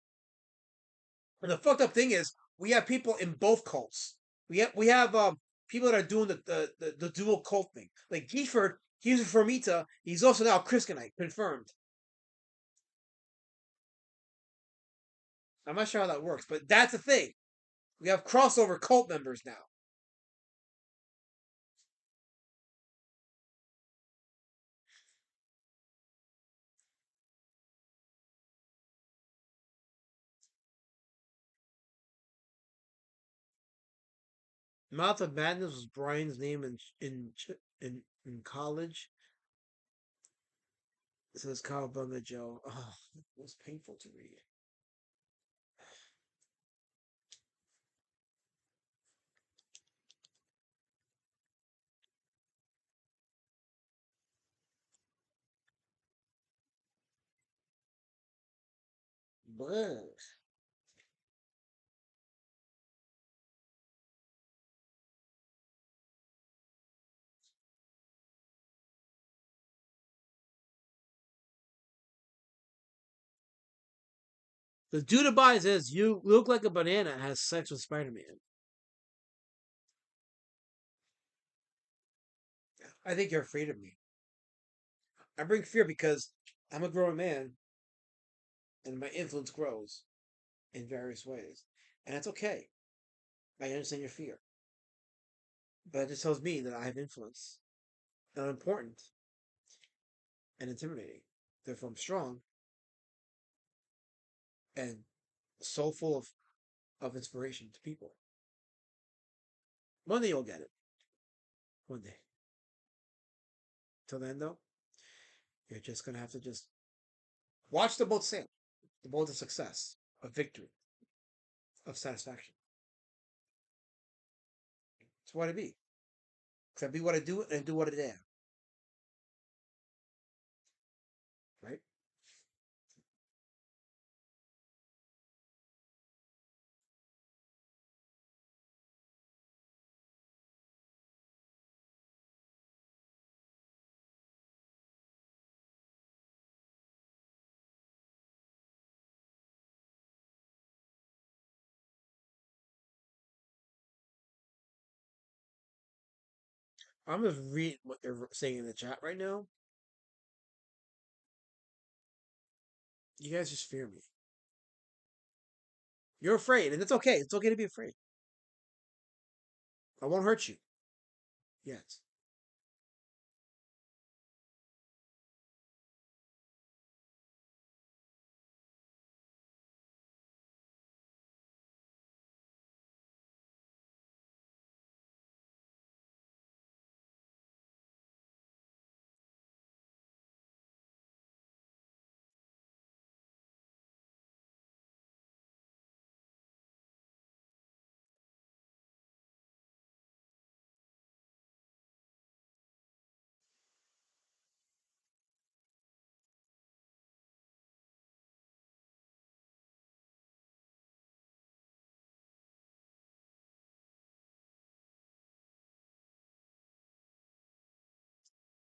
And the fucked up thing is, we have people in both cults. We have people that are doing the dual cult thing. Like Gifford, he's a Fermita. He's also now a Kriskanite, confirmed. I'm not sure how that works, but that's the thing. We have crossover cult members now. Mouth of Madness was Brian's name in college. It says Cowabunga Joe. Oh, it was painful to read. Blah. The dude abides says, "You look like a banana has sex with Spider-Man." I think you're afraid of me. I bring fear because I'm a growing man and my influence grows in various ways. And that's okay. I understand your fear. But it just tells me that I have influence. And I'm important and intimidating. Therefore, I'm strong and so full of inspiration to people. One day you'll get it. One day. Till then, though, you're just going to have to just watch the boat sail. The boat of success, of victory, of satisfaction. It's what I be. Because I be what I do and do what I am. Right? I'm just reading what they're saying in the chat right now. You guys just fear me. You're afraid, and it's okay. It's okay to be afraid. I won't hurt you. Yet.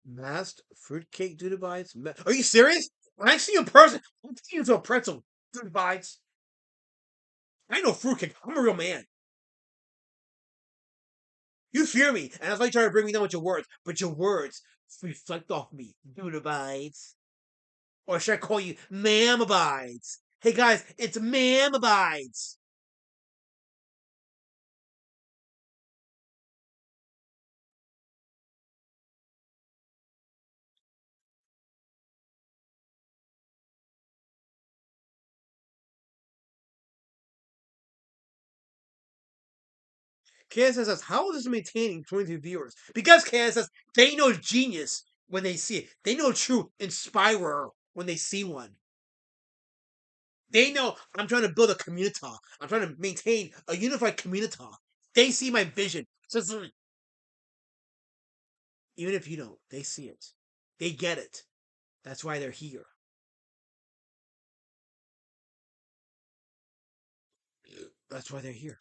Masked fruitcake dude bites? Are you serious? When I see you in person, I'm taking you to a pretzel. Dude bites. I know fruitcake. I'm a real man. You fear me, and that's why you try to bring me down with your words. But your words reflect off me. Dude bites. Or should I call you Mamabites? Hey guys, it's Mamabites. KS says, how is this maintaining 23 viewers? Because KS says they know genius when they see it. They know true inspirer when they see one. They know I'm trying to build a community. I'm trying to maintain a unified community. They see my vision. So even if you don't, they see it. They get it. That's why they're here. That's why they're here.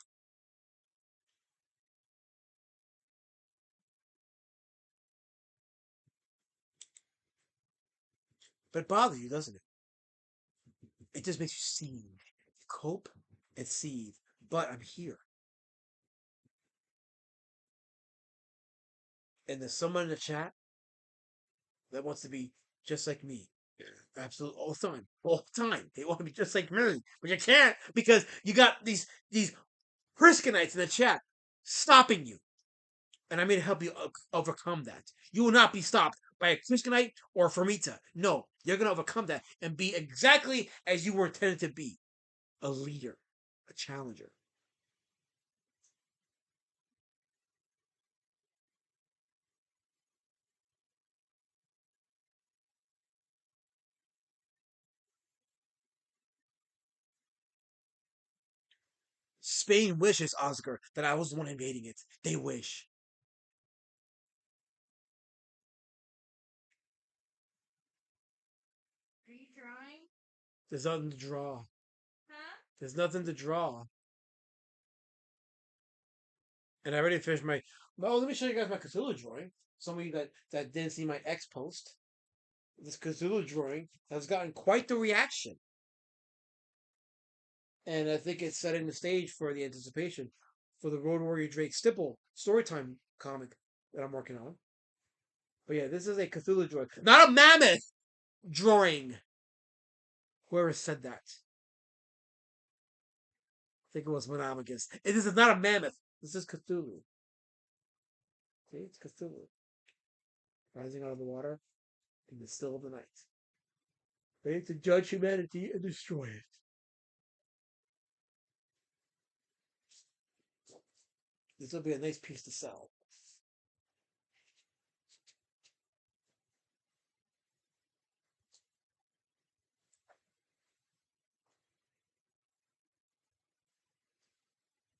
But it bothers you, doesn't it? It just makes you seethe. Cope and seethe. But I'm here. And there's someone in the chat that wants to be just like me. Absolutely, all the time. All the time. They want to be just like me. But you can't because you got these Priskinites in the chat stopping you. And I'm going to help you overcome that. You will not be stopped by a Kriskanite or a Fermita. No, you're going to overcome that and be exactly as you were intended to be. A leader. A challenger. Spain wishes, Oscar, that I was the one invading it. They wish. Are you drawing? There's nothing to draw. Huh? There's nothing to draw. And I already finished my... Well, let me show you guys my Cthulhu drawing. Some of you that didn't see my X post. This Cthulhu drawing has gotten quite the reaction. And I think it's setting the stage for the anticipation for the Road Warrior Drake Stipple storytime comic that I'm working on. But yeah, this is a Cthulhu drawing. Not a mammoth drawing! Whoever said that. I think it was Monogamous. This is not a mammoth. This is Cthulhu. See, it's Cthulhu. Rising out of the water in the still of the night. Ready to judge humanity and destroy it. This will be a nice piece to sell.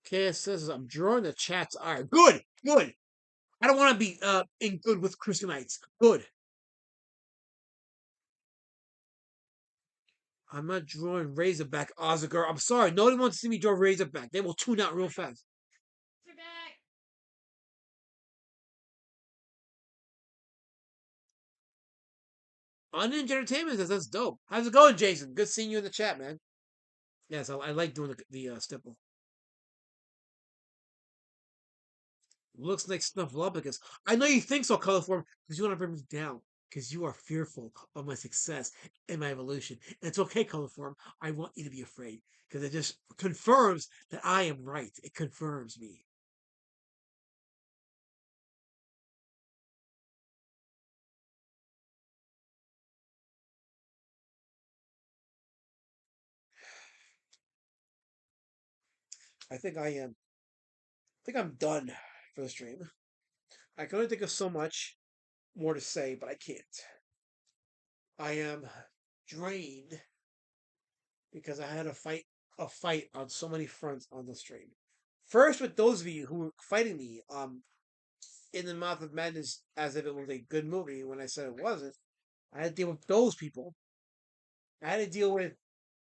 KS says I'm drawing the chat's eye. Good, good. I don't want to be in good with Christianites. Good. I'm not drawing Razorback, Ozziger. I'm sorry. Nobody wants to see me draw Razorback. They will tune out real fast. Razorback. Unhinged Entertainment says that's dope. How's it going, Jason? Good seeing you in the chat, man. Yes, I like doing the stipple. Looks like Snuffleupagus. I know you think so, Colorform, because you want to bring me down. because you are fearful of my success and my evolution. And it's okay, color form. I want you to be afraid because it just confirms that I am right. It confirms me. I think I am. I think I'm done for the stream. I can only think of so much more to say, but I can't. I am drained because I had a fight on so many fronts on the stream. First, with those of you who were fighting me, in the Mouth of Madness as if it was a good movie when I said it wasn't. I had to deal with those people. I had to deal with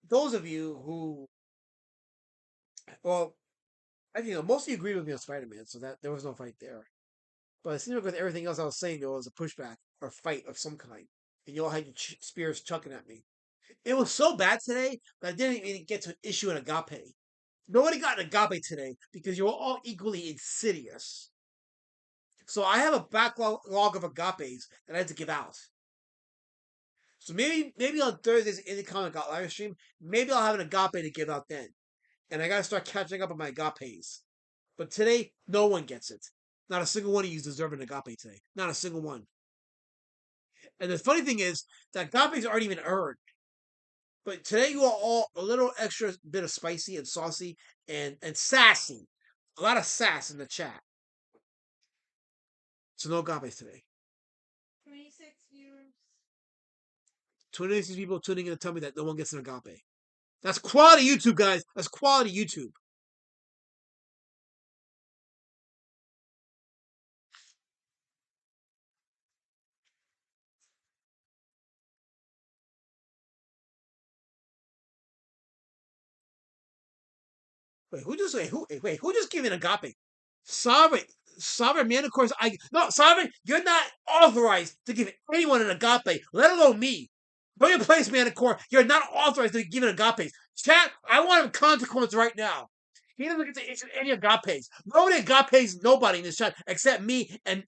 those of you who, well, I think most of you agreed with me on Spider-Man, so that there was no fight there. But it seemed like with everything else I was saying, there was a pushback or fight of some kind, and you all had your spears chucking at me. It was so bad today that I didn't even get to issue an agape. Nobody got an agape today because you were all equally insidious. So I have a backlog of agapes that I had to give out. So maybe on Thursday's Indie Comic Out live stream, maybe I'll have an agape to give out then. And I gotta start catching up on my agapes. But today, no one gets it. Not a single one of you deserve an agape today. Not a single one. And the funny thing is, that agapes aren't even earned. But today you are all a little extra bit of spicy and saucy and sassy. A lot of sass in the chat. So no agapes today. 26 viewers. 26 people tuning in to tell me that no one gets an agape. That's quality YouTube, guys. That's quality YouTube. Who just gave an agape? Sovereign man, of course. Sovereign, you're not authorized to give anyone an agape, let alone me. Know your place, Manicore. You're not authorized to give an agapes. Chat, I want him consequence right now. He doesn't get to issue any agapes. Nobody agapes nobody in this chat except me and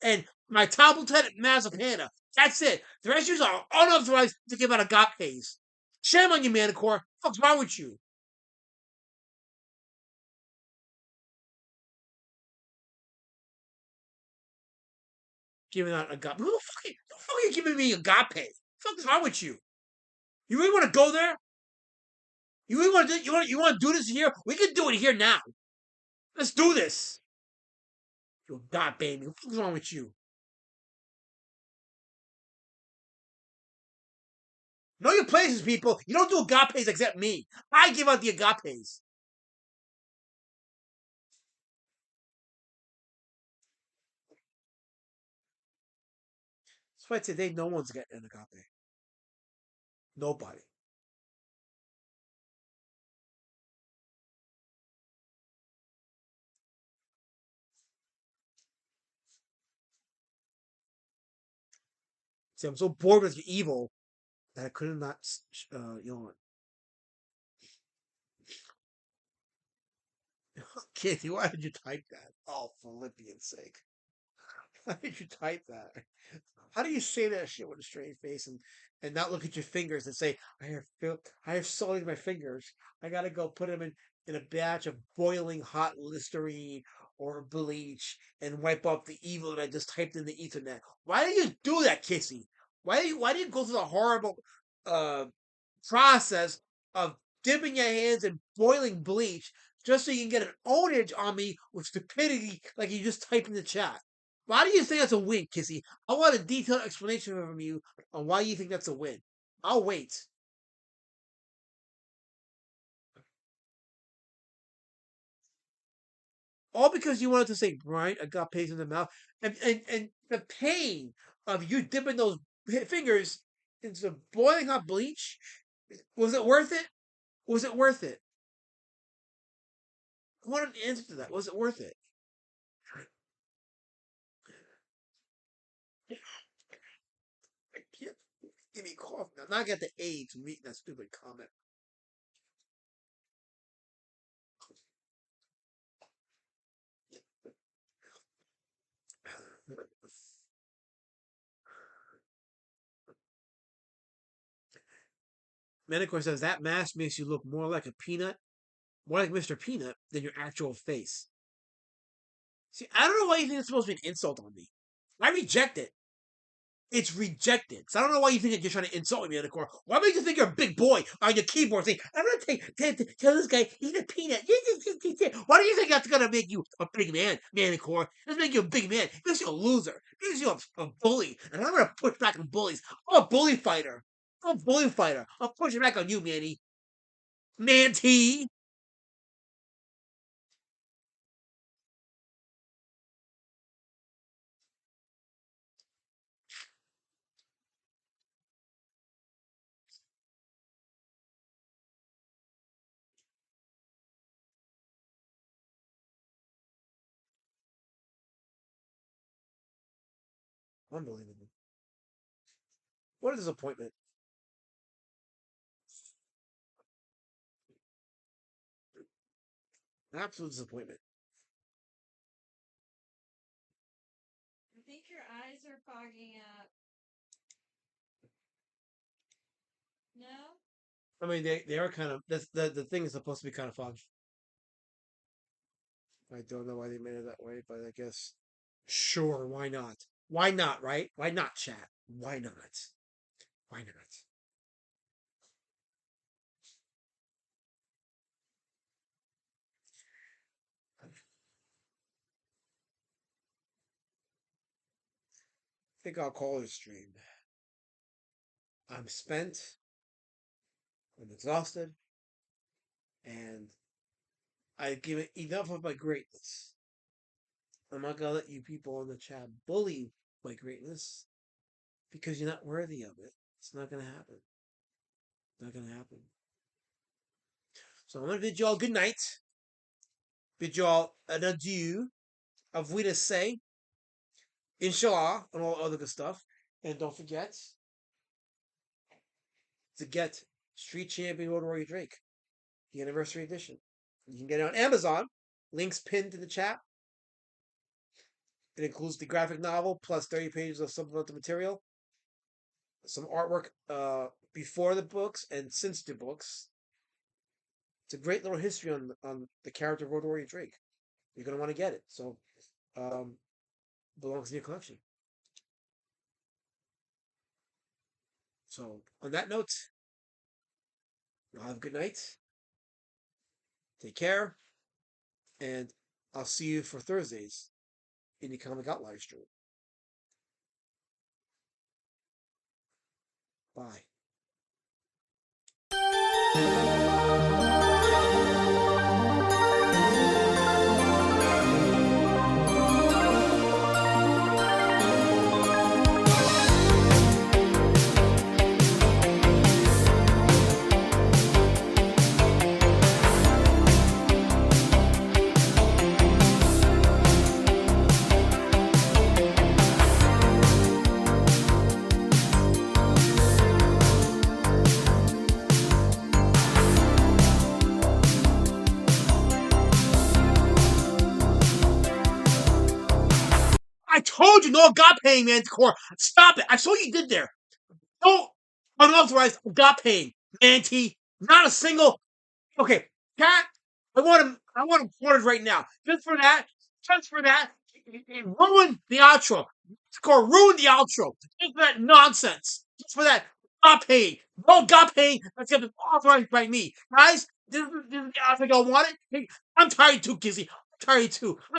my top lieutenant Mazepana. That's it. The rest of you are unauthorized to give out agapes. Shame on you, Manicore. What's wrong with you? Giving out agape. Who the fuck are you giving me agape? What the fuck is wrong with you? You really want to go there? You really want to do? You want to do this here? We can do it here now. Let's do this. You agape me. What the fuck is wrong with you? Know your places, people. You don't do agapes except me. I give out the agapes. That's why today no one's getting an agape. Nobody. See, I'm so bored with your evil that I could not yawn. Kitty, why did you type that? Oh, for Philippians' sake. Why did you type that? How do you say that shit with a straight face and not look at your fingers and say, I have salt in my fingers. I gotta go put them in a batch of boiling hot Listerine or bleach and wipe off the evil that I just typed in the ethernet. Why do you do that, Kissy? Why do you go through the horrible uh process of dipping your hands in boiling bleach just so you can get an ownage on me with stupidity like you just typed in the chat? Why do you think that's a win, Kissy? I want a detailed explanation from you on why you think that's a win. I'll wait. All because you wanted to say Brian, I got paste in the mouth. And the pain of you dipping those fingers into boiling hot bleach, was it worth it? Was it worth it? I want an answer to that. Was it worth it? Give me cough now. Now I got the AIDS from reading that stupid comment. Manticore says that mask makes you look more like a peanut, more like Mr. Peanut than your actual face. See, I don't know why you think it's supposed to be an insult on me. I reject it. It's rejected. So I don't know why you think that you're trying to insult me, Manticore. Why make you think you're a big boy on your keyboard saying, I'm going to tell this guy he's a peanut. Why do you think that's going to make you a big man, Manticore? It's make you a big man. It makes you a loser. It makes you a bully. And I'm going to push back on bullies. I'm a bully fighter. I'm a bully fighter. I'm pushing back on you, Manny. Manty. Unbelievable. What a disappointment. Absolute disappointment. I think your eyes are fogging up. No? I mean, they are kind of, the thing is supposed to be kind of foggy. I don't know why they made it that way, but I guess, sure, why not? Why not, right? Why not, chat? Why not? Why not? I think I'll call it a stream. I'm spent. I'm exhausted. And I've given enough of my greatness. I'm not gonna let you people in the chat bully my greatness because you're not worthy of it. It's not gonna happen. Not gonna happen. So I'm gonna bid you all good night. Bid you all an adieu. Of we to say, inshallah, and all other good stuff. And don't forget to get Street Champion Road Warrior Drake, the anniversary edition. You can get it on Amazon. Links pinned to the chat. It includes the graphic novel plus 30 pages of supplemental material, some artwork before the books and since the books. It's a great little history on the character of Road Warrior Drake. You're going to want to get it. So, belongs in your collection. So, on that note, y'all have a good night. Take care. And I'll see you for Thursdays in the Comic Out live stream. Bye. I told you no agaping, Manticore. Stop it. I saw what you did there. No unauthorized agaping, Manti. Not a single. Okay, cat. I want him quartered right now. Just for that. He ruined the outro. Score ruined the outro. Just for that nonsense. Just for that agaping. No agaping that's gonna be authorized by me. Guys, this is the outro y'all wanted. I'm tired too, Kizzy. I'm tired too.